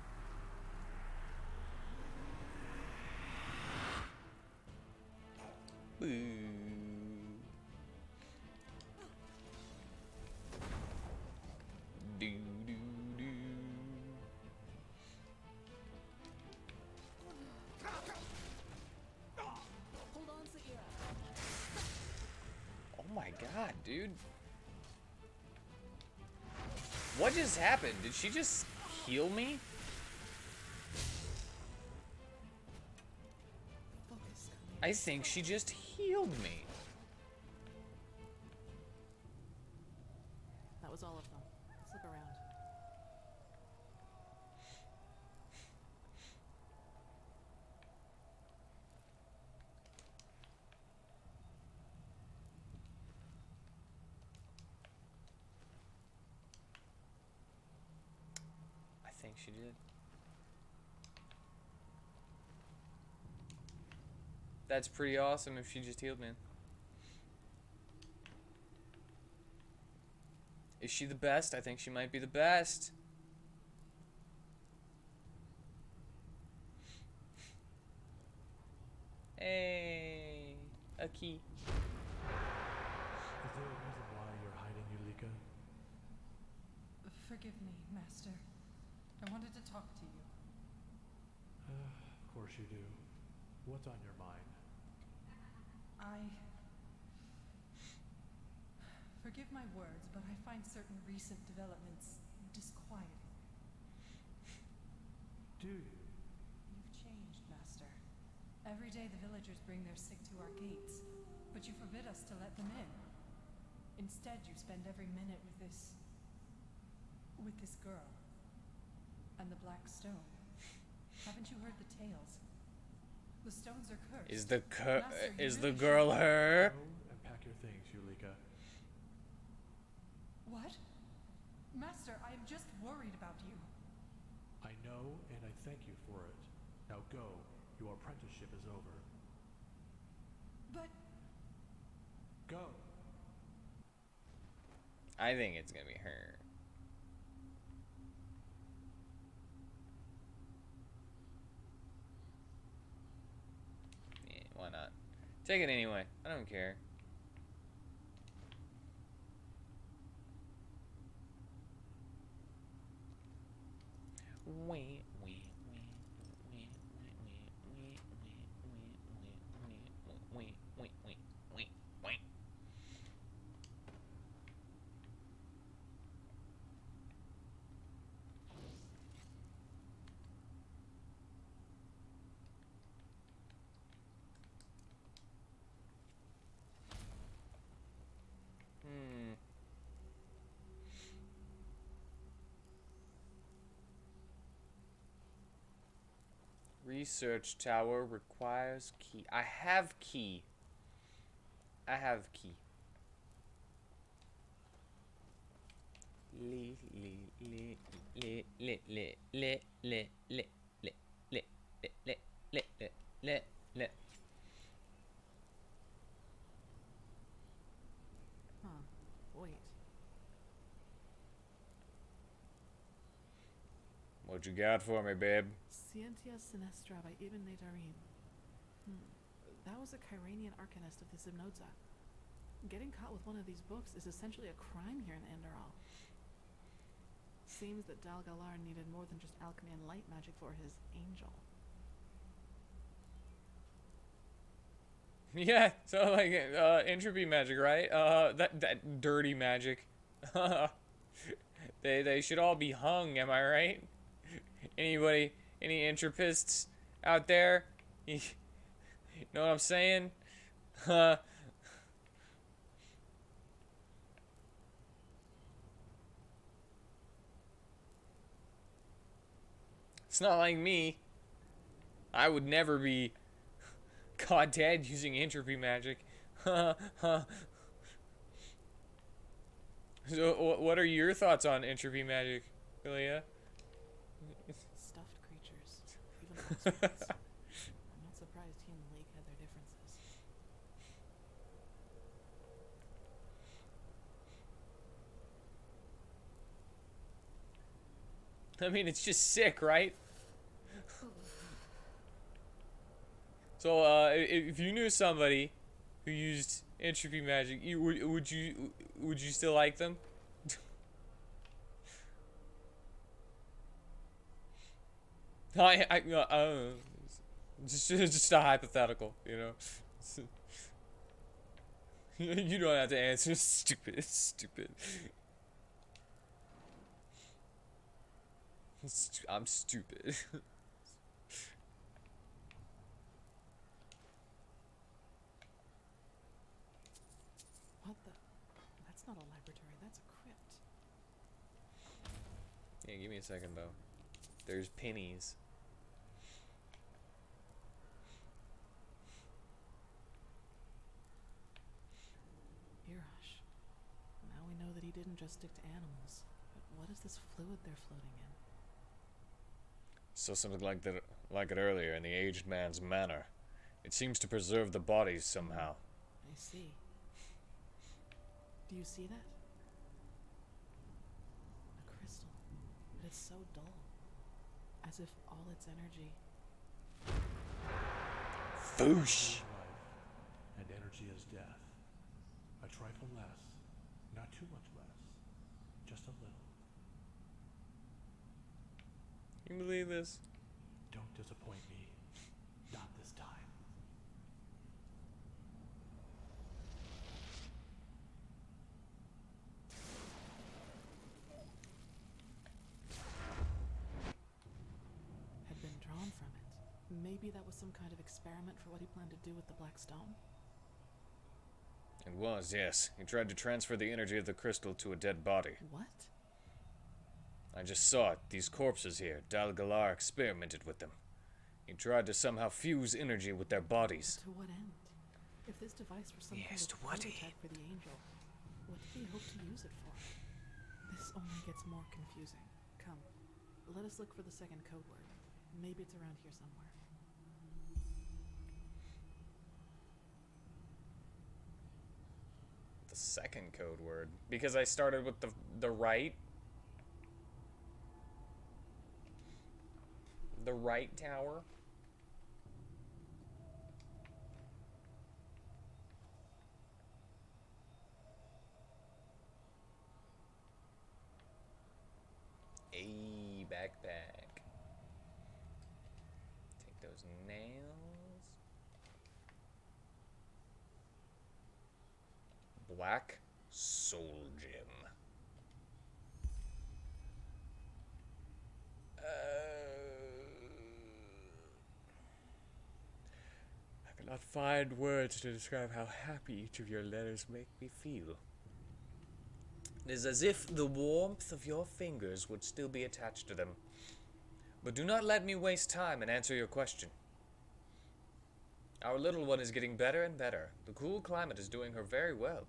Boo. Do do do. Hold on, Saira. Oh my god, dude. What just happened? Did she just heal me? Focus. I think she just healed me. That was all of them. Let's look around. think she did. That's pretty awesome if she just healed, man. Is she the best? I think she might be the best. Hey, a key. Is there a reason why you're hiding, Yulika? Forgive me, Master. I wanted to talk to you. Of course you do. What's on your mind? Forgive my words, but I find certain recent developments disquieting. Do you? You've changed, Master. Every day the villagers bring their sick to our gates, but you forbid us to let them in. Instead, you spend every minute with this girl. And the black stone. Haven't you heard the tales? The stones are cursed. Is the Master, is really the girl should- her? Go and pack your things, Yulika. What? Master, I am just worried about you. I know, and I thank you for it. Now go. Your apprenticeship is over. But... Go. I think it's gonna be her. Yeah, why not? Take it anyway. I don't care. Wait. Research tower requires key. I have key. I have key. Huh. Wait. What you got for me, babe? Scientia Sinestra by Ibn Nadarim. That was a Kyranian arcanist of the Zimnoza. Getting caught with one of these books is essentially a crime here in Enderal. Seems that Dal Galar needed more than just alchemy and light magic for his angel. Yeah, so like entropy magic, right? That dirty magic. They should all be hung, am I right? Anybody, any entropists out there? You know what I'm saying? It's not like me. I would never be caught dead using entropy magic. So, what are your thoughts on entropy magic, Ilya? Stuffed creatures. Even monsters. I'm not surprised he and the lake had their differences. I mean, it's just sick, right? So, if you knew somebody who used entropy magic, would you still like them? I don't know. Just a hypothetical, you know. You don't have to answer. Stupid. I'm stupid. What the? That's not a laboratory, that's a crypt. Yeah, give me a second, though. There's pennies. Irash. Now we know that he didn't just stick to animals. But what is this fluid they're floating in? Saw something like it earlier in the aged man's manor. It seems to preserve the bodies somehow. I see. Do you see that? A crystal. But it's so dull. As if all its energy... Foosh! Life and energy is death. A trifle less, not too much less, just a little. You believe this? Don't disappoint me. Not this time. had been drawn from it. Maybe that was some kind of experiment for what he planned to do with the black stone? It was, yes. He tried to transfer the energy of the crystal to a dead body. What? I just saw it. These corpses here. Dalgalar experimented with them. He tried to somehow fuse energy with their bodies. To what end? If this device were some Yes, kind to of what prototype for the angel, what did he hope to use it for? This only gets more confusing. Come, let us look for the second code word. Maybe it's around here somewhere. The second code word. Because I started with the right. The right tower. A backpack. Take those nails. Black Soul Gem. I cannot find words to describe how happy each of your letters make me feel. It is as if the warmth of your fingers would still be attached to them. But do not let me waste time and answer your question. Our little one is getting better and better. The cool climate is doing her very well.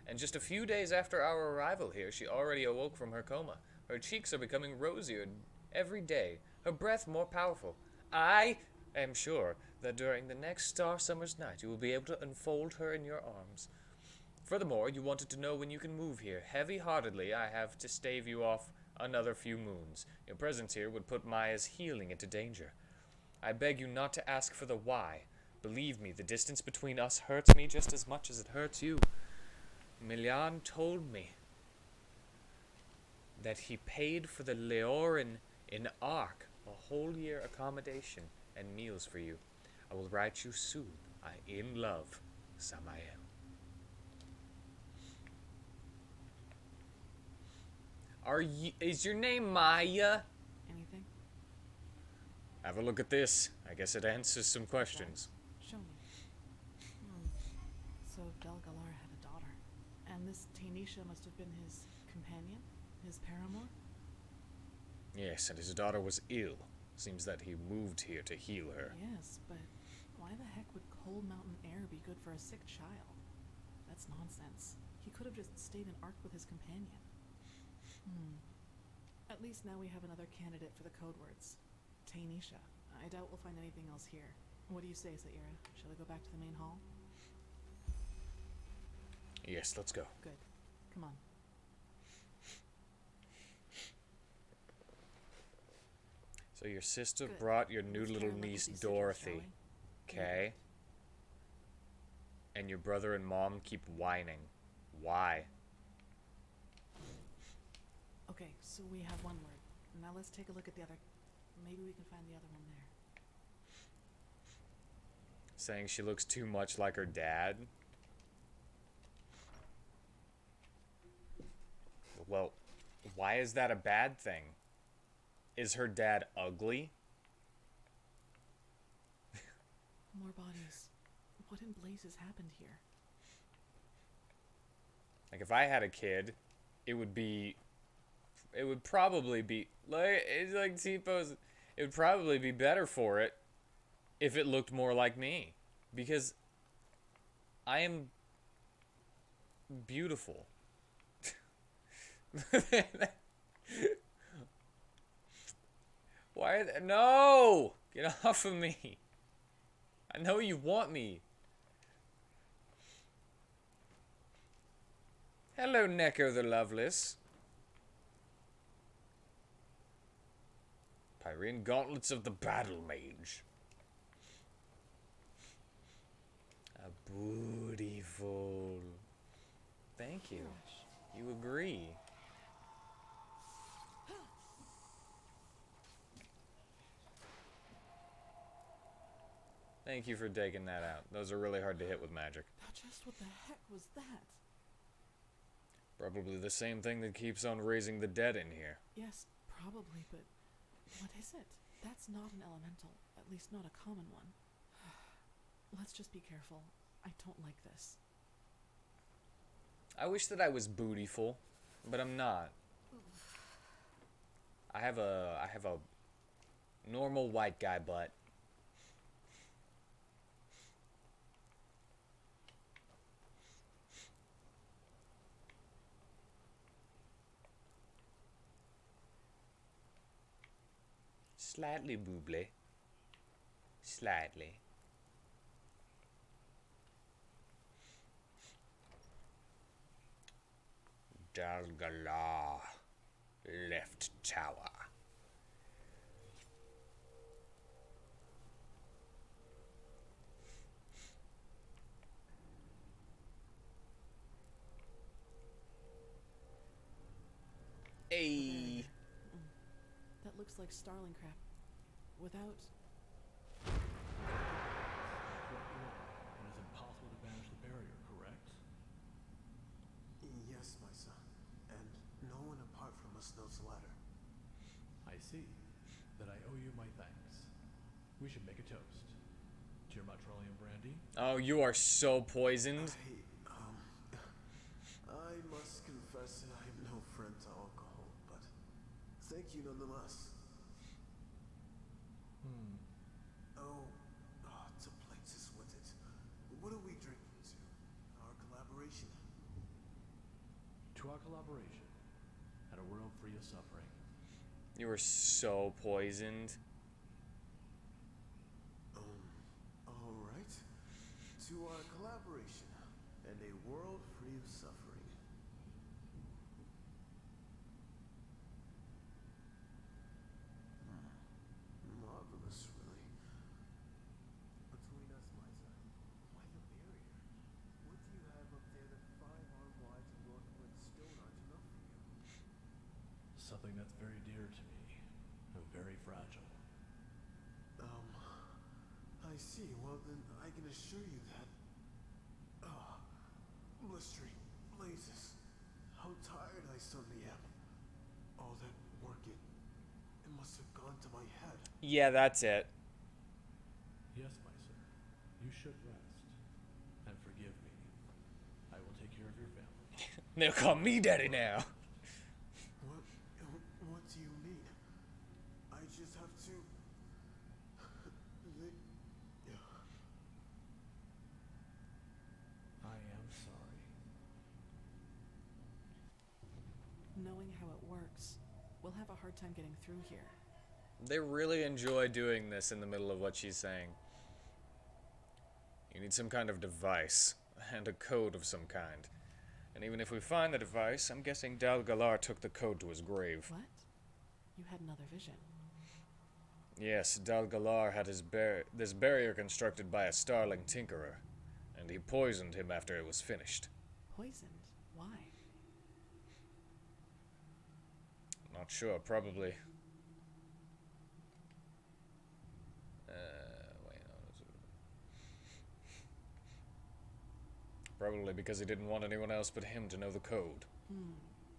And just a few days after our arrival here, she already awoke from her coma. Her cheeks are becoming rosier every day, her breath more powerful. I am sure that during the next Star Summer's night, you will be able to unfold her in your arms. Furthermore, you wanted to know when you can move here. Heavy-heartedly, I have to stave you off another few moons. Your presence here would put Maya's healing into danger. I beg you not to ask for the why. Believe me, the distance between us hurts me just as much as it hurts you. Miljan told me that he paid for the Leorin in Ark, a whole year accommodation and meals for you. I will write you soon. I in love, Samael. Is your name Maya? Anything? Have a look at this. I guess it answers some questions. Show me. So Delgalar had a daughter. And this Tanisha must have been his companion? His paramour? Yes, and his daughter was ill. Seems that he moved here to heal her. Yes, but why the heck would cold mountain air be good for a sick child? That's nonsense. He could have just stayed in Ark with his companion. At least now we have another candidate for the code words. Tanisha. I doubt we'll find anything else here. What do you say, Saira? Shall we go back to the main hall? Yes, let's go. Good. Come on. So your sister Good. brought your new Let's little try and look niece at these sigils, shall Dorothy. we? Okay. And your brother and mom keep whining. Why? Okay, so we have one word. Now let's take a look at the other. Maybe we can find the other one there. Saying she looks too much like her dad. Well, why is that a bad thing? Is her dad ugly? More bodies. What in blazes happened here? Like, if I had a kid, it would probably be, it's like T-Pose, it would probably be better for it if it looked more like me. Because I am beautiful. Why No! Get off of me. I know you want me. Hello, Neko the Loveless. Pyrene Gauntlets of the Battle Mage. A beautiful. Thank you. You agree. Thank you for taking that out. Those are really hard to hit with magic. Now just what the heck was that? Probably the same thing that keeps on raising the dead in here. Yes, probably, but what is it? That's not an elemental, at least not a common one. Let's just be careful. I don't like this. I wish that I was bootyful, but I'm not. I have a normal white guy butt. Slightly boobly. Slightly. Dalgalar. Left tower. Hey. That looks like starling crap. Without... And it's impossible to banish the barrier, correct? Yes, my son. And no one apart from us knows the latter. I see. Then I owe you my thanks. We should make a toast. To your Matrolium brandy? Oh, you are so poisoned. I must confess that I am no friend to alcohol, but thank you nonetheless. Oh, to places with it. What are we drinking to? Our collaboration? To our collaboration, and a world free of suffering. You are so poisoned. Alright. To our collaboration, and a world free of suffering. Marvelous, really. Between us, my son, why the barrier? What do you have up there that 5 arm wides and Northwood stone aren't enough for you? Something that's very dear to me, and very fragile. I see. Well, then I can assure you that... blistering blazes. How tired I suddenly am. All that work, it must have gone to my head. Yeah, that's it. Yes, my sir. You should rest. And forgive me. I will take care of your family. They'll call me daddy now. What do you mean? I just have to... I am sorry. Knowing how it works, we'll have a hard time getting through here. They really enjoy doing this in the middle of what she's saying. You need some kind of device, and a code of some kind. And even if we find the device, I'm guessing Dalgalar took the code to his grave. What? You had another vision. Yes, Dalgalar had this barrier constructed by a starling tinkerer, and he poisoned him after it was finished. Poisoned? Why? Not sure, probably. Probably because he didn't want anyone else but him to know the code.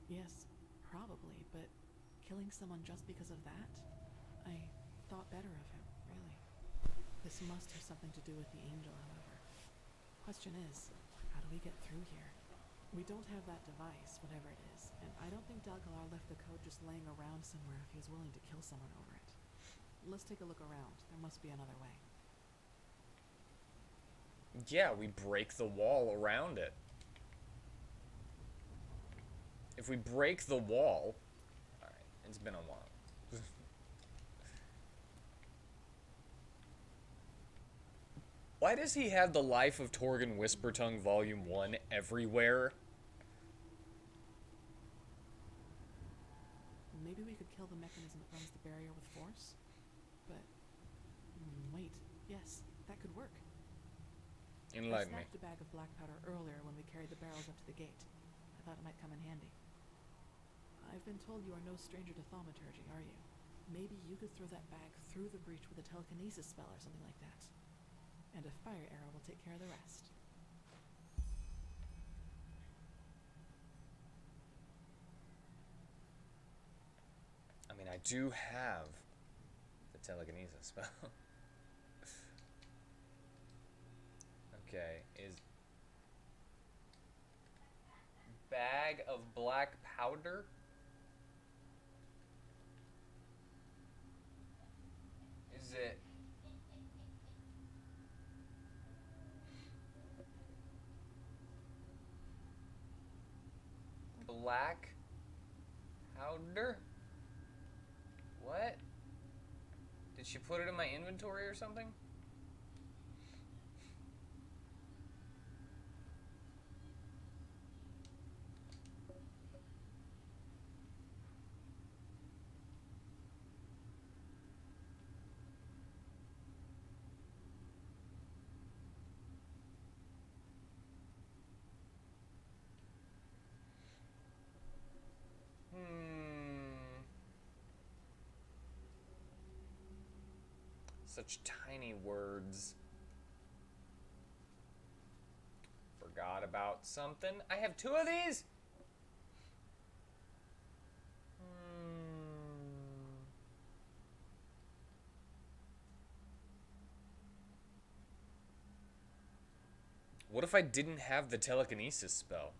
Yes, probably, but killing someone just because of that? I thought better of him, really. This must have something to do with the angel, however. Question is, how do we get through here? We don't have that device, whatever it is, and I don't think Dalgalar left the code just laying around somewhere if he was willing to kill someone over it. Let's take a look around. There must be another way. Yeah, we break the wall around it. If we break the wall... Alright, it's been a while. Why does he have the Life of Torgon Whispertongue Volume 1 everywhere? Maybe we could kill the mechanism that runs the barrier with force? But, wait, yes, that could work. Enlighten me. I snapped a bag of black powder earlier when we carried the barrels up to the gate. I thought it might come in handy. I've been told you are no stranger to thaumaturgy, are you? Maybe you could throw that bag through the breach with a telekinesis spell or something like that. And a fire arrow will take care of the rest. I mean, I do have the telekinesis spell. Okay, is bag of black powder? Is it black powder? What? Did she put it in my inventory or something? Such tiny words. Forgot about something. I have 2 of these? What if I didn't have the telekinesis spell?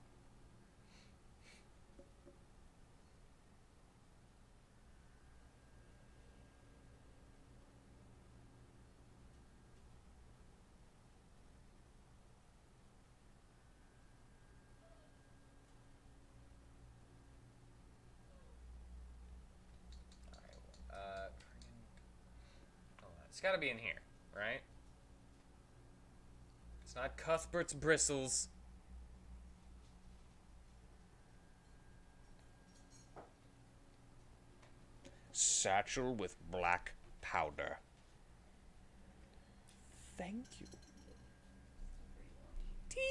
It's gotta be in here, right? It's not Cuthbert's bristles. Satchel with black powder. Thank you. Tea.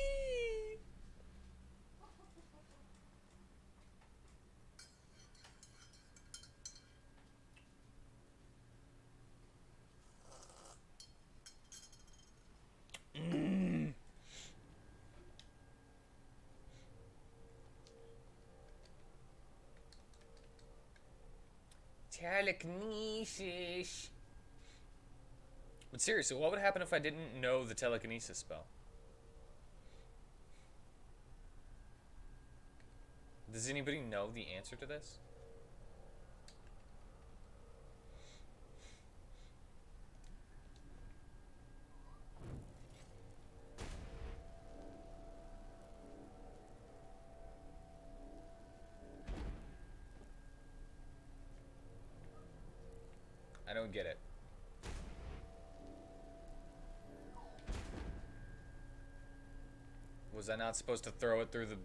Telekinesis. But seriously, what would happen if I didn't know the telekinesis spell? Does anybody know the answer to this? I don't get it. Was I not supposed to throw it through the...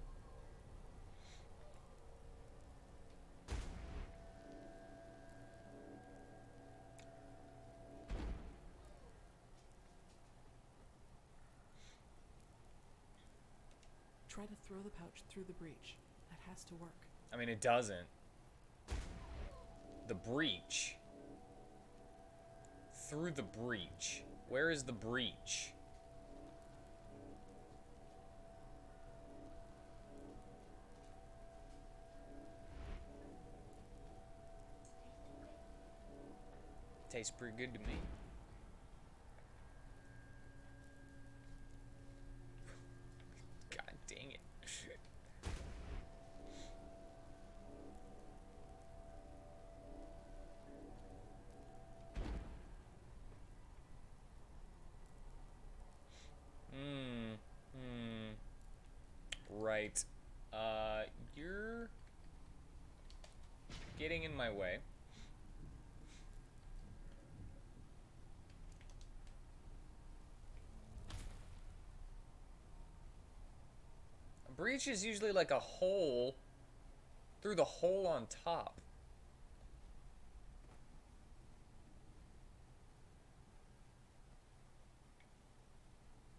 Try to throw the pouch through the breach. That has to work. I mean, it doesn't. The breach. Through the breach. Where is the breach? Tastes pretty good to me. God dang it. Right. You're getting in my way. breach is usually like a hole through the hole on top.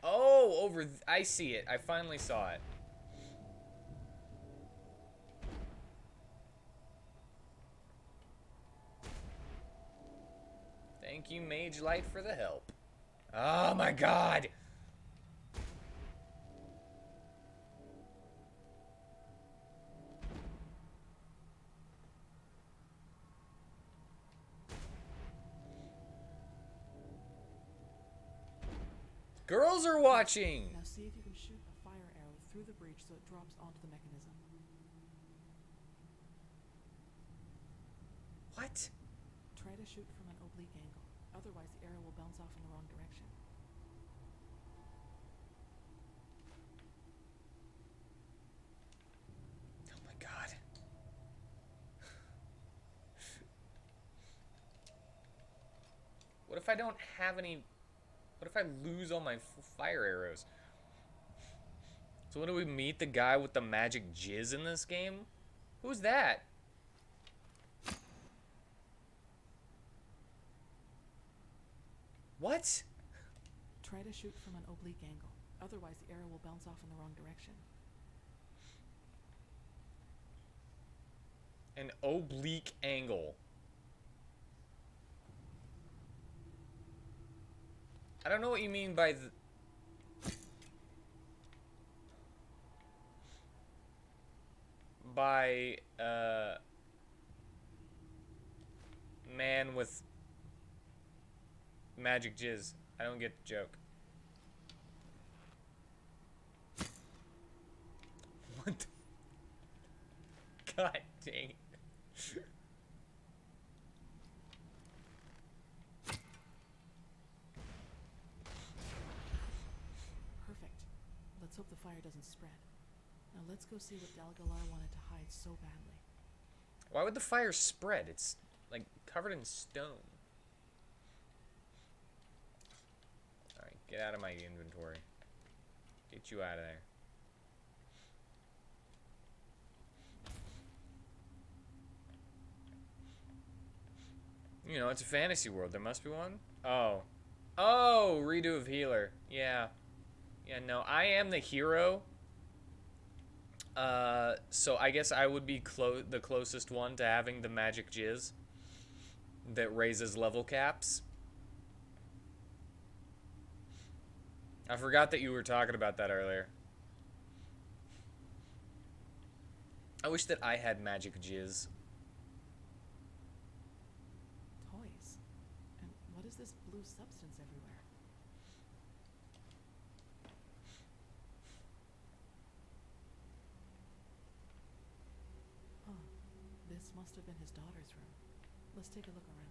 Oh, I see it. I finally saw it. Thank you, Mage Light, for the help. Oh my god! Girls are watching! Now see if you can shoot a fire arrow through the breach so it drops onto the mechanism. What? Try to shoot from an oblique angle. Otherwise, the arrow will bounce off in the wrong direction. Oh my god. What if I don't have any... What if I lose all my fire arrows? So when do we meet the guy with the magic jizz in this game? Who's that? What? Try to shoot from an oblique angle. Otherwise, the arrow will bounce off in the wrong direction. An oblique angle. I don't know what you mean by the... By, man with magic jizz. I don't get the joke. What the... God dang. Perfect. Let's hope the fire doesn't spread. Now let's go see what Dalgalar wanted to hide so badly. Why would the fire spread? It's, like, covered in stone. Alright, get out of my inventory. Get you out of there. You know, it's a fantasy world. There must be one. Oh. Oh, redo of healer. Yeah. Yeah, no, I am the hero. So I guess I would be the closest one to having the magic jizz that raises level caps. I forgot that you were talking about that earlier. I wish that I had magic jizz. Toys. And what is this blue substance everywhere? Oh, this must have been his daughter's room. Let's take a look around.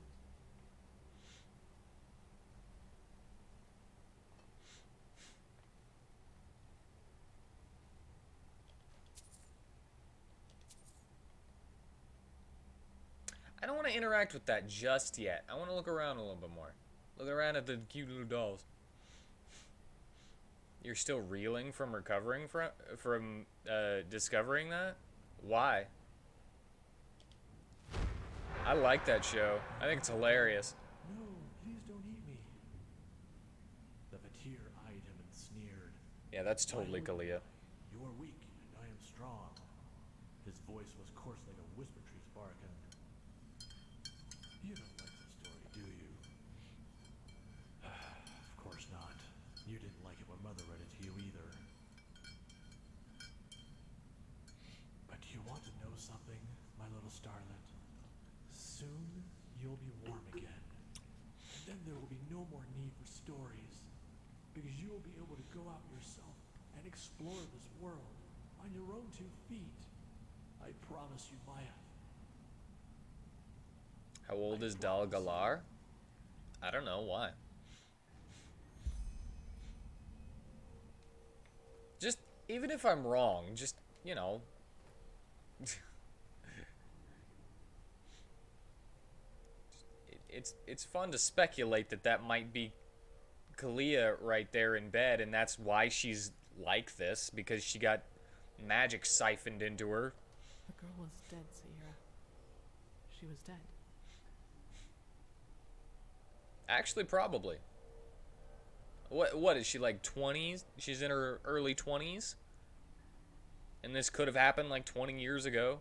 I don't want to interact with that just yet. I want to look around a little bit more. Look around at the cute little dolls. You're still reeling from recovering from discovering that? Why? I like that show. I think it's hilarious. No, please don't eat me. The Vatir eyed him and sneered. Yeah, that's totally Kalia. You are weak, and I am strong. His voice was coarse like a whisper tree's bark, and you don't like the story, do you? Of course not. You didn't like it when Mother read it to you either. But do you want to know something, my little starlet? Soon you'll be warm again. And then there will be no more need for stories. Because you will be able to go out yourself and explore this world on your own 2 feet. I promise you, Maya. How old is Dal Galar? I don't know. Why? Just, even if I'm wrong, just, you know. It's fun to speculate that might be Kalia right there in bed, and that's why she's like this, because she got magic siphoned into her. The girl was dead, Sierra. She was dead. Actually, probably. What is she, like 20s? She's in her early 20s? And this could have happened like 20 years ago?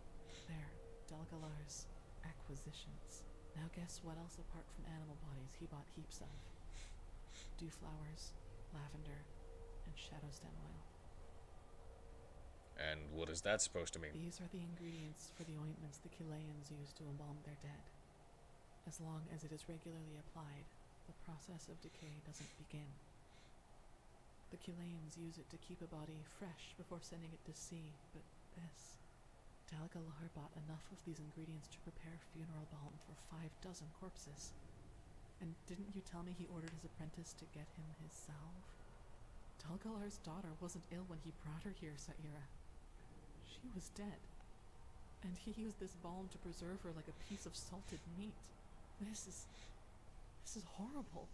There, Delgalar's acquisitions. Now guess what else apart from animal bodies he bought heaps of? Dew flowers, lavender, and shadow stem oil. And what is that supposed to mean? These are the ingredients for the ointments the Chileans use to embalm their dead. As long as it is regularly applied, the process of decay doesn't begin. The Chileans use it to keep a body fresh before sending it to sea, but this... Dalgalar bought enough of these ingredients to prepare funeral balm for 6 corpses. And didn't you tell me he ordered his apprentice to get him his salve? Dalgalar's daughter wasn't ill when he brought her here, Saira. She was dead. And he used this balm to preserve her like a piece of salted meat. This is horrible.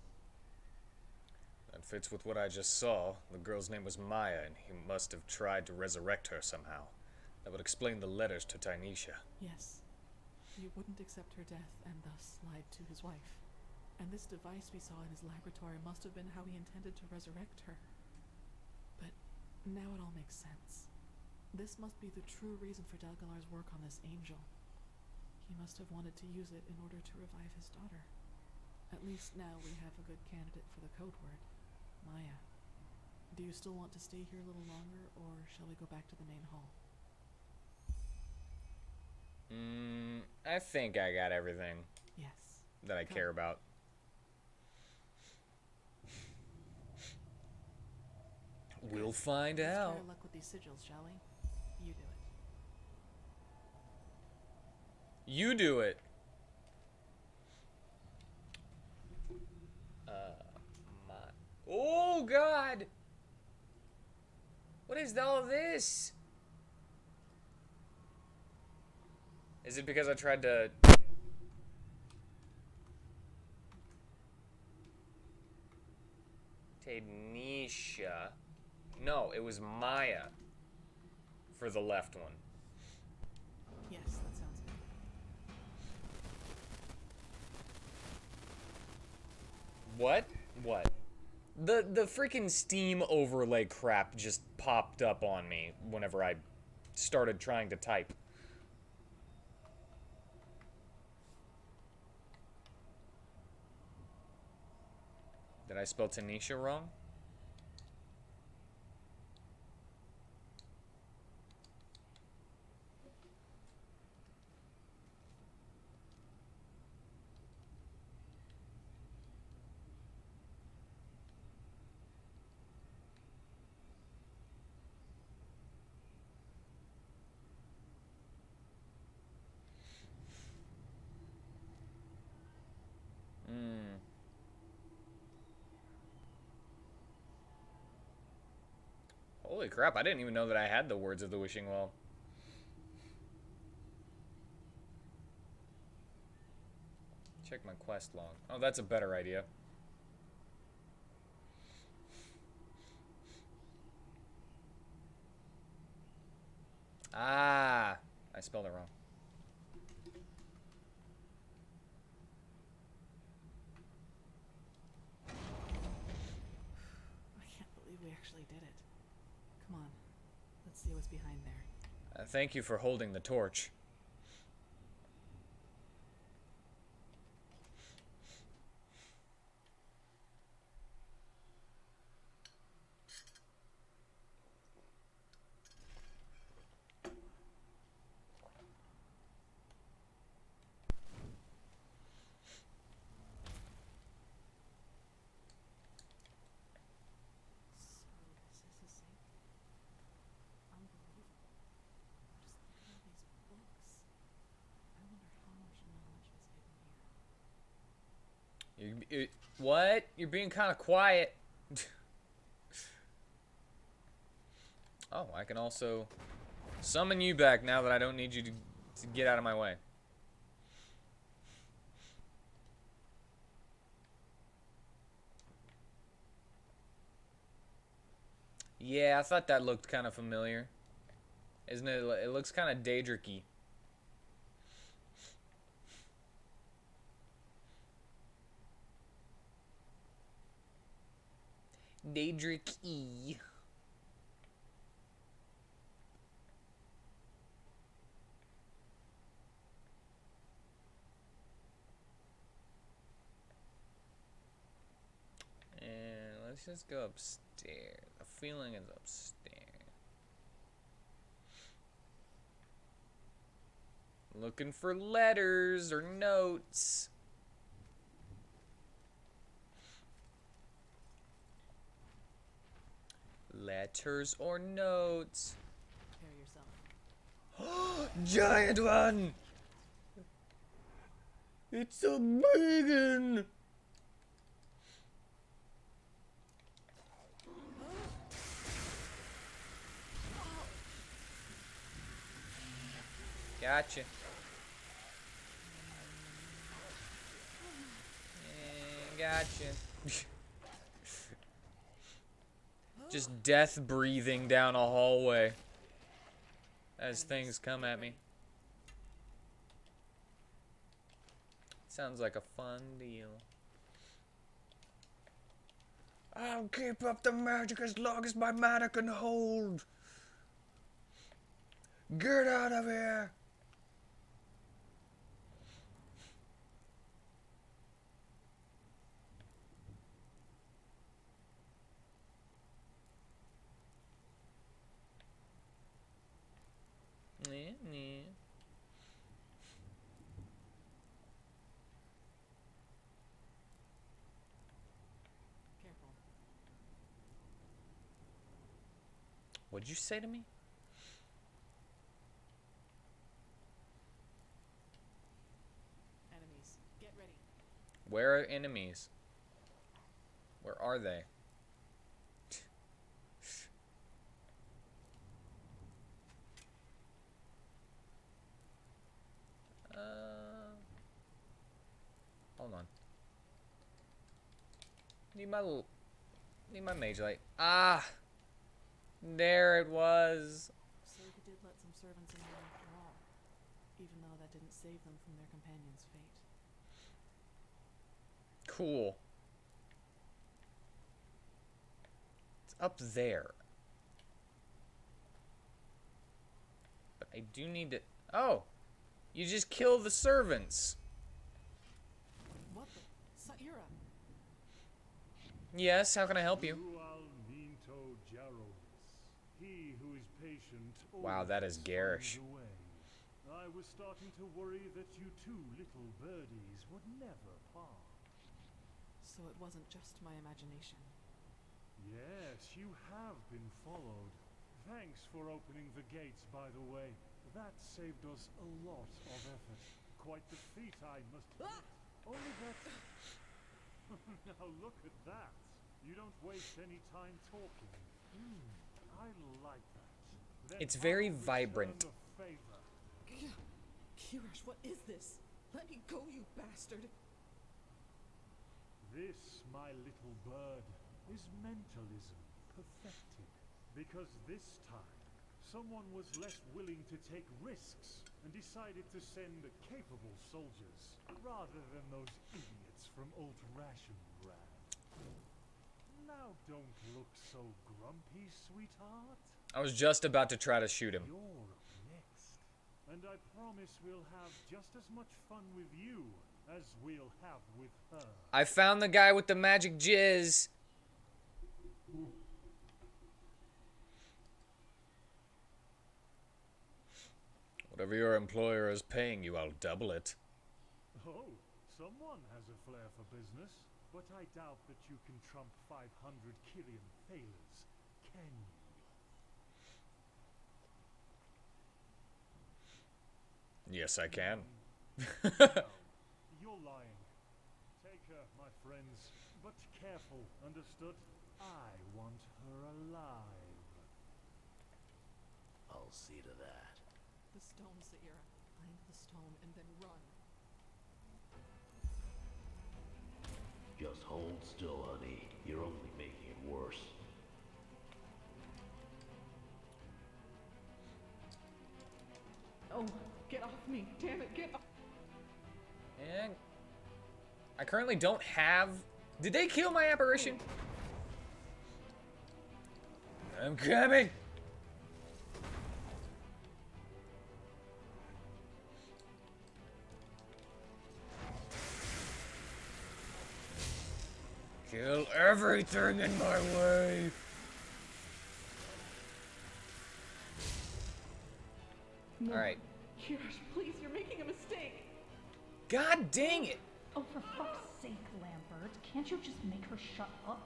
That fits with what I just saw. The girl's name was Maya, and he must have tried to resurrect her somehow. That would explain the letters to Tynesha. Yes. He wouldn't accept her death and thus lied to his wife. And this device we saw in his laboratory must have been how he intended to resurrect her. But now it all makes sense. This must be the true reason for Dalgalar's work on this angel. He must have wanted to use it in order to revive his daughter. At least now we have a good candidate for the code word, Maya. Do you still want to stay here a little longer, or shall we go back to the main hall? I think I got everything. Yes. That I care about. We'll find out. Let's try our luck with these sigils, shall we? You do it. You do it. Oh, God! What is all this? Is it because I tried to... Tanisha. No, it was Maya for the left one. Yes, that sounds good. What? What? The freaking Steam overlay crap just popped up on me whenever I started trying to type. Did I spell Tanisha wrong? Holy crap, I didn't even know that I had the words of the wishing well. Check my quest log. Oh, that's a better idea. Ah, I spelled it wrong. I can't believe we actually did it. Come on, let's see what's behind there. Thank you for holding the torch. What? You're being kind of quiet. Oh, I can also summon you back now that I don't need you to get out of my way. Yeah, I thought that looked kind of familiar. Isn't it? It looks kind of Daedric-y. Daedric-y. And let's just go upstairs. The feeling is upstairs. Looking for letters or notes. Letters or notes. Prepare yourself. Giant one! It's a big one! Gotcha. Gotcha. Just death breathing down a hallway as things come at me. Sounds like a fun deal. I'll keep up the magic as long as my mana can hold. Get out of here. Careful. What'd you say to me? Enemies, get ready. Where are enemies? Where are they? Hold on. Need my mage light. Ah! There it was. So he did let some servants in there after all, even though that didn't save them from their companion's fate. Cool. It's up there. But I do need to... Oh! You just kill the servants. What the? Saira! Yes, how can I help you? He who is patient. Wow, that is garish. I was starting to worry that you two little birdies would never part. So it wasn't just my imagination. Yes, you have been followed. Thanks for opening the gates, by the way. That saved us a lot of effort. Quite the feat, I must admit. Only that... Now look at that. You don't waste any time talking. I like that. Then It's very I'll return vibrant. the favor. Kirash, what is this? Let me go, you bastard! This, my little bird, is mentalism perfected. Because this time, someone was less willing to take risks and decided to send capable soldiers rather than those idiots from old Rashenbrand. Now don't look so grumpy, sweetheart. I was just about to try to shoot him. You're up next. And I promise we'll have just as much fun with you as we'll have with her. I found the guy with the magic jizz. Whatever your employer is paying you, I'll double it. Oh, someone has a flair for business, but I doubt that you can trump 500 Killian thalers, can you? Yes, I can. No, you're lying. Take her, my friends, but careful, understood? I want her alive. I'll see to that. The stone, Saira. Find the stone and then run. Just hold still, honey. You're only making it worse. I currently don't have... Did they kill my apparition? I'm coming! Kill everything in my way! Alright. Kirsche, please, you're making a mistake. God dang it! Oh, for fuck's sake, Lambert. Can't you just make her shut up?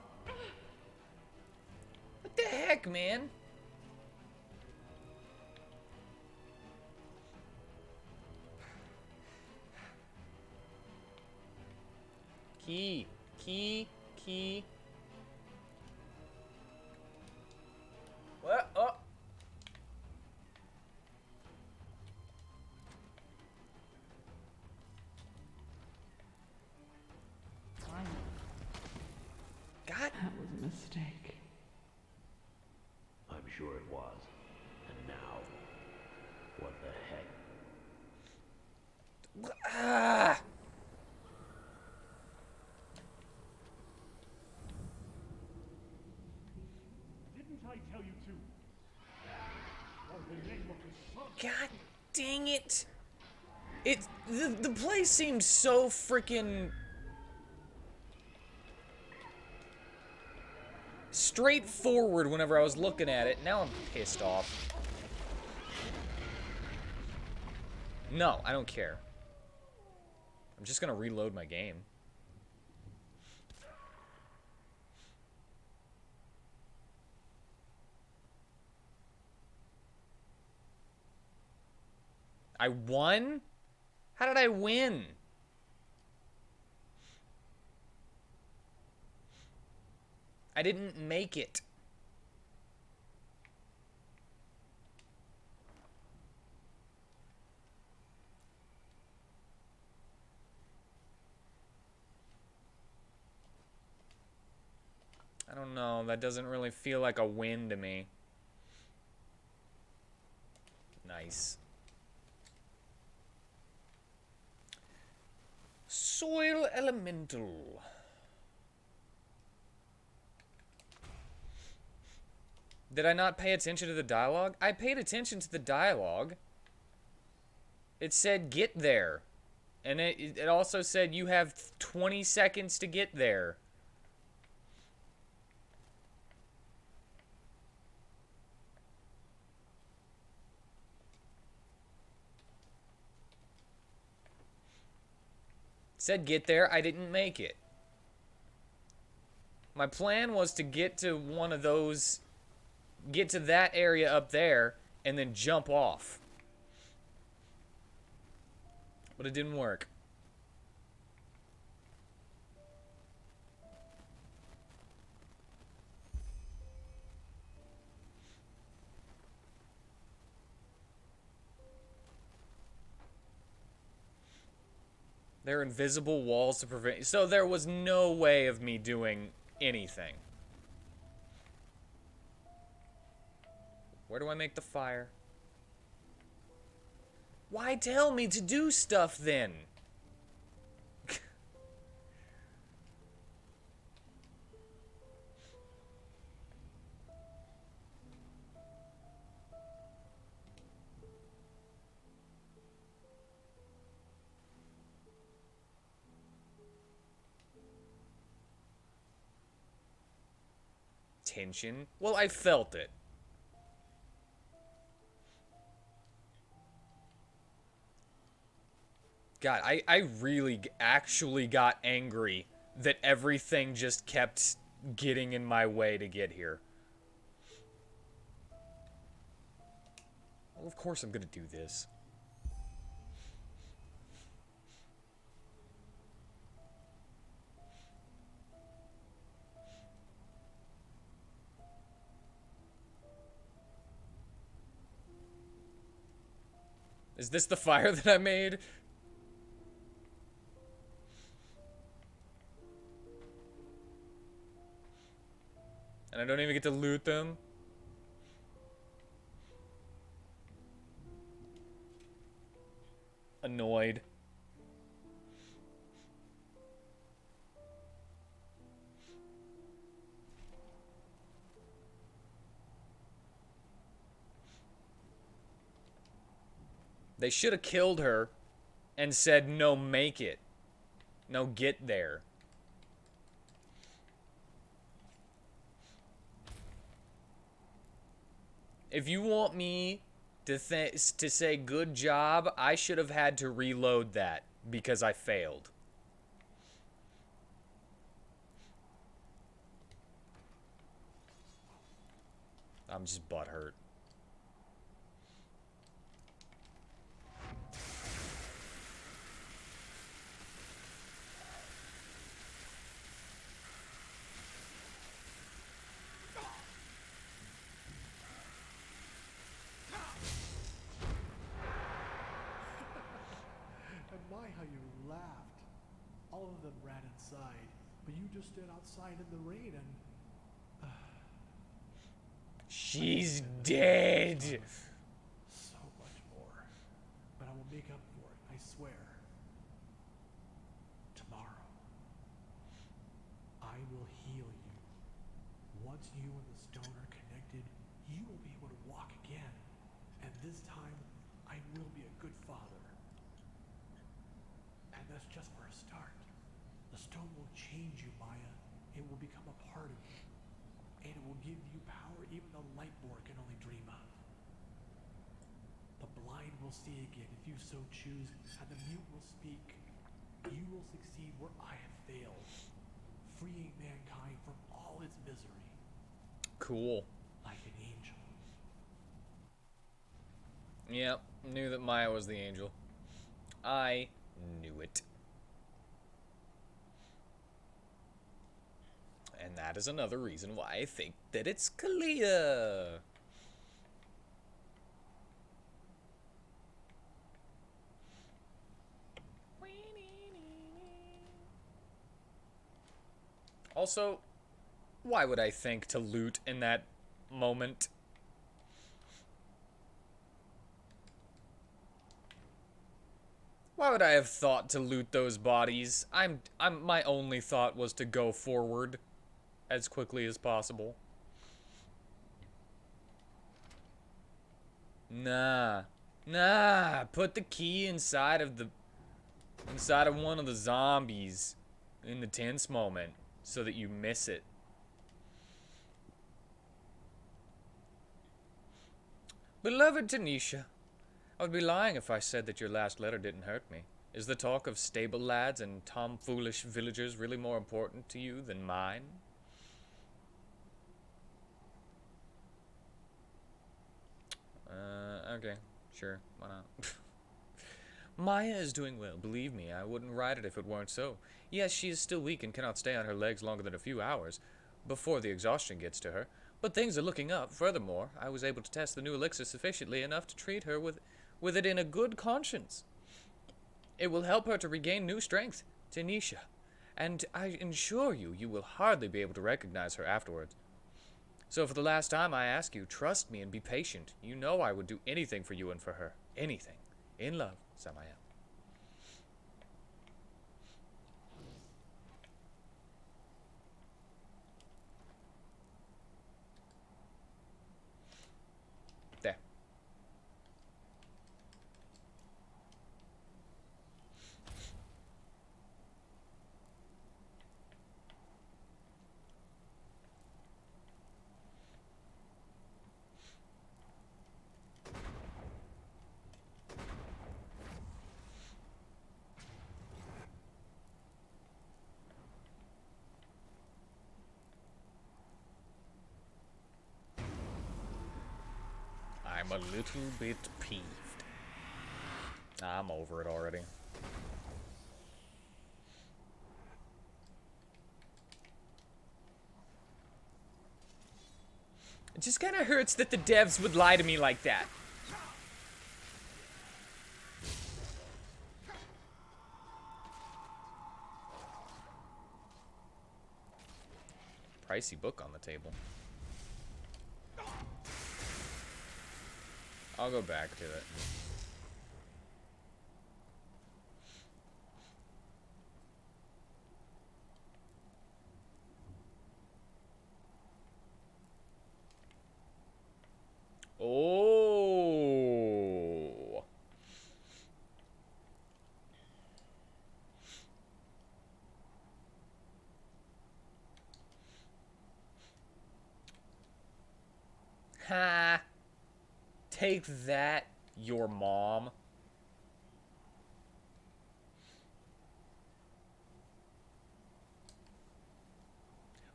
What the heck, man? Key. What? Oh. God. That was a mistake. I'm sure it was. And now, what the heck? Ah! Didn't I tell you to? Or the name of the sun? God dang it! The place seemed so freaking straightforward whenever I was looking at it. Now I'm pissed off. No, I don't care. I'm just gonna reload my game. I won? How did I win? I didn't make it. I don't know. That doesn't really feel like a win to me. Nice. Soil Elemental. Did I not pay attention to the dialogue? I paid attention to the dialogue. It said get there. And it also said you have 20 seconds to get there. Said get there, I didn't make it. My plan was to get to one of those, get to that area up there, and then jump off. But it didn't work. There are invisible walls to prevent... So there was no way of me doing anything. Where do I make the fire? Why tell me to do stuff then? Tension? Well, I felt it. God, I really actually got angry that everything just kept getting in my way to get here. Well, of course I'm gonna do this. Is this the fire that I made? And I don't even get to loot them? Annoyed. They should have killed her and said, no, make it. No, get there. If you want me to say good job, I should have had to reload that because I failed. I'm just butthurt. And my, how you laughed. All of them ran inside, but you just stood outside in the rain and... She's dead. So much more. But I will make up for it, I swear. Tomorrow. I will heal you. Once you and the stone are connected, you will be able to walk again. And this time, I will be a good father. And that's just for a start. The stone will change you, Maya. It will become a part of you. And it will give you power even the Lightborn can only dream of. The blind will see again if you so choose, and the mute will speak. You will succeed where I have failed, freeing mankind from all its misery. Cool. Like an angel. Yep, knew that Maya was the angel. I knew it. And that is another reason why I think that it's Kalia. Also, why would I think to loot in that moment? Why would I have thought to loot those bodies? My only thought was to go forward as quickly as possible. Nah. Put the key inside of one of the zombies in the tense moment so that you miss it. Beloved Tanisha, I would be lying if I said that your last letter didn't hurt me. Is the talk of stable lads and tomfoolish villagers really more important to you than mine? Okay, sure, why not? Maya is doing well, believe me, I wouldn't write it if it weren't so. Yes, she is still weak and cannot stay on her legs longer than a few hours, before the exhaustion gets to her, but things are looking up. Furthermore, I was able to test the new elixir sufficiently enough to treat her with it in a good conscience. It will help her to regain new strength, Tanisha, and I assure you, you will hardly be able to recognize her afterwards. So for the last time, I ask you, trust me and be patient. You know I would do anything for you and for her. Anything. In love, Samael. There. I'm a little bit peeved. I'm over it already. It just kind of hurts that the devs would lie to me like that. Pricey book on the table. I'll go back to it. Oh. Ha! Take that, your mom.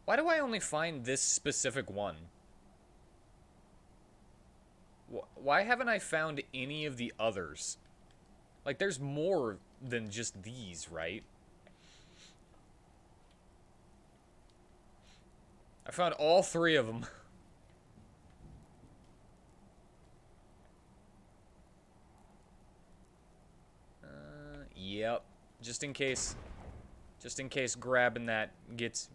Why do I only find this specific one? Why haven't I found any of the others? Like, there's more than just these, right? I found all 3 of them. Yep. Just in case grabbing that gets...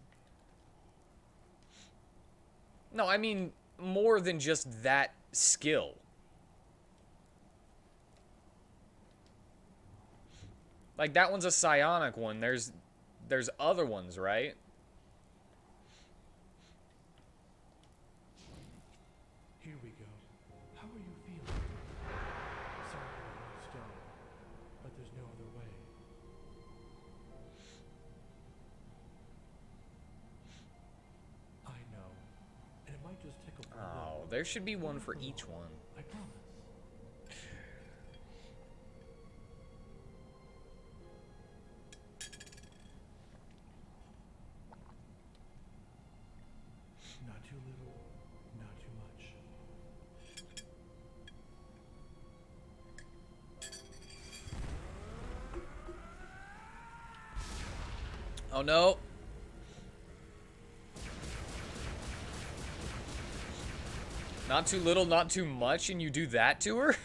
No, I mean more than just that skill. Like, that one's a psionic one. There's other ones, right? Here we go. How are you feeling? Sorry about the stone, but there's no other way. I know. And it might just tickle for a Oh, little. there should be one for each one. I promise. Not too little, not too much. Oh no. Not too little, not too much, and you do that to her?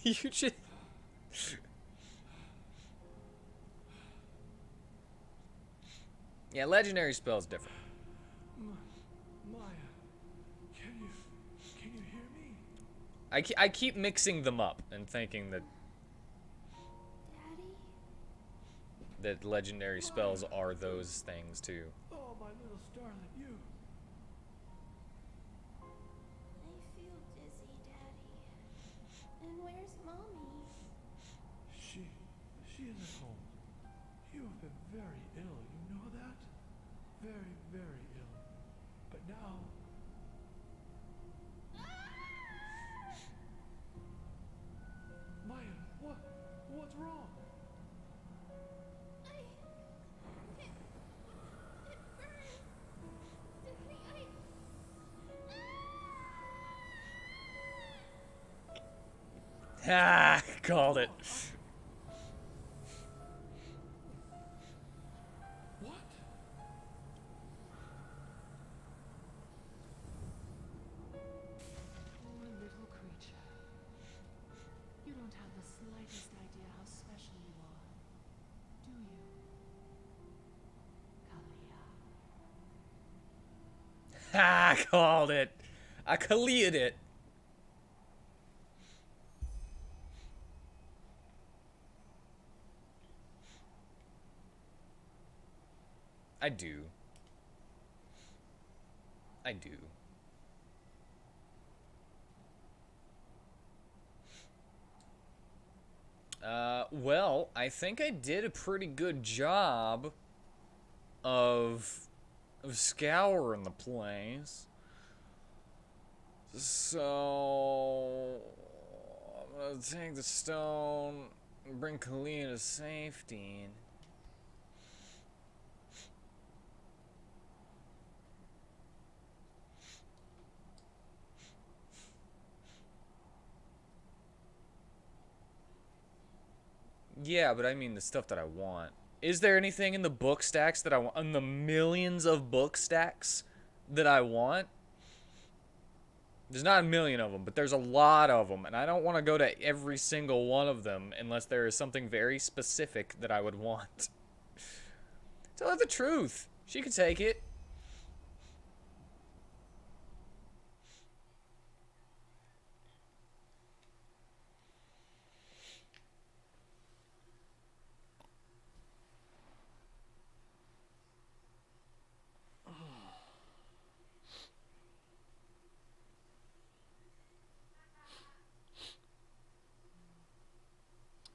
You just... Yeah, legendary spell's different. Maya, can you hear me? I keep mixing them up and thinking that... that legendary spells are those things, too. Oh, my little starlet, you. I feel dizzy, Daddy. And where's Mommy? She isn't home. You have been very ill, you know that? Very, very ill. But now... Maya, what's wrong? Ah, called it. What? My little creature. You don't have the slightest idea how special you are, do you? Kalia. Ah, called it. I cleared it. I do. I do. Well, I think I did a pretty good job of scouring the place. So I'm gonna take the stone and bring Kalia to safety. Yeah, but I mean the stuff that I want. Is there anything in the book stacks that I want? In the millions of book stacks that I want? There's not a million of them, but there's a lot of them. And I don't want to go to every single one of them unless there is something very specific that I would want. Tell her the truth. She could take it.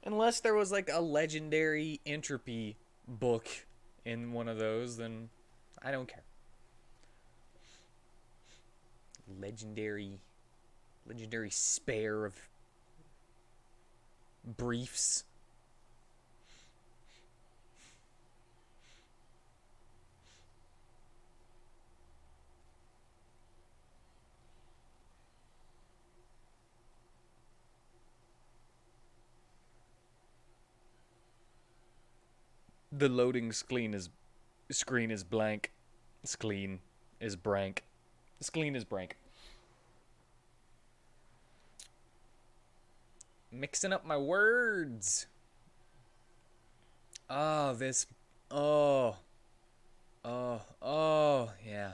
Unless there was like a legendary entropy book in one of those, then I don't care. legendary spare of briefs. The loading screen is blank. Screen is blank. Screen is blank. Mixing up my words. Oh, this. Oh, yeah.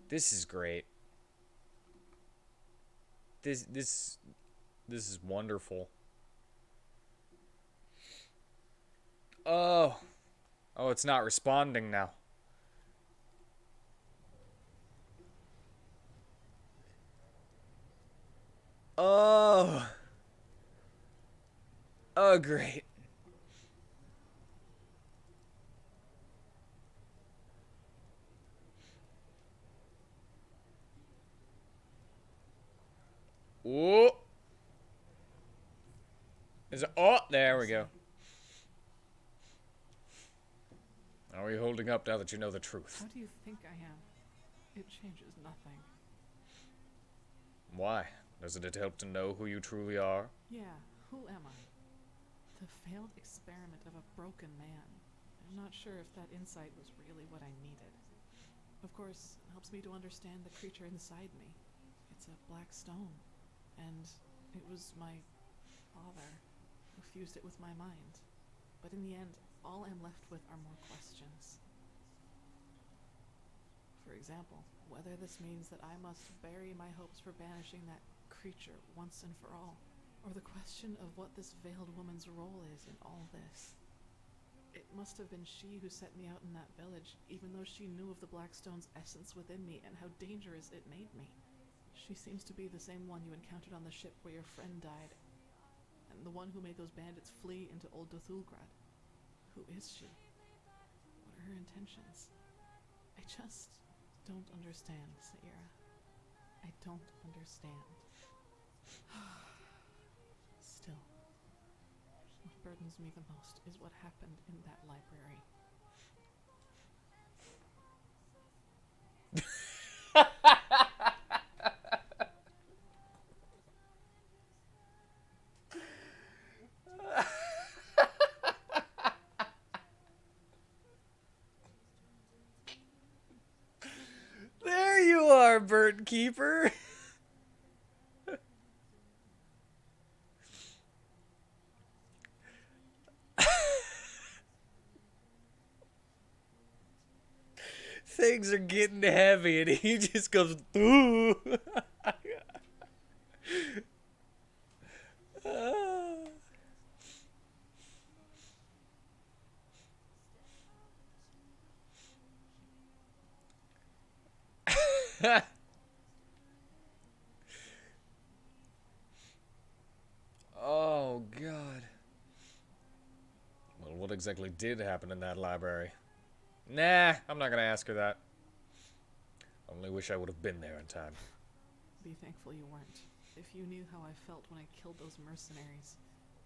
This is great. This is wonderful. Oh, it's not responding now. Oh, great. Oh, there we go. How are you holding up now that you know the truth? How do you think I am? It changes nothing. Why? Doesn't it help to know who you truly are? Yeah, who am I? The failed experiment of a broken man. I'm not sure if that insight was really what I needed. Of course, it helps me to understand the creature inside me. It's a black stone, and it was my father who fused it with my mind. But in the end, all I'm left with are more questions. For example, whether this means that I must bury my hopes for banishing that creature once and for all, or the question of what this veiled woman's role is in all this. It must have been she who set me out in that village, even though she knew of the Blackstone's essence within me and how dangerous it made me. She seems to be the same one you encountered on the ship where your friend died, and the one who made those bandits flee into Old Dothulgrad. Who is she? What are her intentions? I just don't understand, Saira. I don't understand. Still, what burdens me the most is what happened in that library. There you are, Bird Keeper. Things are getting heavy, and he just goes, ooh. Oh, God. Well, what exactly did happen in that library? Nah, I'm not gonna ask her that. Only wish I would have been there in time. Be thankful you weren't. If you knew how I felt when I killed those mercenaries,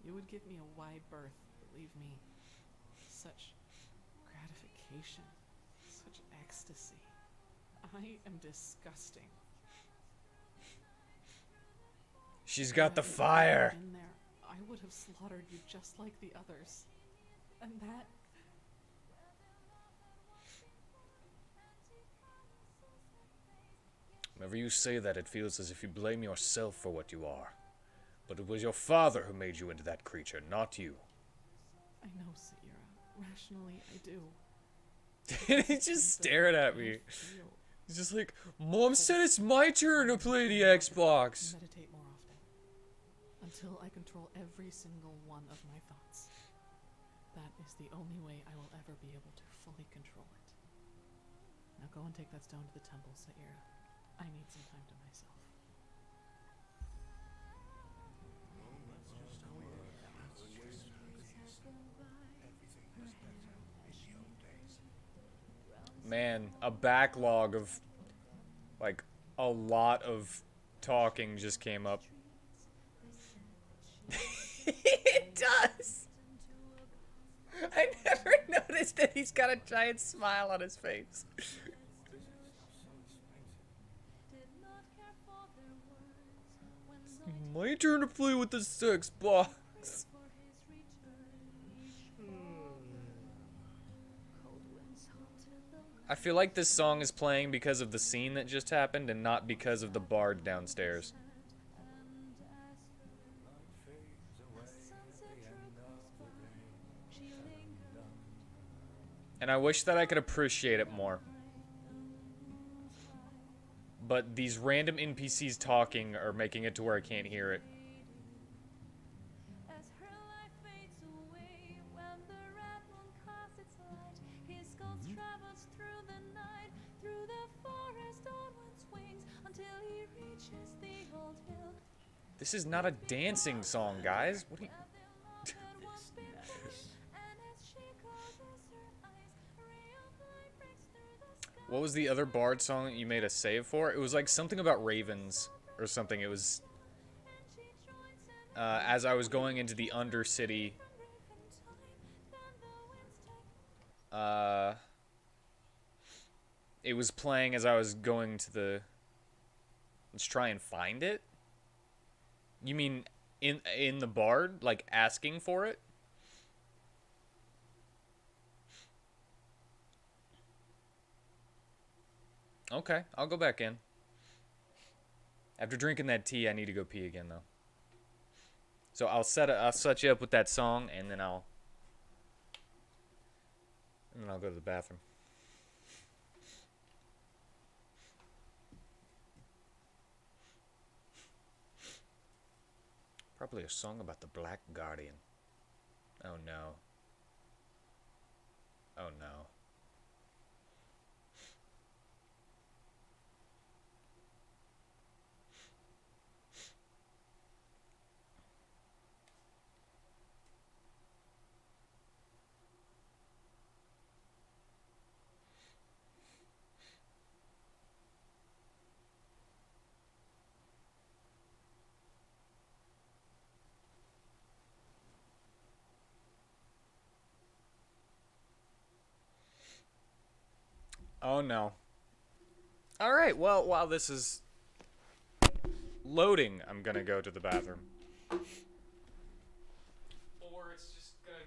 you would give me a wide berth, believe me. Such gratification. Such ecstasy. I am disgusting. She's got the fire. In there, I would have slaughtered you just like the others. And that... Whenever you say that, it feels as if you blame yourself for what you are. But it was your father who made you into that creature, not you. I know, Saira. Rationally, I do. He's just staring at me. He's just like, Mom said it's my turn to play the Xbox. Meditate more often. Until I control every single one of my thoughts. That is the only way I will ever be able to fully control it. Now go and take that stone to the temple, Saira. I need some time to myself. Man, a backlog of, like, A lot of talking just came up. It does! I never noticed that he's got a giant smile on his face. My turn to play with the sex box. I feel like this song is playing because of the scene that just happened and not because of the bard downstairs. And I wish that I could appreciate it more. But these random NPCs talking are making it to where I can't hear it. This is not a dancing song, guys. What are you... What was the other bard song that you made a save for? It was like something about ravens or something. It was as I was going into the Undercity. It was playing as I was going to the... Let's try and find it. You mean in the bard, like asking for it? Okay, I'll go back in. After drinking that tea, I need to go pee again though. So I'll set you up with that song, and then I'll go to the bathroom. Probably a song about the Black Guardian. Oh no. Oh no. Oh no. Alright, well, while this is loading, I'm gonna go to the bathroom. Or it's just gonna...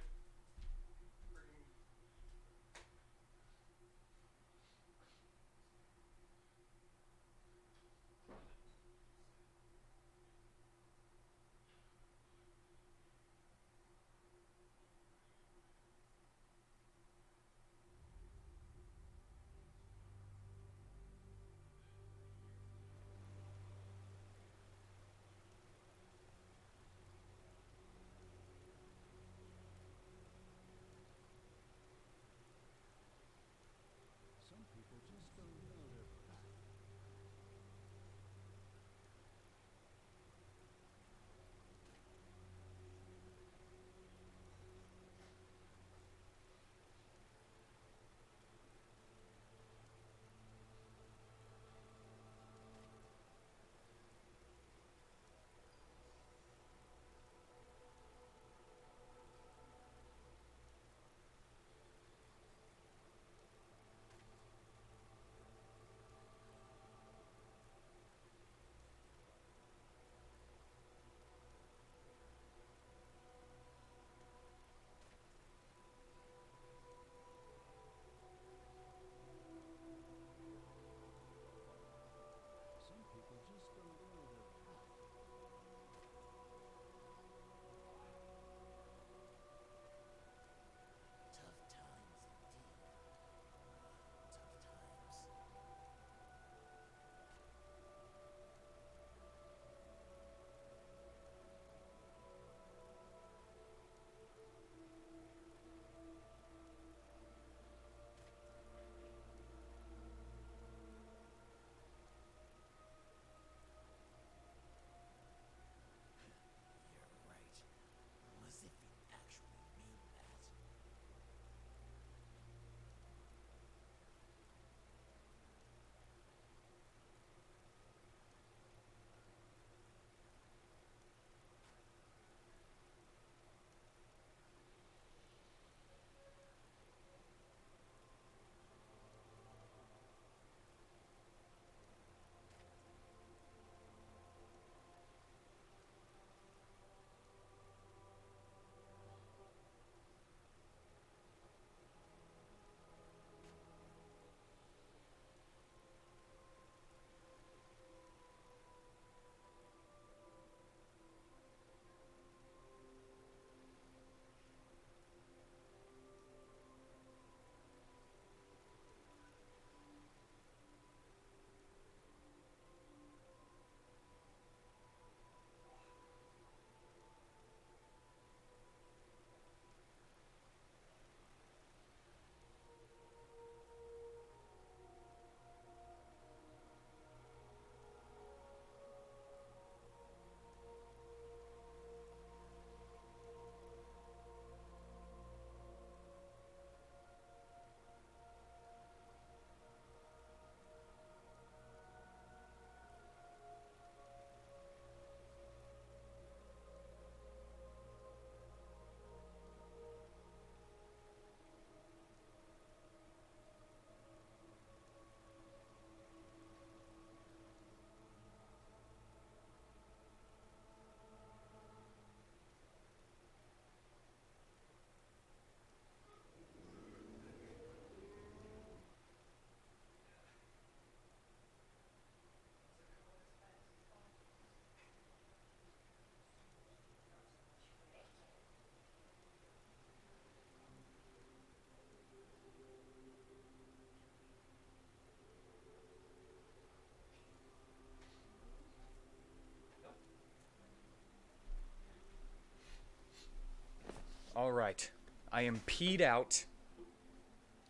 Alright. I am peed out.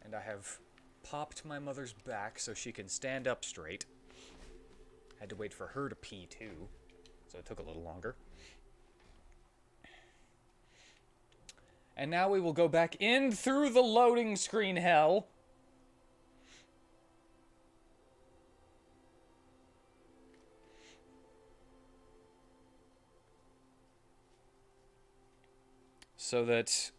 And I have popped my mother's back so she can stand up straight. Had to wait for her to pee too. So it took a little longer. And now we will go back in through the loading screen hell. So that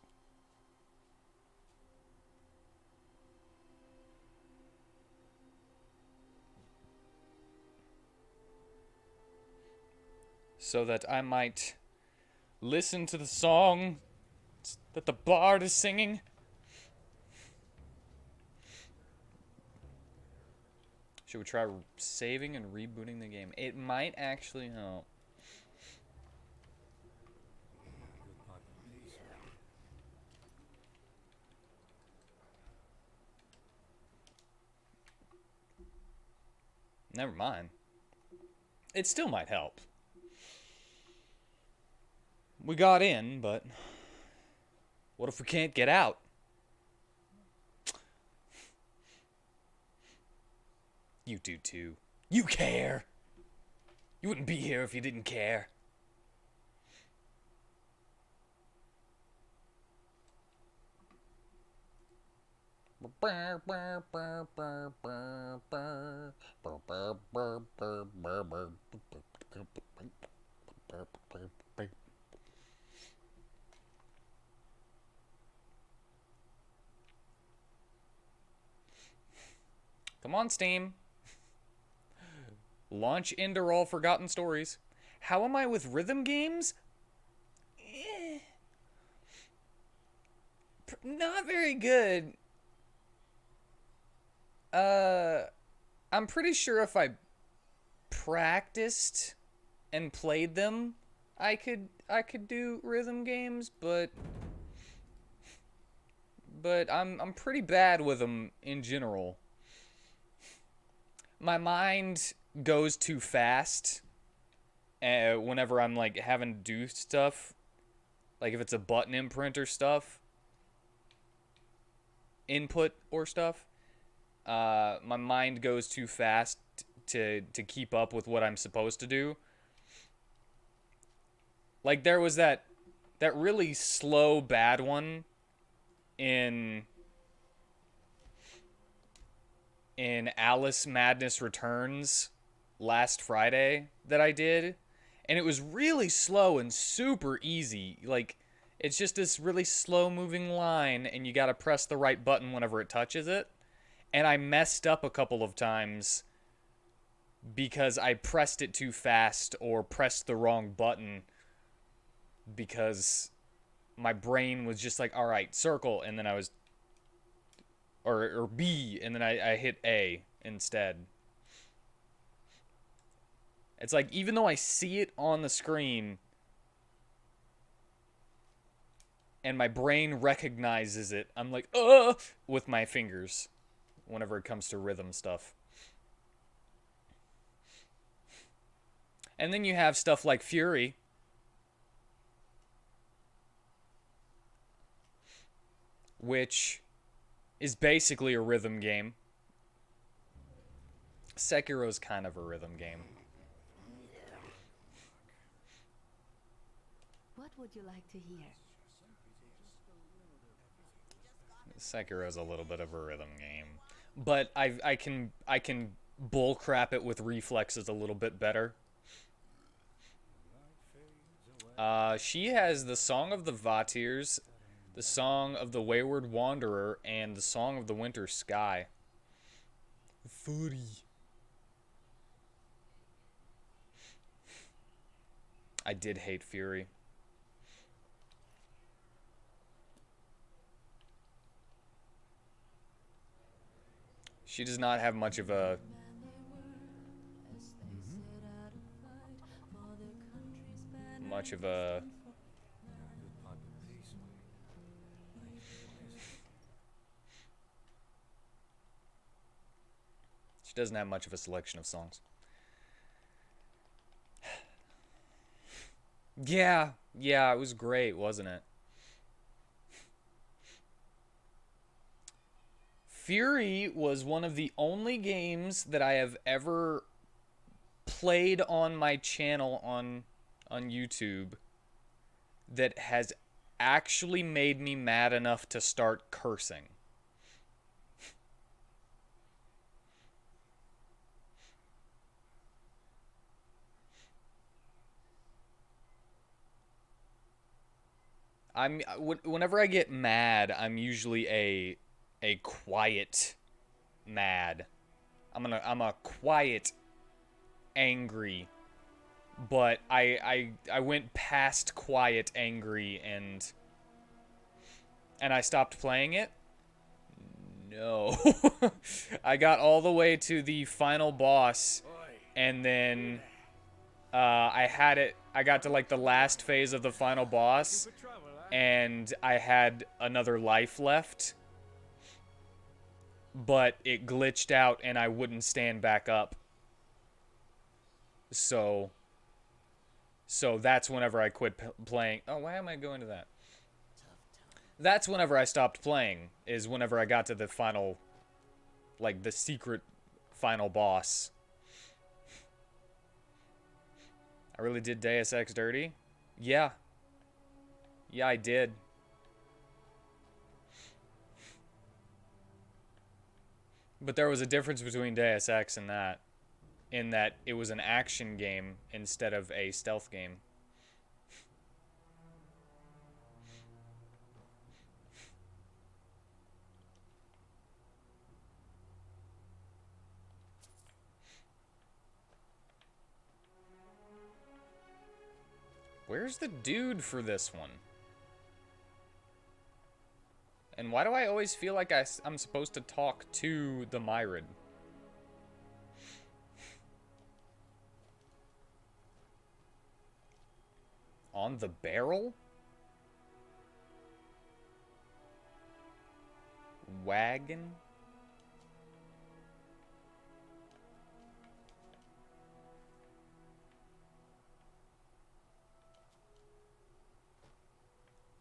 I might listen to the song that the bard is singing. Should we try saving and rebooting the game? It might actually help. Never mind. It still might help. We got in, but what if we can't get out? You do too. You care. You wouldn't be here if you didn't care. Come on, Steam. Launch Enderal Forgotten Stories. How am I with rhythm games? Not very good. I'm pretty sure if I practiced and played them, I could do rhythm games, but I'm pretty bad with them in general. My mind goes too fast whenever I'm like having to do stuff, like if it's a button imprint or stuff, input or stuff. My mind goes too fast to keep up with what I'm supposed to do. Like there was that really slow bad one in Alice Madness Returns last Friday that I did, and it was really slow and super easy. Like it's just this really slow moving line and you got to press the right button whenever it touches it. And I messed up a couple of times because I pressed it too fast or pressed the wrong button because my brain was just like, all right, circle, and then I was or B, and then I hit A instead. It's like, even though I see it on the screen and my brain recognizes it, I'm like, with my fingers whenever it comes to rhythm stuff. And then you have stuff like Fury, which is basically a rhythm game. Sekiro's kind of a rhythm game. What would you like to hear? Sekiro's a little bit of a rhythm game, but I can bullcrap it with reflexes a little bit better. She has the Song of the Vatirs, the Song of the Wayward Wanderer, and the Song of the Winter Sky. Fury. I did hate Fury. She does not have much of a she doesn't have much of a selection of songs. Yeah, it was great, wasn't it? Fury was one of the only games that I have ever played on my channel on YouTube that has actually made me mad enough to start cursing. Whenever I get mad, I'm usually a quiet mad. I'm a quiet angry, but I went past quiet angry and I stopped playing it. No. I got all the way to the final boss and then I got to like the last phase of the final boss and I had another life left, but it glitched out and I wouldn't stand back up. So that's whenever I quit playing. Oh, why am I going to that? That's whenever I stopped playing, is whenever I got to the final, like the secret final boss. I really did Deus Ex dirty? Yeah. Yeah, I did. But there was a difference between Deus Ex and that, in that it was an action game instead of a stealth game. Where's the dude for this one? And why do I always feel like I'm supposed to talk to the Myrid? On the barrel? Wagon?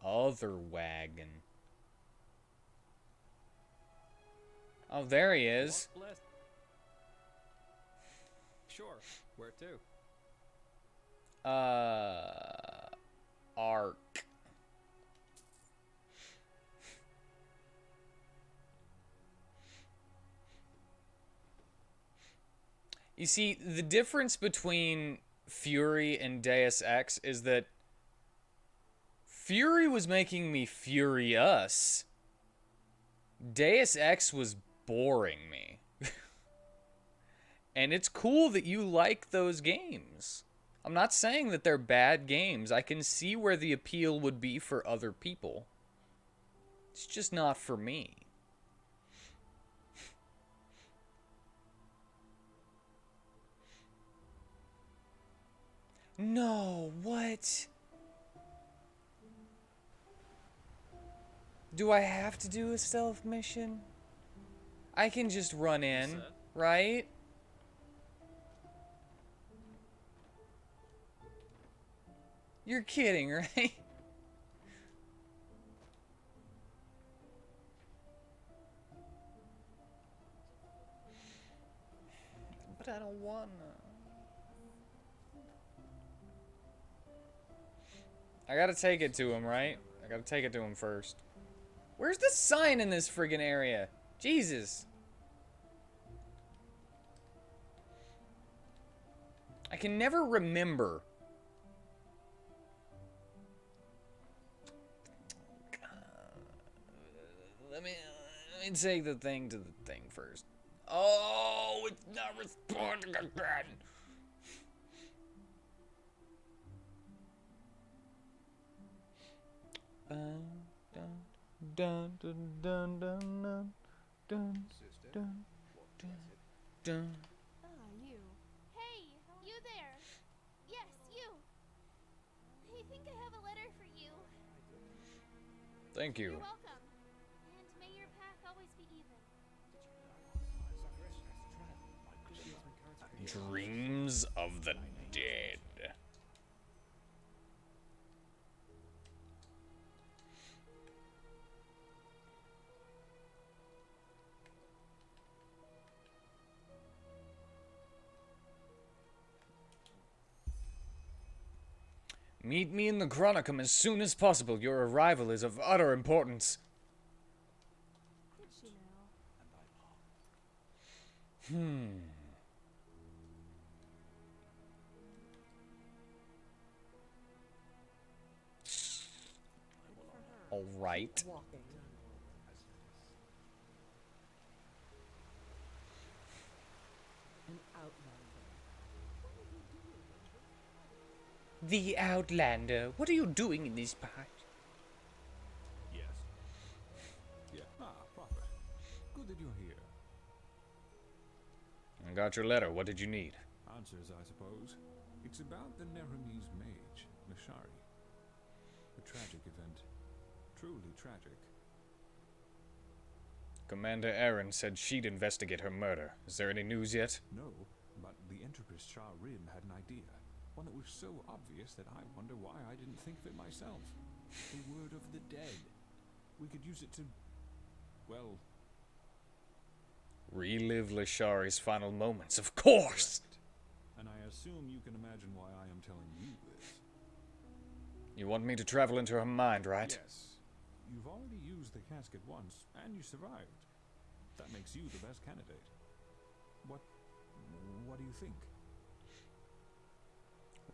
Other wagon. Oh, there he is. Sure. Where to? Ark. You see, the difference between Fury and Deus Ex is that Fury was making me furious. Deus Ex was boring me. And it's cool that you like those games. I'm not saying that they're bad games. I can see where the appeal would be for other people. It's just not for me. No, what? Do I have to do a stealth mission? I can just run in, right? You're kidding, right? But I don't wanna. I gotta take it to him, right? I gotta take it to him first. Where's the sign in this friggin' area? Jesus. I can never remember. Let me take the thing to the thing first. Oh, it's not responding again. Dun, dun, dun, dun, dun, dun, dun, dun. Ah, you. Hey, you there. Yes, you. I think I have a letter for you. Thank you. You're welcome. And may your path always be even. Dreams of the Dead. Meet me in the Chronicum as soon as possible. Your arrival is of utter importance. Did she know? All right. Walking. An outlander. The Outlander. What are you doing in this part? Yes. Yeah. Ah, Prophet. Good that you're here. I got your letter. What did you need? Answers, I suppose. It's about the Neremese mage, Mishari. A tragic event. Truly tragic. Commander Aaron said she'd investigate her murder. Is there any news yet? No, but the Empress Shah Rim had an idea. One that was so obvious that I wonder why I didn't think of it myself. The word of the dead. We could use it to... well... Relive Lashari's final moments, of course! Correct. And I assume you can imagine why I am telling you this. You want me to travel into her mind, right? Yes. You've already used the casket once, and you survived. That makes you the best candidate. What do you think?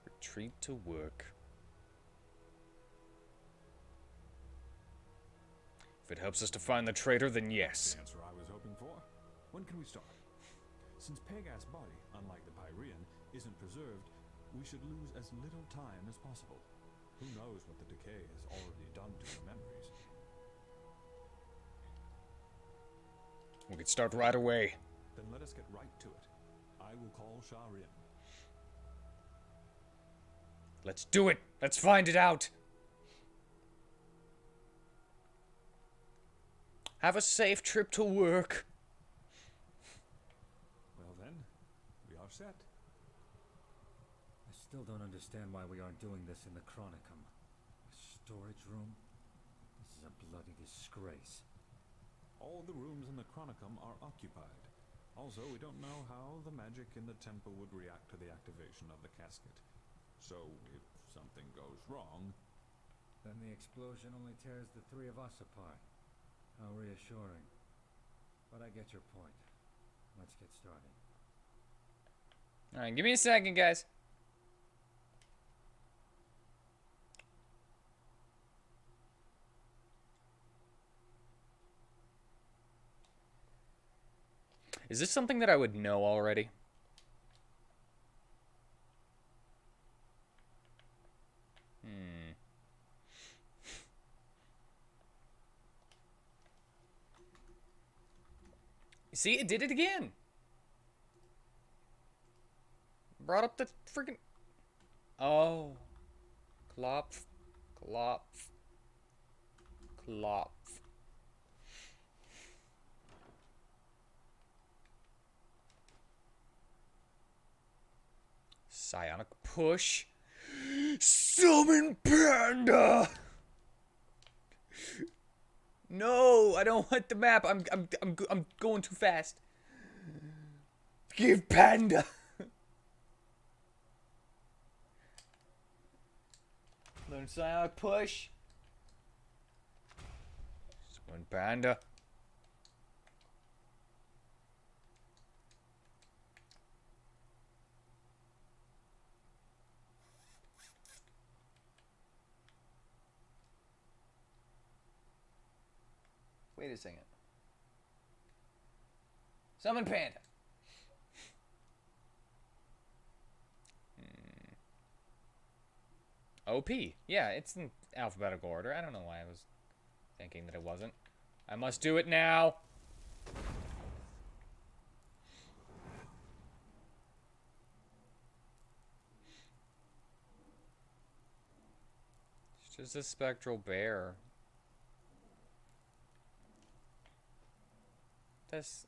Retreat to work. If it helps us to find the traitor, then yes. The answer I was hoping for. When can we start? Since Pegas' body, unlike the Pyrean, isn't preserved, we should lose as little time as possible. Who knows what the decay has already done to her memories? We could start right away. Then let us get right to it. I will call Sharim. Let's do it! Let's find it out! Have a safe trip to work. Well then, we are set. I still don't understand why we aren't doing this in the Chronicum. A storage room? This is a bloody disgrace. All the rooms in the Chronicum are occupied. Also, we don't know how the magic in the temple would react to the activation of the casket. So, if something goes wrong... Then the explosion only tears the three of us apart. How reassuring. But I get your point. Let's get started. Alright, give me a second, guys. Is this something that I would know already? See, it did it again. Brought up the freaking... Oh. Klopf. Klopf. Klopf. Psionic push. Summon Panda! No, I don't want the map. I'm going too fast. Give Panda. Learn Psionic push. Summon Panda. Wait a second. Summon Panda. OP. Yeah, it's in alphabetical order. I don't know why I was thinking that it wasn't. I must do it now. It's just a spectral bear. That's...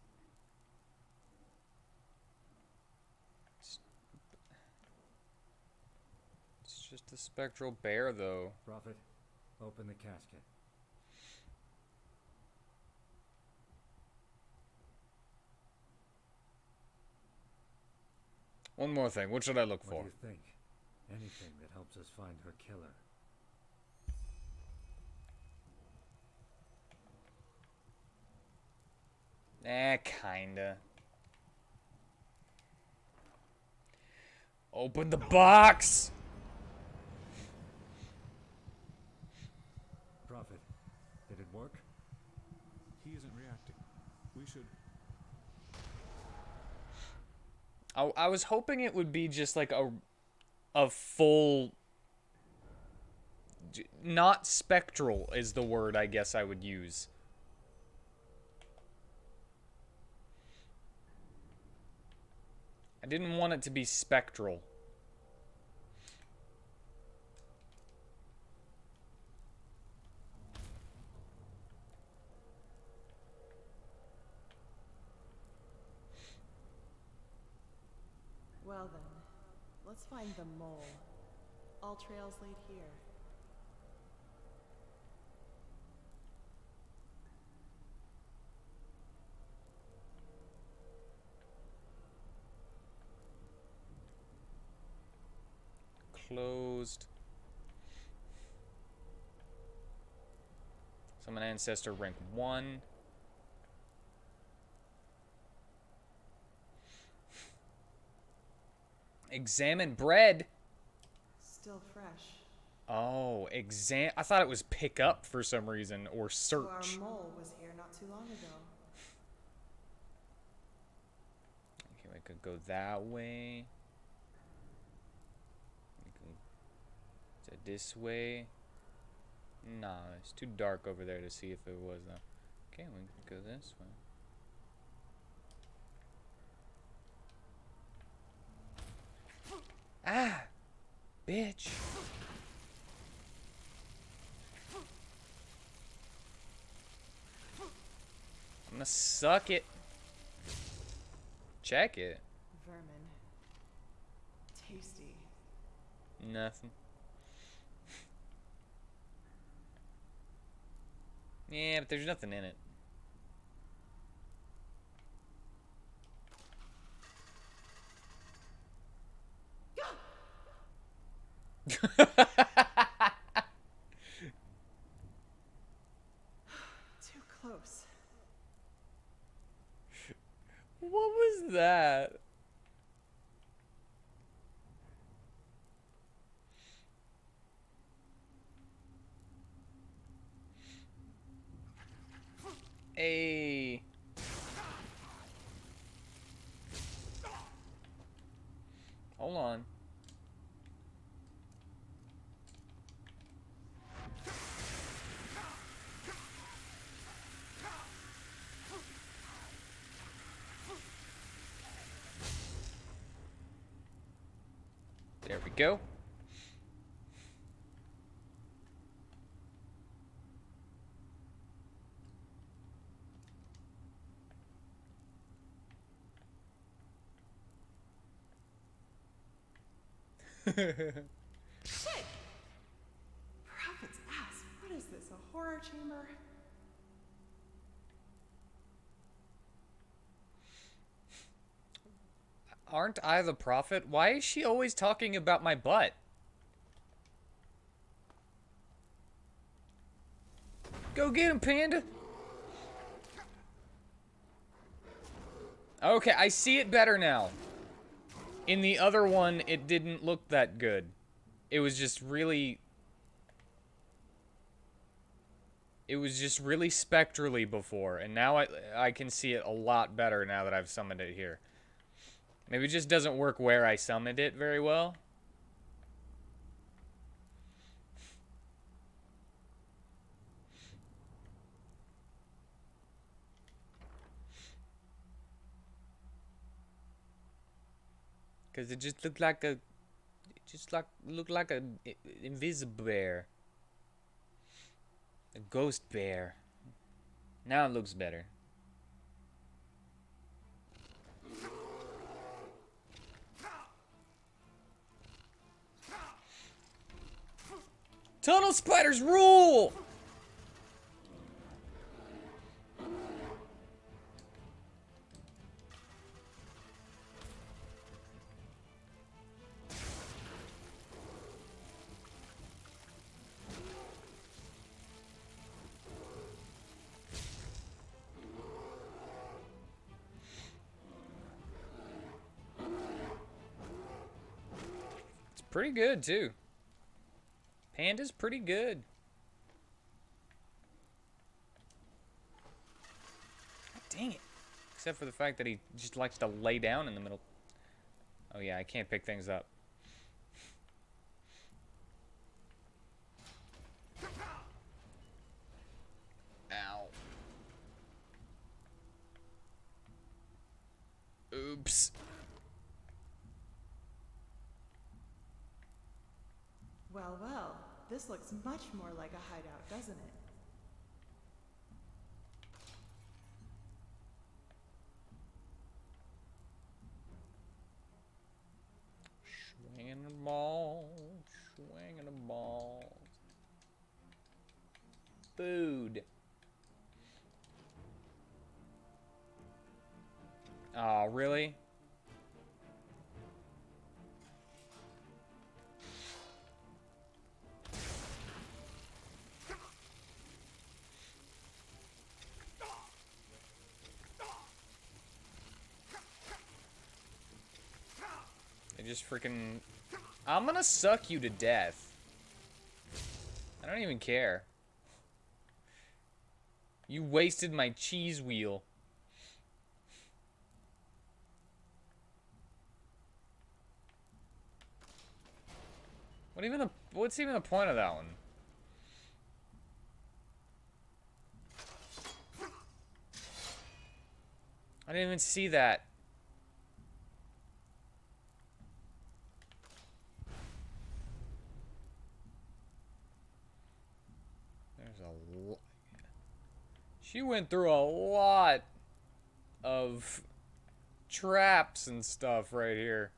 It's just a spectral bear, though. Prophet, open the casket. One more thing. What should I look for? What do you think? Anything that helps us find her killer. Kinda. Open the box! Prophet, did it work? He isn't reacting. We should... I was hoping it would be just like a full... Not spectral is the word I guess I would use. I didn't want it to be spectral. Well then, let's find the mole. All trails lead here. Closed. Summon ancestor rank 1. Examine bread. Still fresh. Oh, I thought it was pick up for some reason, or search. So our mole was here not too long ago. Okay, I could go that way. Is it this way? Nah, it's too dark over there to see if it was though. Okay, we can go this way. Ah! Bitch! I'm gonna suck it. Check it. Vermin. Tasty. Nothing. Yeah, but there's nothing in it. Too close. What was that? Hey. Hold on. There we go. Shit! Prophet's ass. What is this, a horror chamber? Aren't I the prophet? Why is she always talking about my butt? Go get him, Panda! Okay, I see it better now. In the other one, it didn't look that good. It was just really... It was just really spectrally before, and now I can see it a lot better now that I've summoned it here. Maybe it just doesn't work where I summoned it very well. Because it just looked like a... looked like a invisible bear. A ghost bear. Now it looks better. Tunnel spiders rule! pretty good, too. Panda's pretty good. God dang it. Except for the fact that he just likes to lay down in the middle. Oh yeah, I can't pick things up. Ow. Oops. Well, well, this looks much more like a hideout, doesn't it? Swinging the ball, swinging the ball. Food. Oh, really? They just freaking... I'm gonna suck you to death. I don't even care. You wasted my cheese wheel. What's even the point of that one? I didn't even see that. There's a lot. She went through a lot of traps and stuff right here.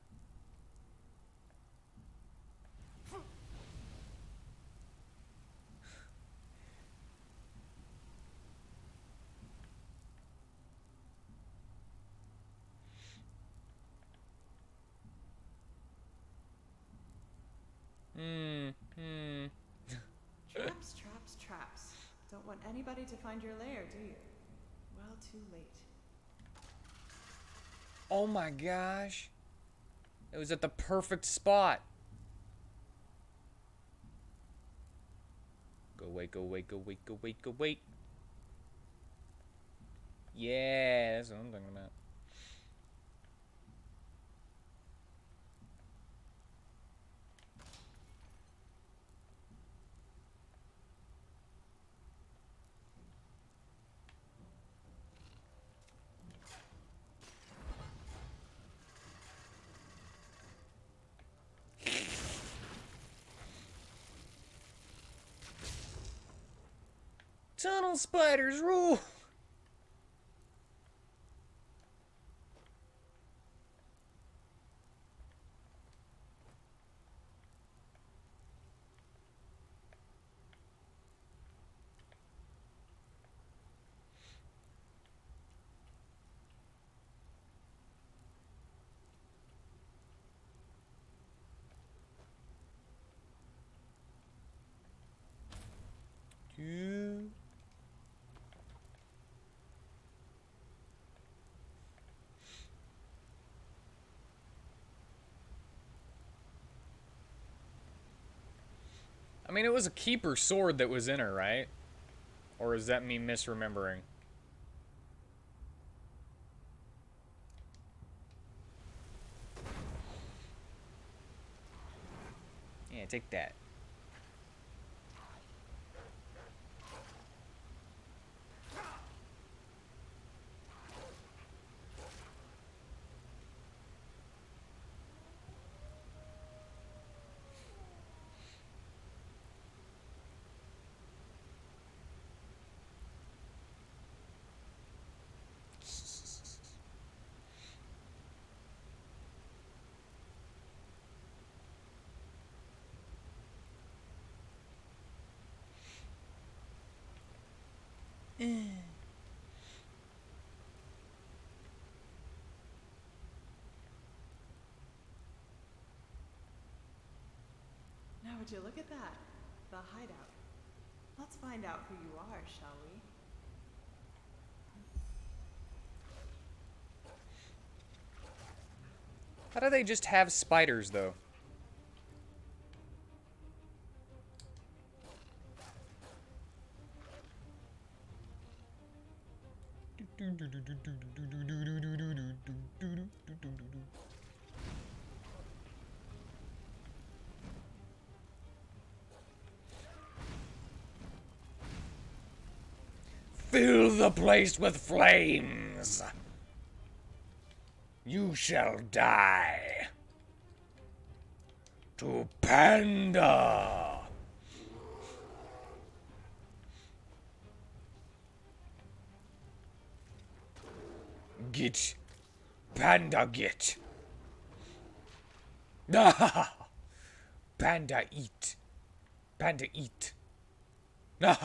Traps, traps, traps. Don't want anybody to find your lair, do you? Well, too late. Oh my gosh. It was at the perfect spot. Go wait, go wait, go wait, go wait, go wait. Yeah, that's what I'm talking about. Tunnel spiders rule. Dude. I mean, it was a keeper sword that was in her, right? Or is that me misremembering? Yeah, take that. Now would you look at that? The hideout. Let's find out who you are, shall we? How do they just have spiders, though? Fill the place with flames. You shall die. To Panda. Get. Panda get. Panda eat. Panda eat. What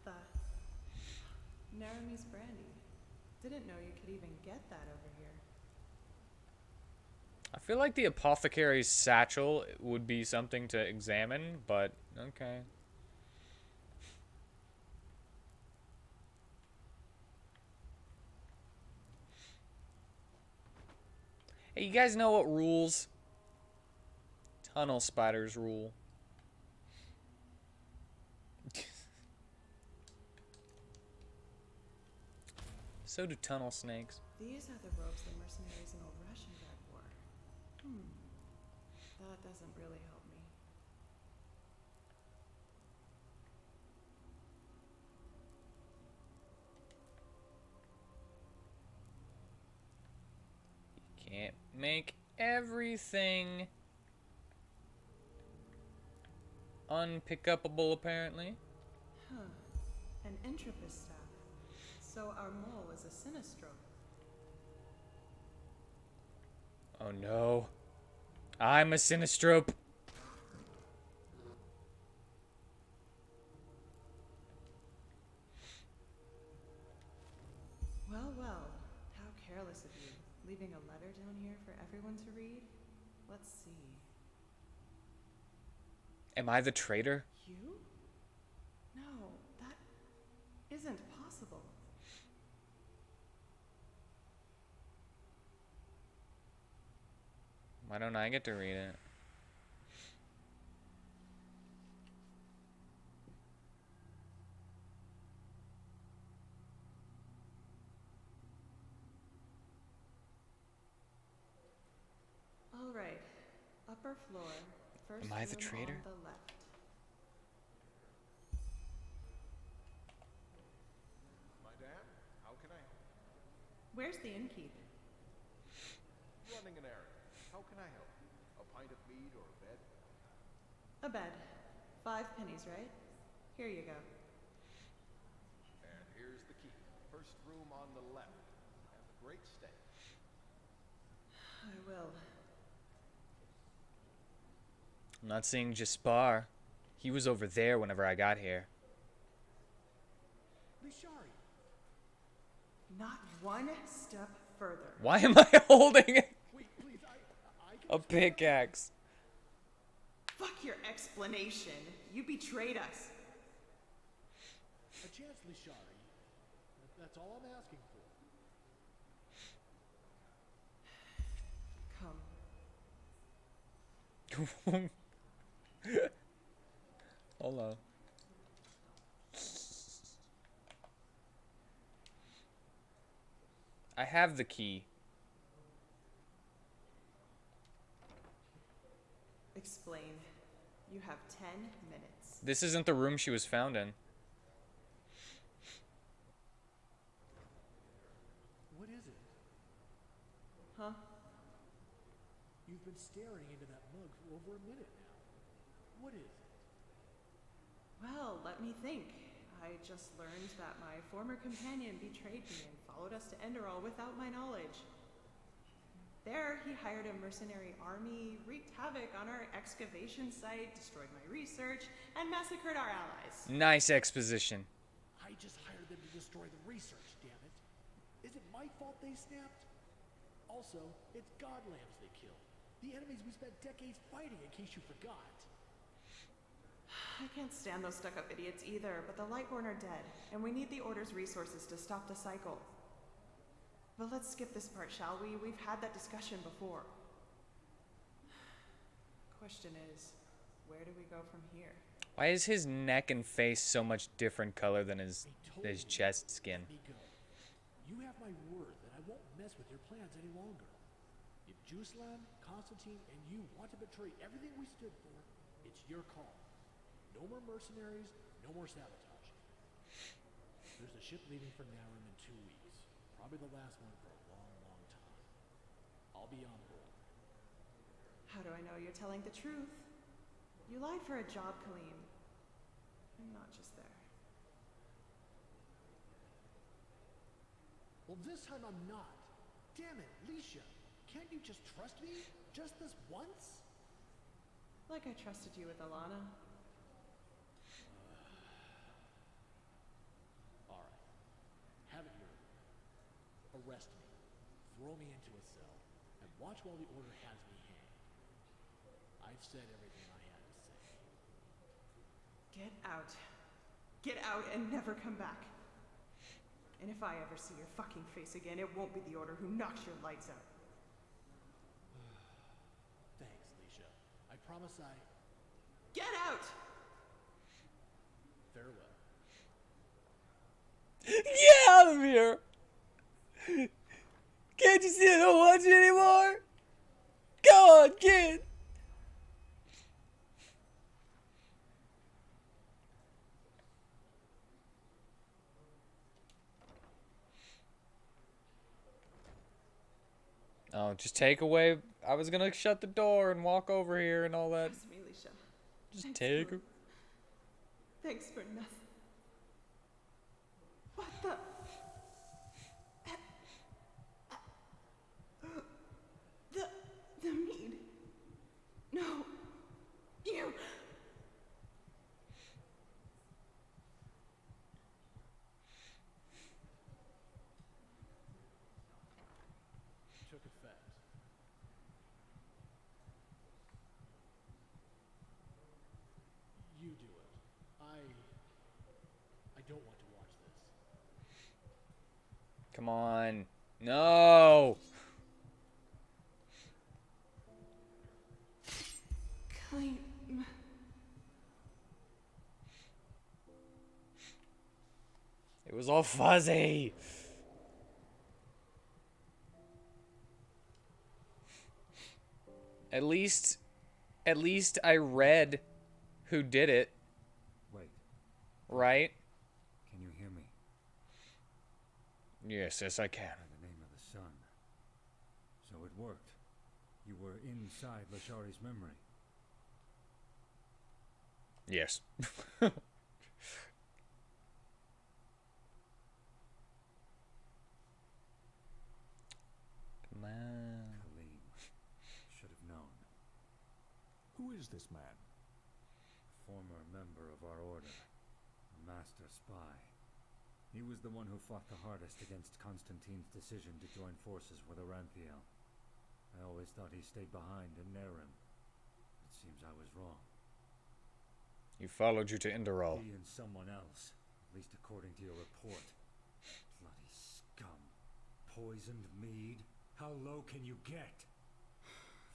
the? Narumese brandy. Didn't know you could even get that over here. I feel like the apothecary's satchel would be something to examine, but okay. Hey, you guys know what rules? Tunnel spiders rule. So do tunnel snakes. These are the robes the mercenaries in Old Russiangrad wore. That doesn't really help me. Can't make everything unpickupable, apparently. An Entropus staff. So our mole is a Sinistro. Oh no. I'm a Sinistrope. Well, well. How careless of you. Leaving a letter down here for everyone to read? Let's see. Am I the traitor? You? No, that isn't possible. Why don't I get to read it? All right. Upper floor. First Am I the room traitor? on the left. Madame, how can I help? Where's the innkeep? Running an errand. How can I help? A pint of mead or a bed? A bed. 5 pennies, right? Here you go. And here's the key. First room on the left. Have a great stay. I will. I'm not seeing Jaspar. He was over there whenever I got here. Lishari. Not one step further. Why am I holding Wait, please, a pickaxe? Fuck your explanation. You betrayed us. A chance, Lishari. That's all I'm asking for. Come. Hold on. I have the key. Explain. You have 10 minutes. This isn't the room she was found in. What is it? Huh? You've been staring into that mug for over a minute now. What is it? Well, let me think. I just learned that my former companion betrayed me and followed us to Enderal without my knowledge. There, he hired a mercenary army, wreaked havoc on our excavation site, destroyed my research, and massacred our allies. Nice exposition. I just hired them to destroy the research, damn it. Is it my fault they snapped? Also, it's godlambs they killed. The enemies we spent decades fighting, in case you forgot. I can't stand those stuck-up idiots either, but the Lightborn are dead, and we need the Order's resources to stop the cycle. But let's skip this part, shall we? We've had that discussion before. Question is, where do we go from here? Why is his neck and face so much different color than his chest skin? Let me go. You have my word that I won't mess with your plans any longer. If Juslan, Constantine, and you want to betray everything we stood for, it's your call. No more mercenaries, no more sabotage. There's a ship leaving for Narum in 2 weeks. Probably the last one for a long, long time. I'll be on board. How do I know you're telling the truth? You lied for a job, Kaleem. I'm not just there. Well, this time I'm not. Damn it, Leisha. Can't you just trust me? Just this once? Like I trusted you with Alana. Alright. Have it your way. Arrest me. Throw me into a cell. And watch while the order has me hanged. I've said everything I had to say. Get out. Get out and never come back. And if I ever see your fucking face again, it won't be the order who knocks your lights out. Thanks, Leisha. I promise I... Get out! Farewell. Get out of here! Can't you see I don't want you anymore? Go on, kid! Oh, just take away. I was gonna shut the door and walk over here and all that. Trust me, Leisha. Just Thanks take for- her. Thanks for nothing. What the? The mead. No. You. Took effect. You do it. I don't want to watch this. Come on. No! Kaleem. It was all fuzzy. At least I read who did it. Wait, Right? can you hear me? Yes, I can. By the name of the sun. So it worked. You were inside Lashari's memory. Yes. Come on. Kaleem. Should have known. Who is this man? Former member of our order. A master spy. He was the one who fought the hardest against Constantine's decision to join forces with Aranthiel. I always thought he stayed behind in Narum. It seems I was wrong. He followed you to Enderal. He and someone else, at least according to your report. Bloody scum. Poisoned mead? How low can you get?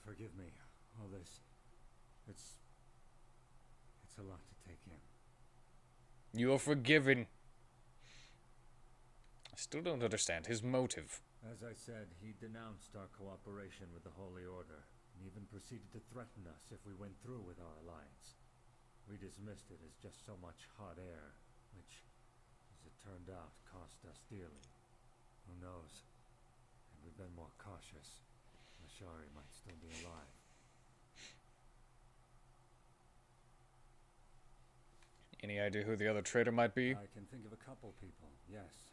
Forgive me, all this. It's a lot to take in. You are forgiven. I still don't understand his motive. As I said, he denounced our cooperation with the Holy Order, and even proceeded to threaten us if we went through with our alliance. We dismissed it as just so much hot air, which, as it turned out, cost us dearly. Who knows? Had we been more cautious, Lashari might still be alive. Any idea who the other traitor might be? I can think of a couple people, yes.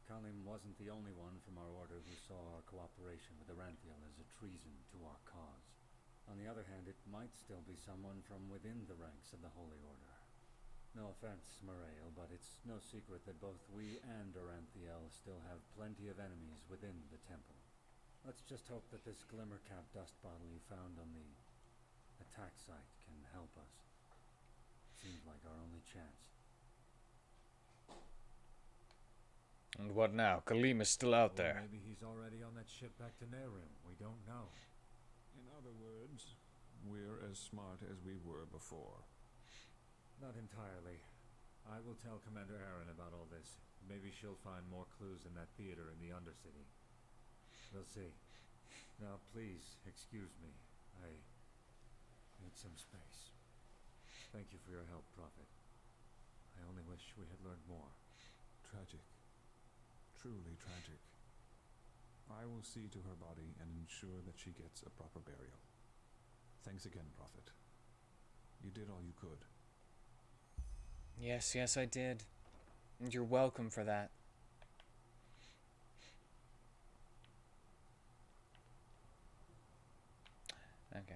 Kaleem wasn't the only one from our order who saw our cooperation with Aranthiel as a treason to our cause. On the other hand, it might still be someone from within the ranks of the Holy Order. No offense, Morail, but it's no secret that both we and Aranthiel still have plenty of enemies within the temple. Let's just hope that this Glimmercap dust bottle you found on the attack site can help us. Seems like our only chance. And what now? Kaleem is still out there. Maybe he's already on that ship back to Narum. We don't know. In other words, we're as smart as we were before. Not entirely. I will tell Commander Aaron about all this. Maybe she'll find more clues in that theater in the Undercity. We'll see. Now, please, excuse me. I need some space. Thank you for your help, Prophet. I only wish we had learned more. Tragic. Truly tragic. I will see to her body and ensure that she gets a proper burial. Thanks again, Prophet. You did all you could. Yes, yes, I did. And you're welcome for that. Okay.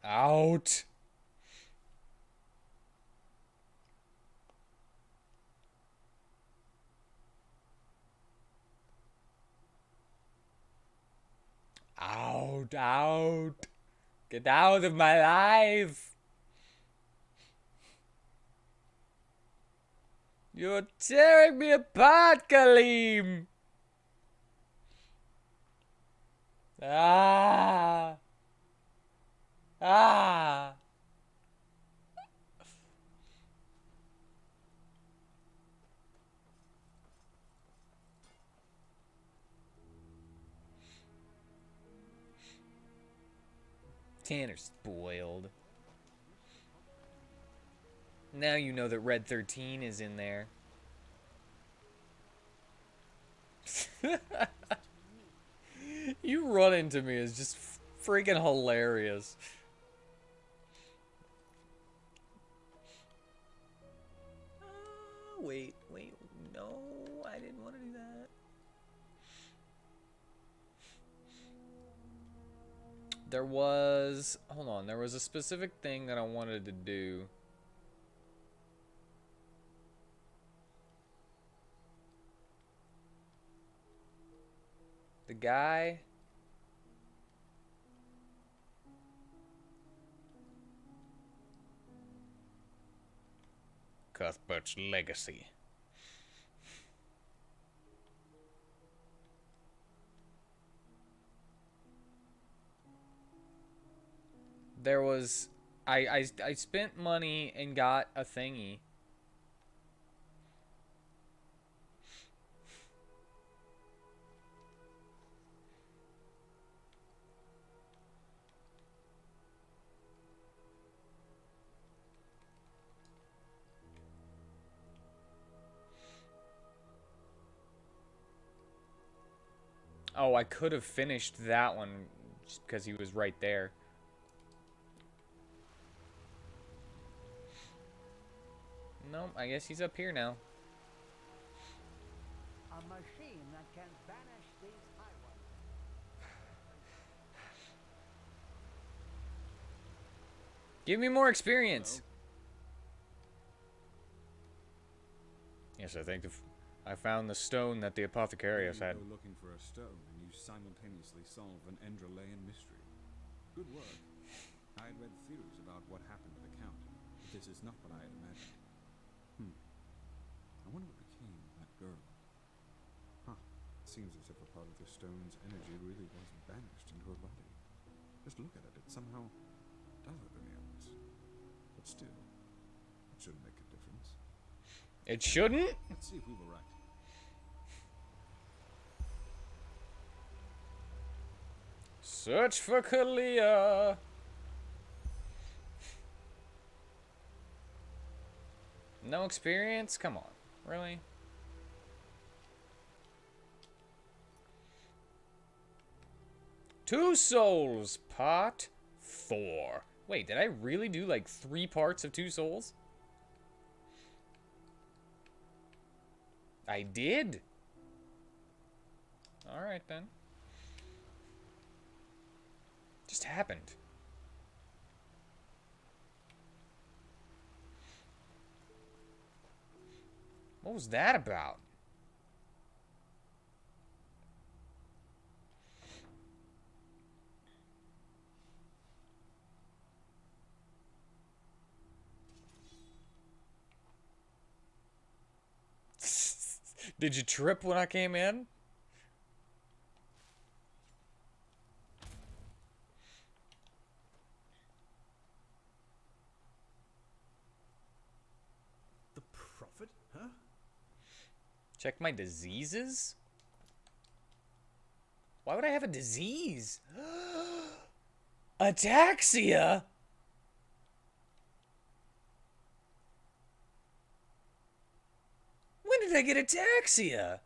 Out! Out, out! Get out of my life! You're tearing me apart, Kaleem! Ah! Ah! Tanner's spoiled. Now you know that Red 13 is in there. You run into me is just freaking hilarious. Wait, no, I didn't want to do that. There was, hold on, there was a specific thing that I wanted to do. The guy. Cuthbert's legacy. There was, I spent money and got a thingy. Oh, I could have finished that one just because he was right there. Nope, I guess he's up here now. A machine that can banish these highways. Give me more experience. Yes, I think I found the stone that the apothecarius had. You go looking for a stone, and you simultaneously solve an Enderalian mystery. Good work. I had read theories about what happened to the Count, but this is not what I had imagined. I wonder what became of that girl. Huh. It seems as if a part of the stone's energy really was banished into her body. Just look at it. It somehow does it in the eyes. But still, it shouldn't make a difference. It shouldn't? Let's see if we were right. Search for Kalia. No experience? Come on. Really? Two Souls, Part 4. Wait, did I really do like 3 parts of Two Souls? I did? Alright then. Just happened. What was that about? Did you trip when I came in? outfit, huh? Check my diseases? Why would I have a disease? Ataxia? When did I get ataxia?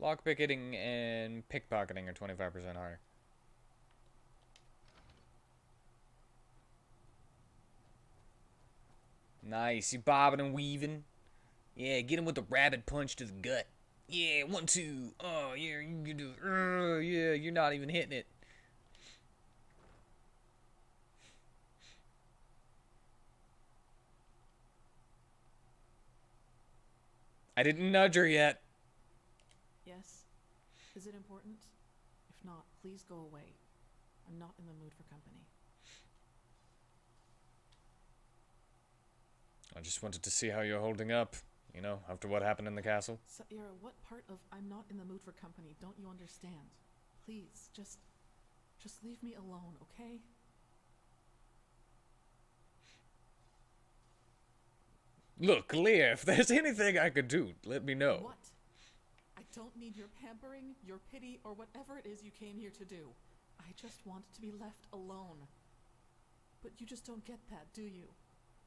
Lockpicking and pickpocketing are 25% higher. Nice, you bobbing and weaving. Yeah, get him with a rabbit punch to the gut. Yeah, 1, 2. Oh, yeah, you can do it. Yeah, you're not even hitting it. I didn't nudge her yet. Yes? Is it important? If not, please go away. I'm not in the mood for company. I just wanted to see how you're holding up. You know, after what happened in the castle. Saira, what part of I'm not in the mood for company don't you understand? Please, just leave me alone, okay? Look, Leah, if there's anything I could do, let me know. What? I don't need your pampering, your pity, or whatever it is you came here to do. I just want to be left alone. But you just don't get that, do you?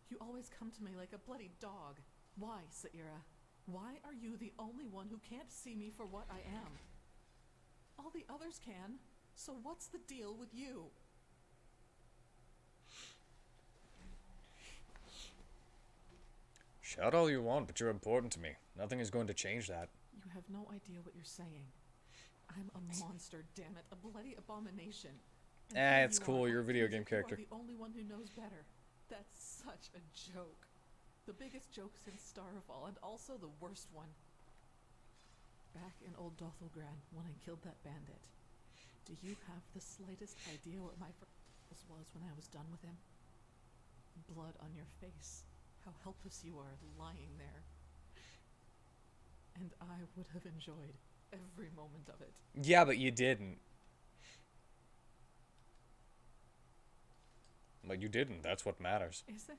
You always come to me like a bloody dog. Why, Saira? Why are you the only one who can't see me for what I am? All the others can, so what's the deal with you? Shout all you want, but you're important to me. Nothing is going to change that. You have no idea what you're saying. I'm a monster, damn it, a bloody abomination. It's cool, you're a video game character. You are the only one who knows better. That's such a joke. The biggest joke since Starfall, and also the worst one. Back in old Dothelgran, when I killed that bandit, do you have the slightest idea what my first was when I was done with him? Blood on your face. How helpless you are lying there. And I would have enjoyed every moment of it. Yeah, but you didn't. But you didn't. That's what matters. Is it?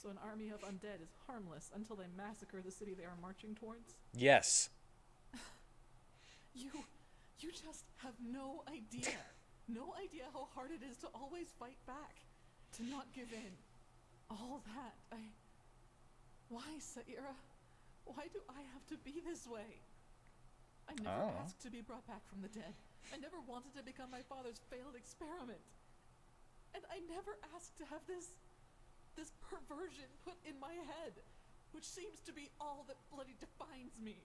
So an army of undead is harmless until they massacre the city they are marching towards? Yes. You just have no idea. No idea how hard it is to always fight back. To not give in. All that, Why, Saira? Why do I have to be this way? I never asked to be brought back from the dead. I never wanted to become my father's failed experiment. And I never asked to have this perversion put in my head, which seems to be all that bloody defines me.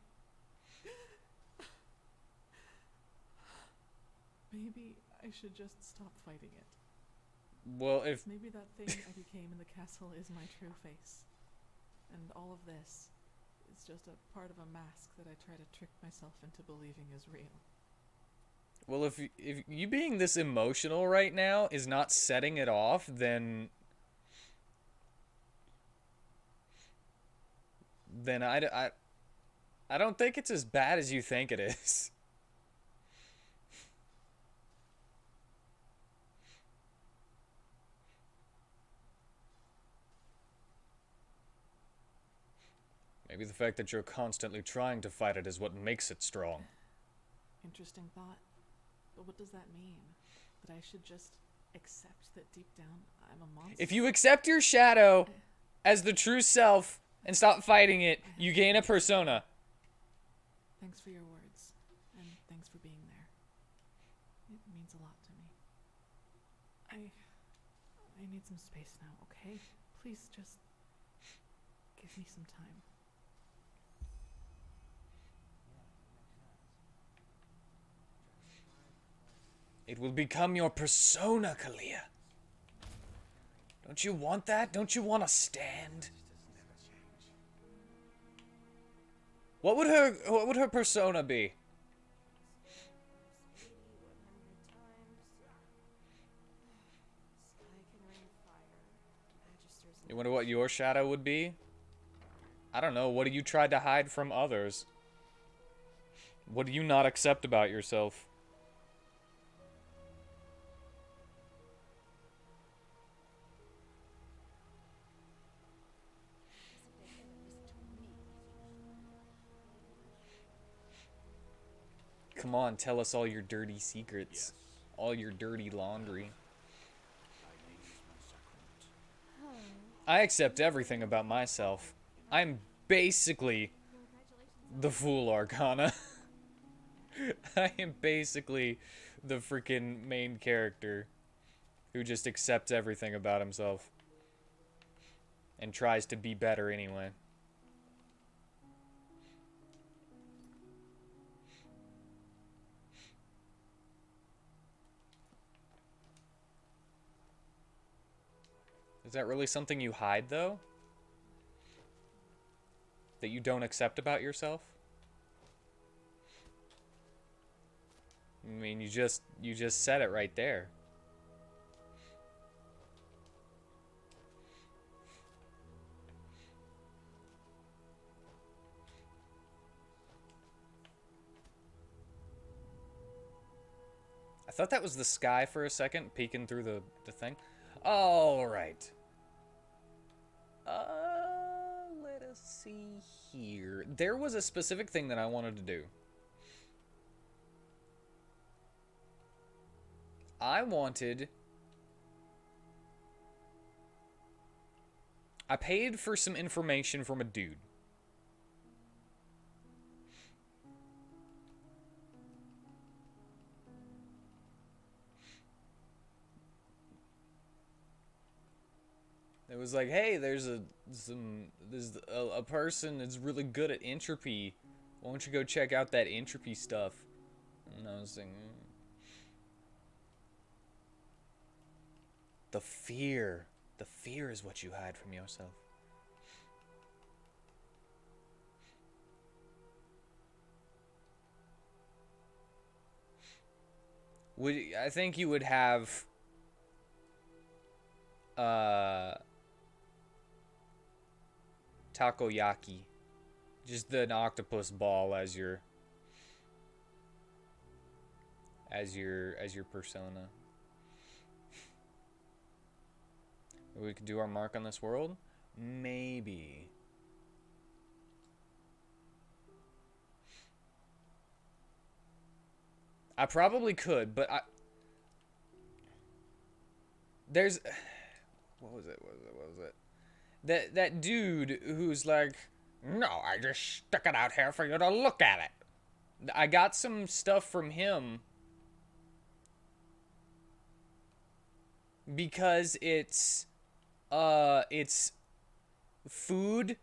Maybe I should just stop fighting it. Well, if... Maybe that thing I became in the castle is my true face. And all of this is just a part of a mask that I try to trick myself into believing is real. Well, if you being this emotional right now is not setting it off, then I don't think it's as bad as you think it is. Maybe the fact that you're constantly trying to fight it is what makes it strong. Interesting thought. But what does that mean? That I should just accept that deep down I'm a monster? If you accept your shadow as the true self and stop fighting it, you gain a persona. Thanks for your words. And thanks for being there. It means a lot to me. I need some space now, okay? Please just give me some time. It will become your persona, Kalia. Don't you want that? Don't you want to stand? What would her persona be? You wonder what your shadow would be? I don't know. What do you try to hide from others? What do you not accept about yourself? Come on, tell us all your dirty secrets. All your dirty laundry. I accept everything about myself. I'm basically the Fool Arcana. I am basically the freaking main character who just accepts everything about himself and tries to be better anyway. Is that really something you hide, though? That you don't accept about yourself? I mean, you just said it right there. I thought that was the sky for a second, peeking through the thing. All right. Let us see here. There was a specific thing that I wanted to do. I paid for some information from a dude. It was like, hey, there's a person that's really good at entropy. Why don't you go check out that entropy stuff? And I was thinking, the fear is what you hide from yourself. I think you would have takoyaki, just an octopus ball as your persona. We could do our mark on this world? Maybe. I probably could, but there's what was it? That dude who's like, no, I just stuck it out here for you to look at it. I got some stuff from him because it's food,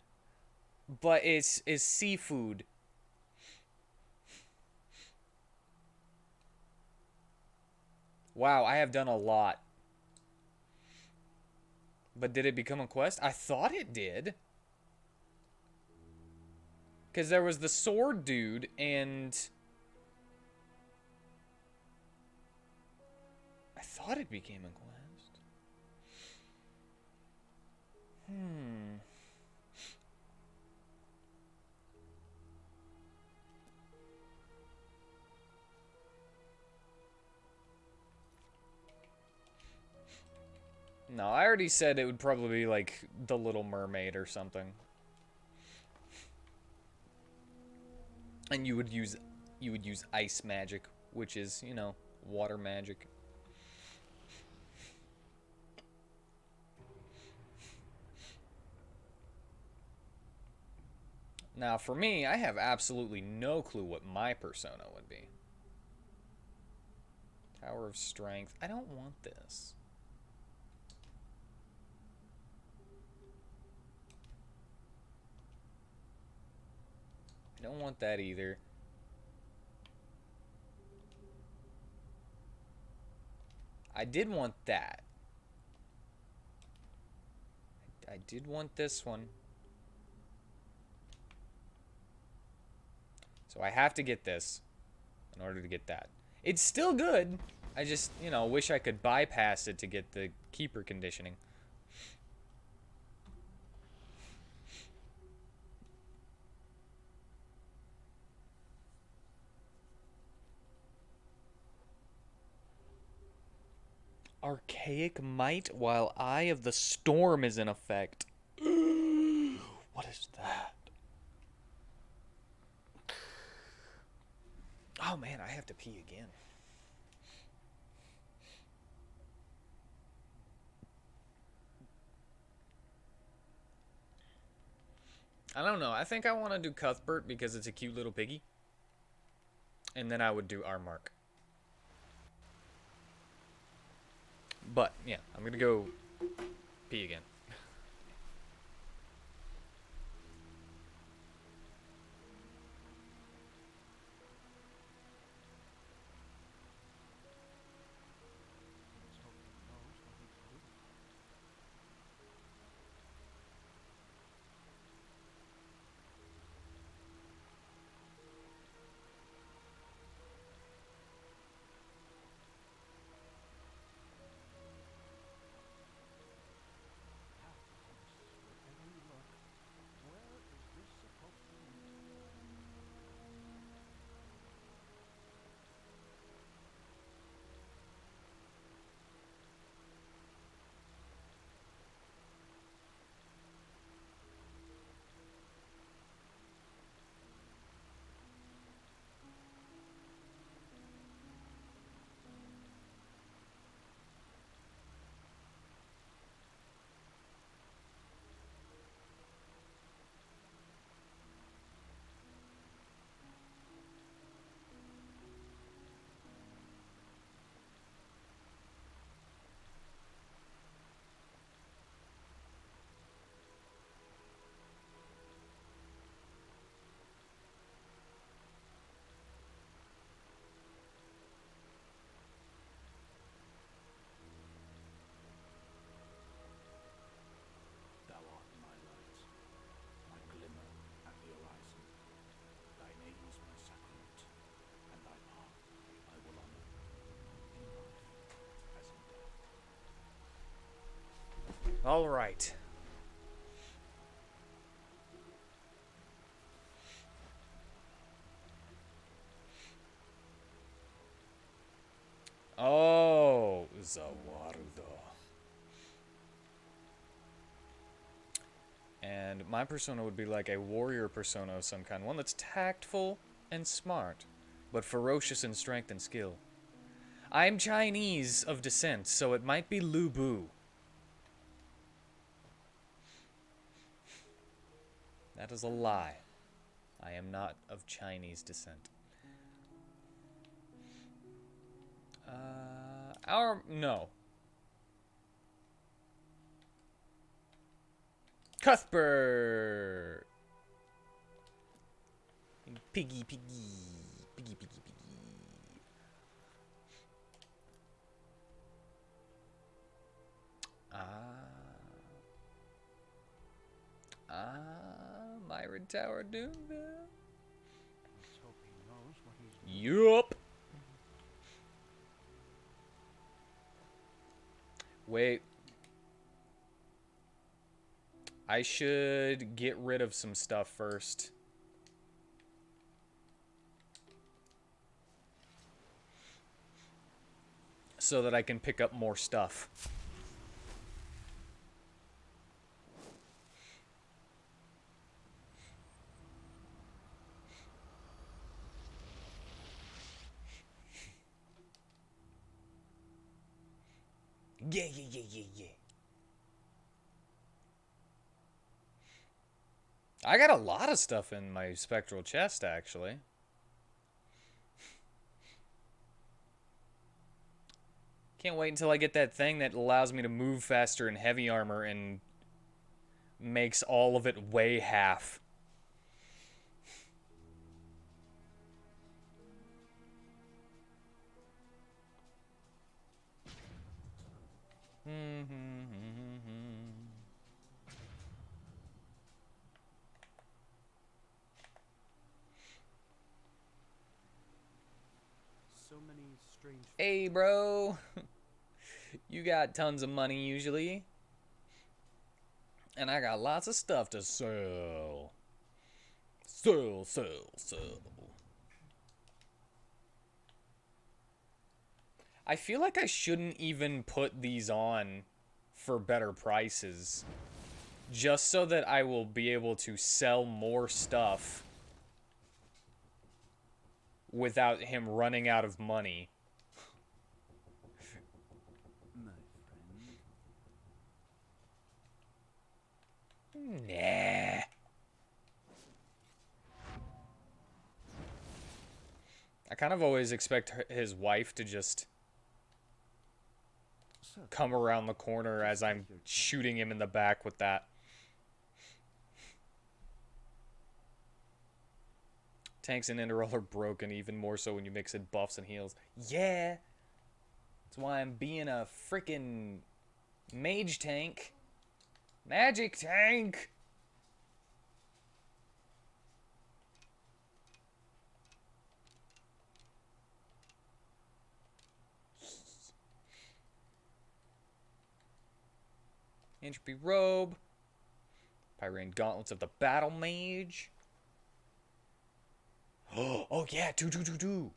but it's seafood. Wow, I have done a lot. But did it become a quest? I thought it did. Because there was the sword dude and I thought it became a quest. No, I already said it would probably be like The Little Mermaid or something. And you would use ice magic, which is, you know, water magic. Now, for me, I have absolutely no clue what my persona would be. Tower of Strength. I don't want this. I don't want that either. I did want that. I did want this one. So I have to get this in order to get that. It's still good. I just, you know, wish I could bypass it to get the keeper conditioning. Archaic Might while Eye of the Storm is in effect. What is that? Oh man, I have to pee again. I don't know. I think I want to do Cuthbert because it's a cute little piggy. And then I would do Armark. But, yeah, I'm going to go pee again. Thou art my light, my glimmer at the horizon. Thy name is my sacrament, and thy path I will honor, in life as in death. All right. Oh, Zawarudo. And my persona would be like a warrior persona of some kind. One that's tactful and smart, but ferocious in strength and skill. I'm Chinese of descent, so it might be Lu Bu. That is a lie. I am not of Chinese descent. No. Cuthbert! Piggy, piggy. Piggy, piggy, piggy. Myron Tower Doomville. Let's hope he knows what he's doing. Yup. Wait. I should get rid of some stuff first. So that I can pick up more stuff. Yeah, yeah, yeah, yeah, yeah. I got a lot of stuff in my spectral chest, actually. Can't wait until I get that thing that allows me to move faster in heavy armor and makes all of it weigh half. So many strange. Hey, bro. You got tons of money usually. And I got lots of stuff to sell. Sell, sell, sell. I feel like I shouldn't even put these on for better prices. Just so that I will be able to sell more stuff. without him running out of money. My friend. Nah. I kind of always expect his wife to just come around the corner as I'm shooting him in the back with that. Tanks in Enderal are broken, even more so when you mix in buffs and heals. Yeah! That's why I'm being a freaking mage tank. Magic tank! Entropy Robe. Pyrean Gauntlets of the Battle Mage. Oh yeah, do.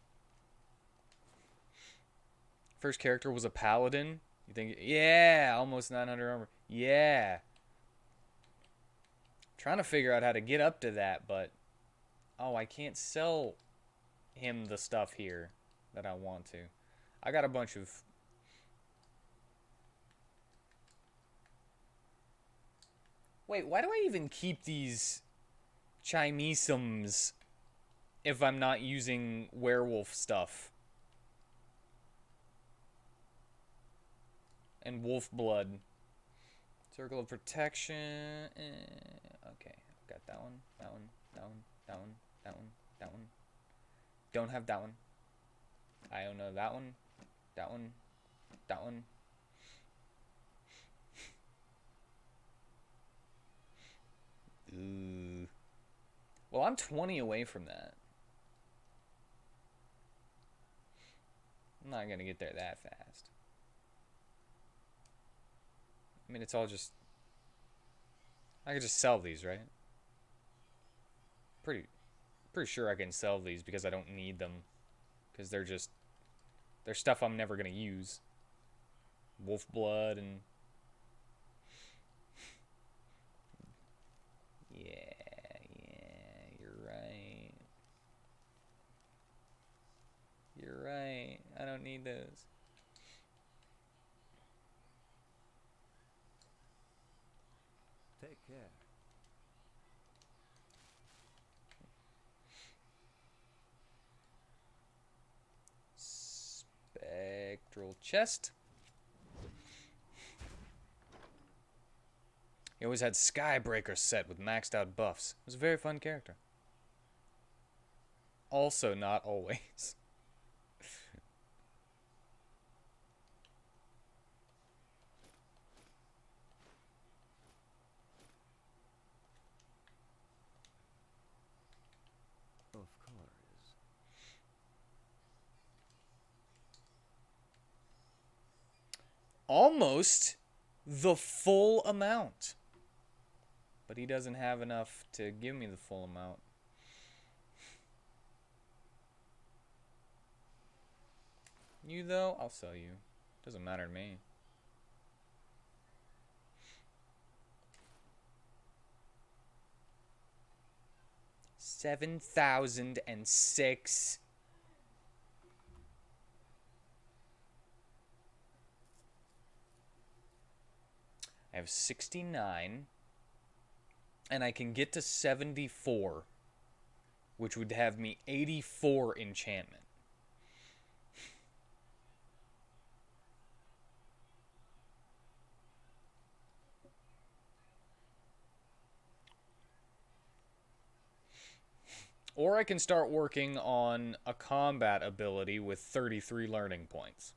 First character was a paladin. You think, yeah, almost 900 armor. Yeah. Trying to figure out how to get up to that, but oh, I can't sell him the stuff here that I want to. I got a bunch of Wait, why do I even keep these chimeisms if I'm not using werewolf stuff? And wolf blood. Circle of protection. Okay, I've got that one, that one, that one, that one, that one, that one. Don't have that one. I don't know that one, that one, that one. Ooh. Well, I'm 20 away from that. I'm not gonna get there that fast. I mean, it's all just... I could just sell these, right? Pretty sure I can sell these because I don't need them. Because they're just... They're stuff I'm never gonna use. Wolf blood and... Yeah, you're right. You're right. I don't need those. Take care. Spectral chest. He always had Skybreaker set with maxed out buffs. It was a very fun character. Also not always. Of course. Almost the full amount. But he doesn't have enough to give me the full amount. You though, I'll sell you. Doesn't matter to me. $7,006. I have 69. And I can get to 74, which would have me 84 enchantment. Or I can start working on a combat ability with 33 learning points.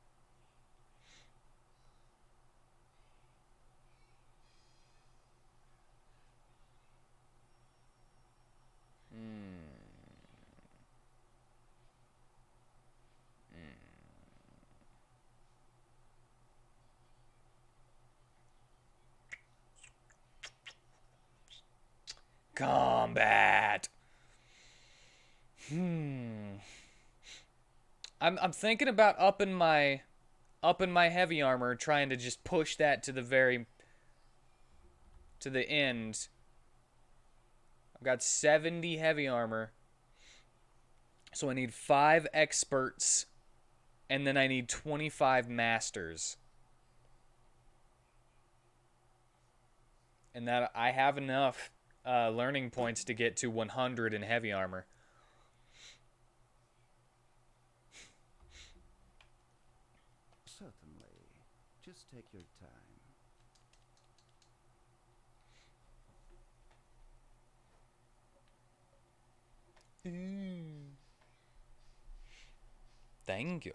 Combat. I'm thinking about upping my heavy armor, trying to just push that to the end. I've got 70 heavy armor. So I need 5 experts, and then I need 25 masters. And that I have enough learning points to get to 100 in heavy armor. Certainly. Just take your time. Thank you.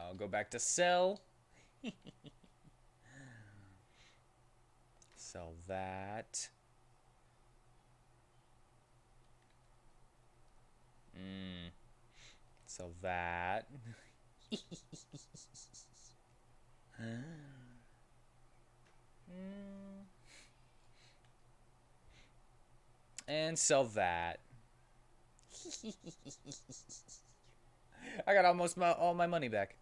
I'll go back to sell. Sell that. Sell that. And sell that. I got almost all my money back.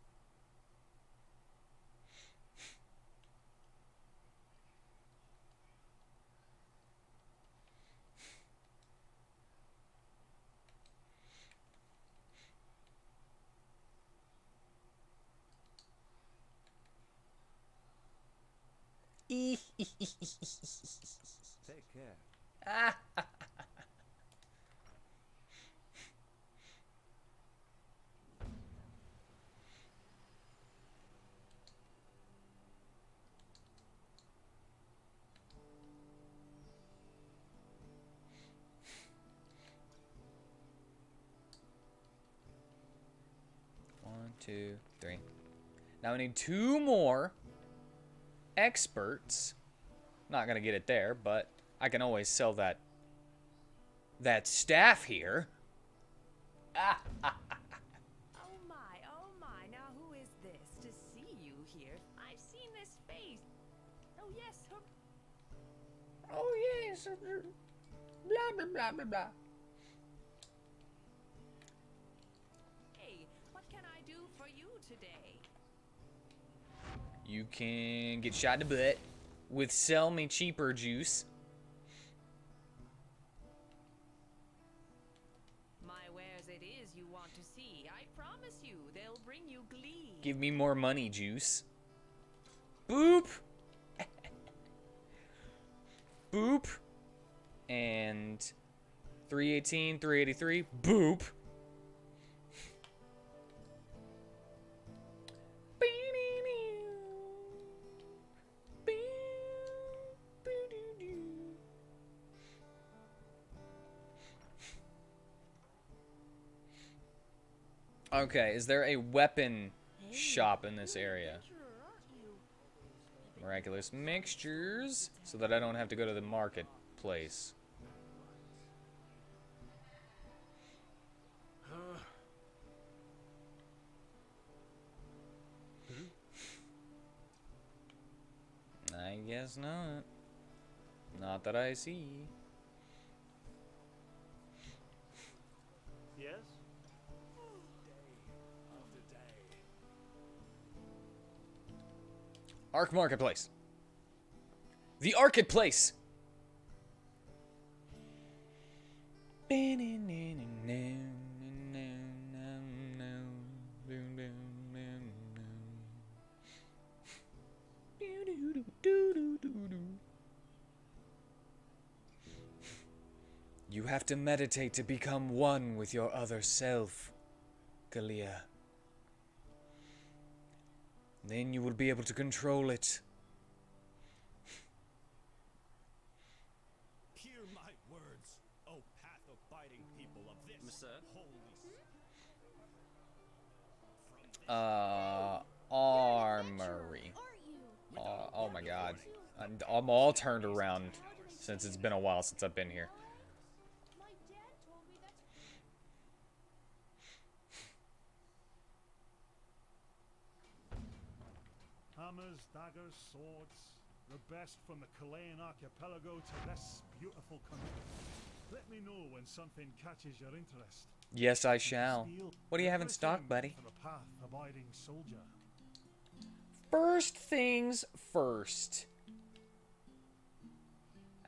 Take care. One, two, three. Now I need 2 more experts. Not gonna get it there, but I can always sell that staff here. Oh my, now who is this? To see you here. I've seen this face. Oh yes, her. Oh yes. Blah blah blah blah blah. Hey, what can I do for you today? You can get shot in the butt with sell me cheaper juice. My wares it is you want to see. I promise you, they'll bring you glee. Give me more money, juice. Boop. Boop. And 318, 383. Boop. Okay, is there a weapon shop in this area? Miraculous mixtures, so that I don't have to go to the marketplace. I guess not. Not that I see. Yes? Ark Marketplace. The Marketplace. You have to meditate to become one with your other self, Galia. Then you will be able to control it. Hear my words, O path-abiding people of this holy... Armory. Oh my god. I'm all turned around since it's been a while since I've been here. My dad told me that's hammers, daggers, swords. The best from the Chilean archipelago to this beautiful country. Let me know when something catches your interest. Yes, I shall. What do you have in stock, buddy? For the path-abiding soldier. First things first.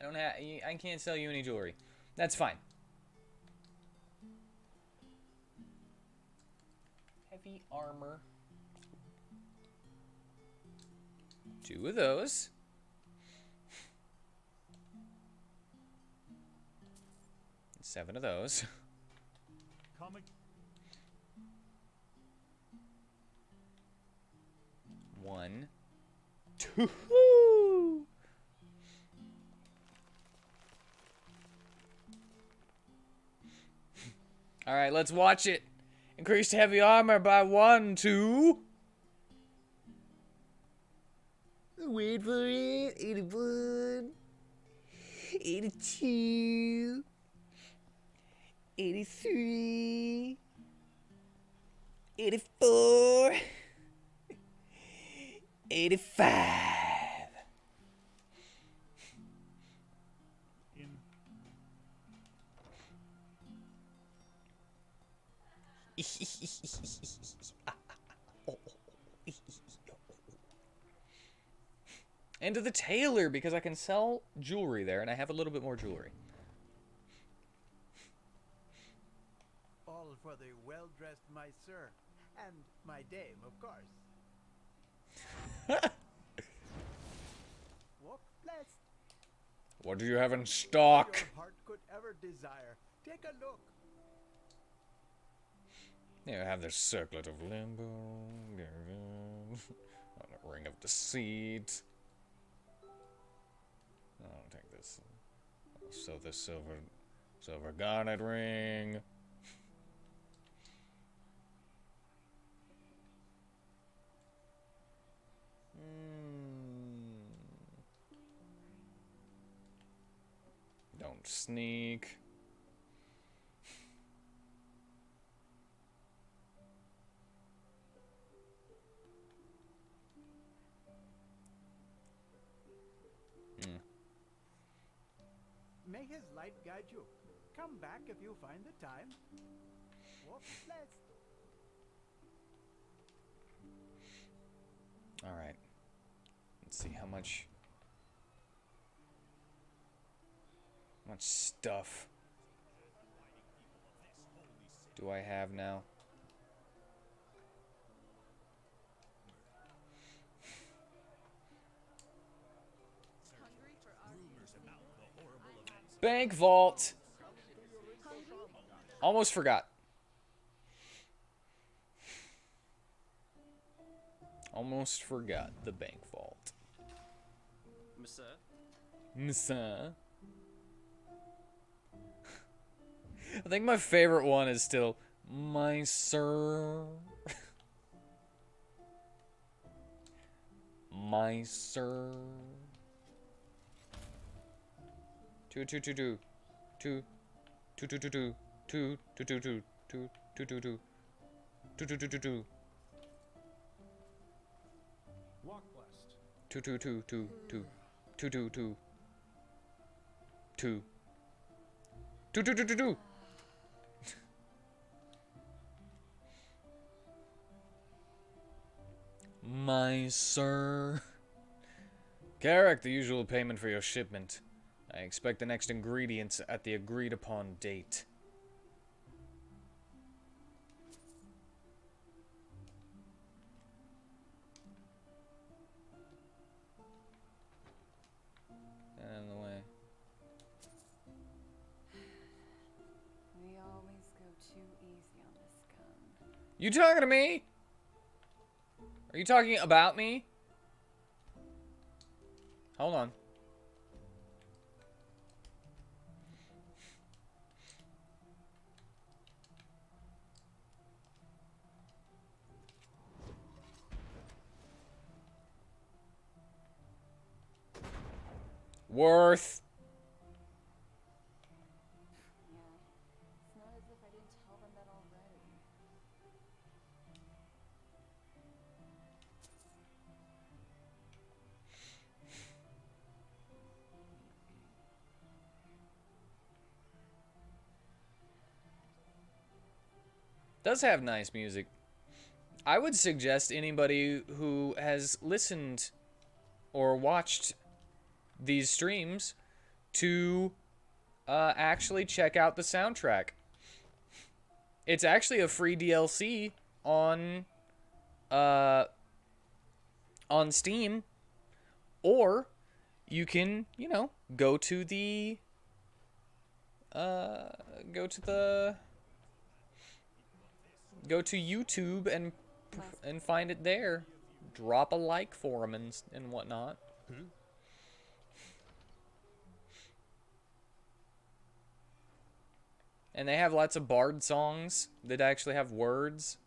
I can't sell you any jewelry. That's fine. Heavy armor. 2 of those. And 7 of those. Comic. 1, 2. All right, let's watch it. Increased heavy armor by 1, 2. Wait for it. 81. 82. 83. 84. 85. And to the tailor, because I can sell jewelry there, and I have a little bit more jewelry. All for the well-dressed my sir, and my dame, of course. Walk blessed. What do you have in stock? Your heart could ever desire. Take a look. You have the circlet of limbo, a ring of deceit. I'll take this. I'll sell this silver garnet ring. Don't sneak. May his light guide you. Come back if you find the time. Walk blessed. All right. Let's see how much stuff do I have now? Bank vault. Almost forgot. Almost forgot the bank vault. Missa. I think my favorite one is still my sir. My sir. 2 2 2 2 2 2 2 2 2 2 2 2 2 2 2 2 2 2 2 2 2 2 Walk blessed. 2 2 2 2 2 2 2 2 2 2 2 2 2 2. My sir. Carrick, the usual payment for your shipment. I expect the next ingredients at the agreed upon date. Out of the way. We always go too easy on this gun. You talking to me? Are you talking about me? Hold on. Worth. Yeah. It's not as if I didn't tell them that already. Does have nice music. I would suggest anybody who has listened or watched these streams to actually check out the soundtrack. It's actually a free DLC on Steam, or you can, you know, go to the go to YouTube and find it there. Drop a like for them and whatnot. And they have lots of bard songs that actually have words.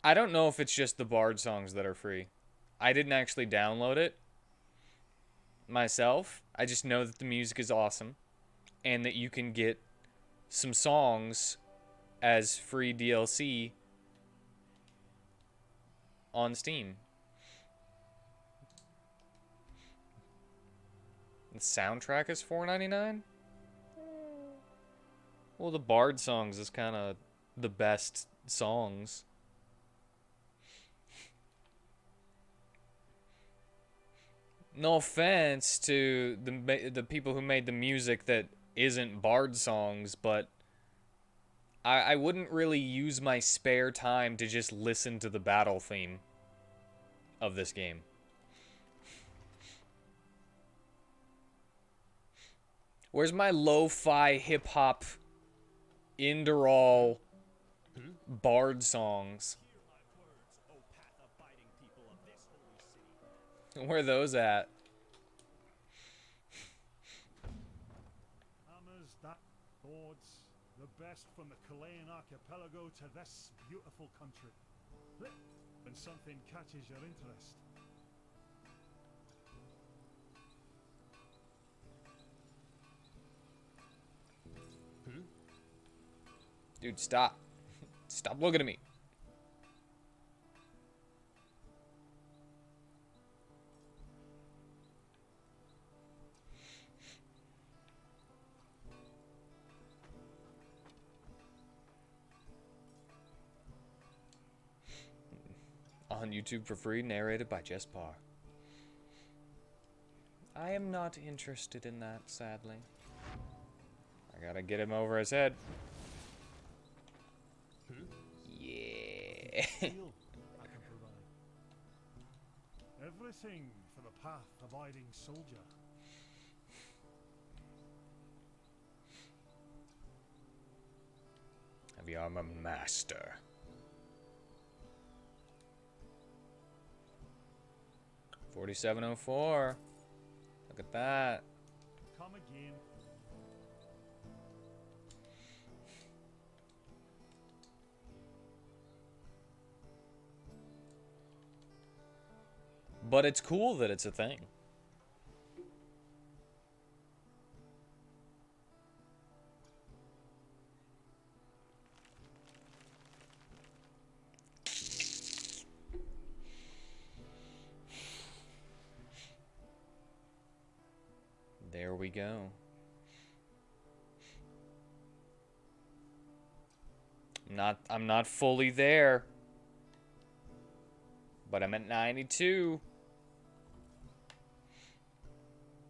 I don't know if it's just the bard songs that are free. I didn't actually download it myself. I just know that the music is awesome and that you can get some songs as free DLC on Steam. The soundtrack is $4.99? Well, the bard songs is kind of the best songs. No offense to the people who made the music that isn't bard songs, but I wouldn't really use my spare time to just listen to the battle theme of this game. Where's my lo-fi hip-hop Enderal bard songs? Where are those at? Hammers, that swords, the best from the Chilean archipelago to this beautiful country. When something catches your interest. Dude, stop. Stop looking at me. On YouTube for free, narrated by Jespar. I am not interested in that, sadly. I gotta get him over his head. Yeah. Everything for the path-abiding soldier. Heavy armor master. $47.04. Look at that. Come again. But it's cool that it's a thing. There we go. I'm not fully there. But I'm at 92.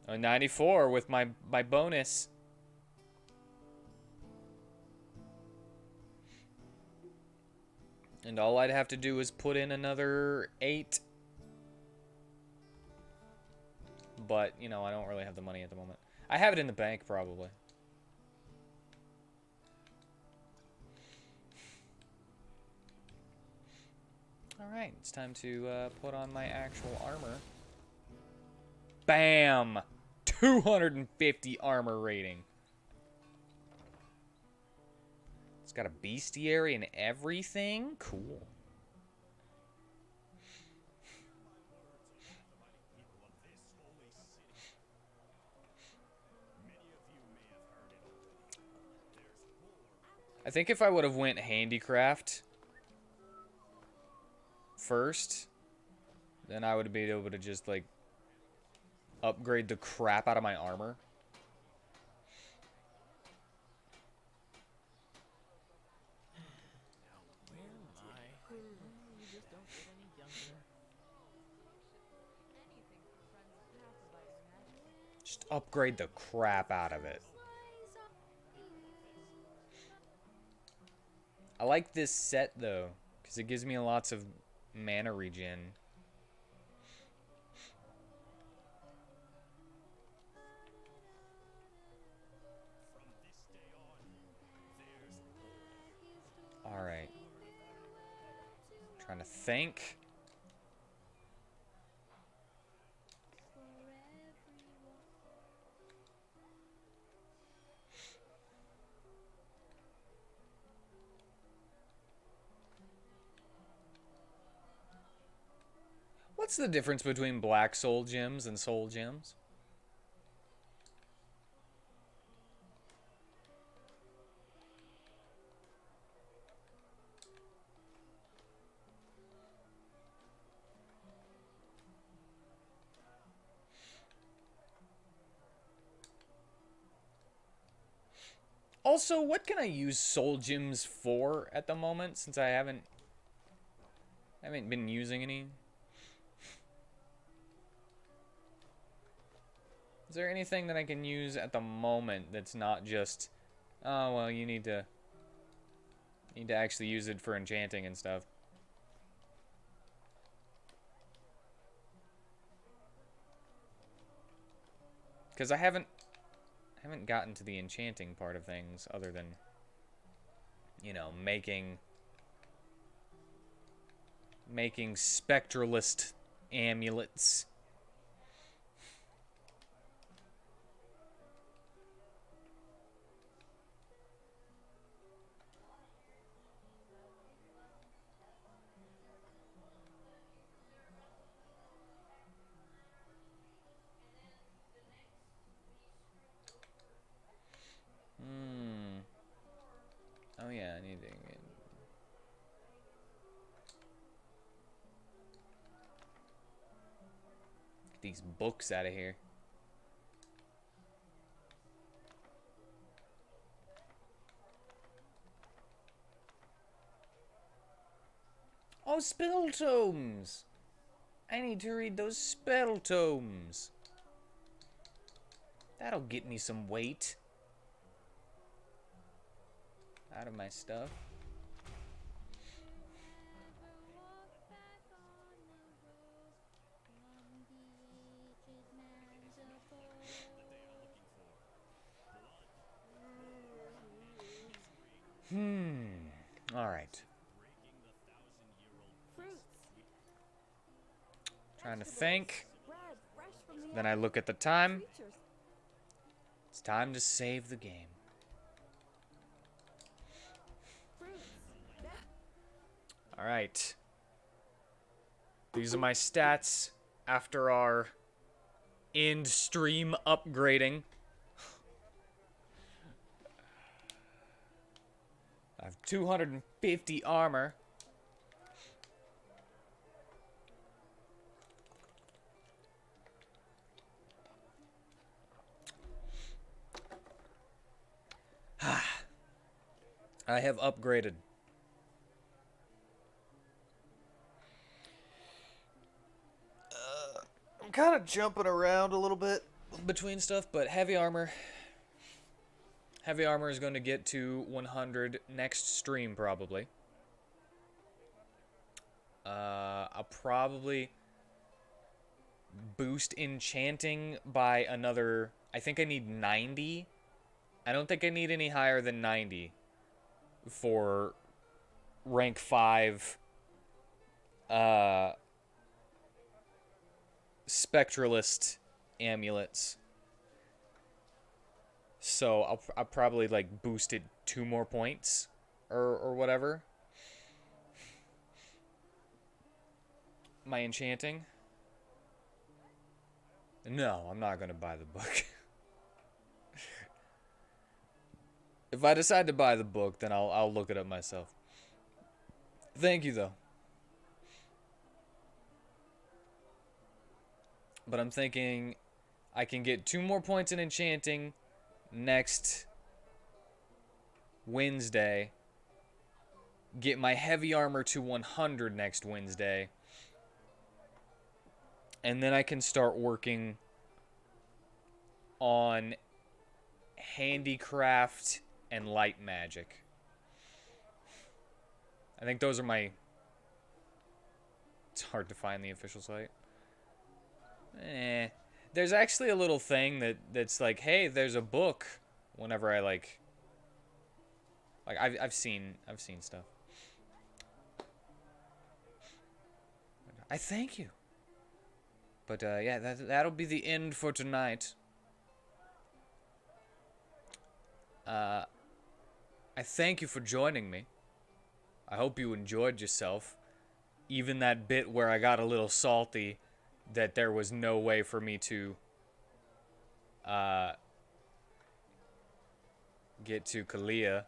Oh, 94 with my bonus. And all I'd have to do is put in another 8. But, you know, I don't really have the money at the moment. I have it in the bank, probably. Alright, it's time to put on my actual armor. Bam! 250 armor rating. It's got a bestiary and everything? Cool. I think if I would have went handicraft first, then I would have been able to just, like, upgrade the crap out of my armor. Where am I? You just don't get any younger. Just upgrade the crap out of it. I like this set, though, because it gives me lots of mana regen. Alright. Trying to think. What's the difference between black soul gems and soul gems? Also, what can I use soul gems for at the moment, since I haven't been using any? Is there anything that I can use at the moment that's not just, oh well, you need to actually use it for enchanting and stuff? Because I haven't gotten to the enchanting part of things, other than, you know, making spectralist amulets. Oh yeah, I need to get these books out of here. Oh, spell tomes! I need to read those spell tomes. That'll get me some weight out of my stuff. All right. Trying to think. Then I look at the time. It's time to save the game. All right. These are my stats after our end stream upgrading. I have 250 armor. I have upgraded. I'm kind of jumping around a little bit between stuff, but heavy armor. Heavy armor is going to get to 100 next stream, probably. I'll probably boost enchanting by another... I think I need 90. I don't think I need any higher than 90 for rank 5 spectralist amulets. So I'll probably like boost it 2 more points or whatever. My enchanting. No, I'm not gonna buy the book. If I decide to buy the book, then I'll look it up myself. Thank you, though. But I'm thinking I can get 2 more points in enchanting next Wednesday. Get my heavy armor to 100 next Wednesday. And then I can start working on handicraft and light magic. I think those are my... It's hard to find the official site. There's actually a little thing that's like, hey, there's a book. Whenever I like I've seen stuff. I thank you. But yeah, that'll be the end for tonight. I thank you for joining me. I hope you enjoyed yourself. Even that bit where I got a little salty that there was no way for me to get to Kalia.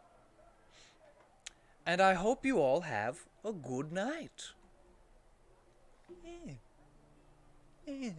And I hope you all have a good night. Yeah. Yeah.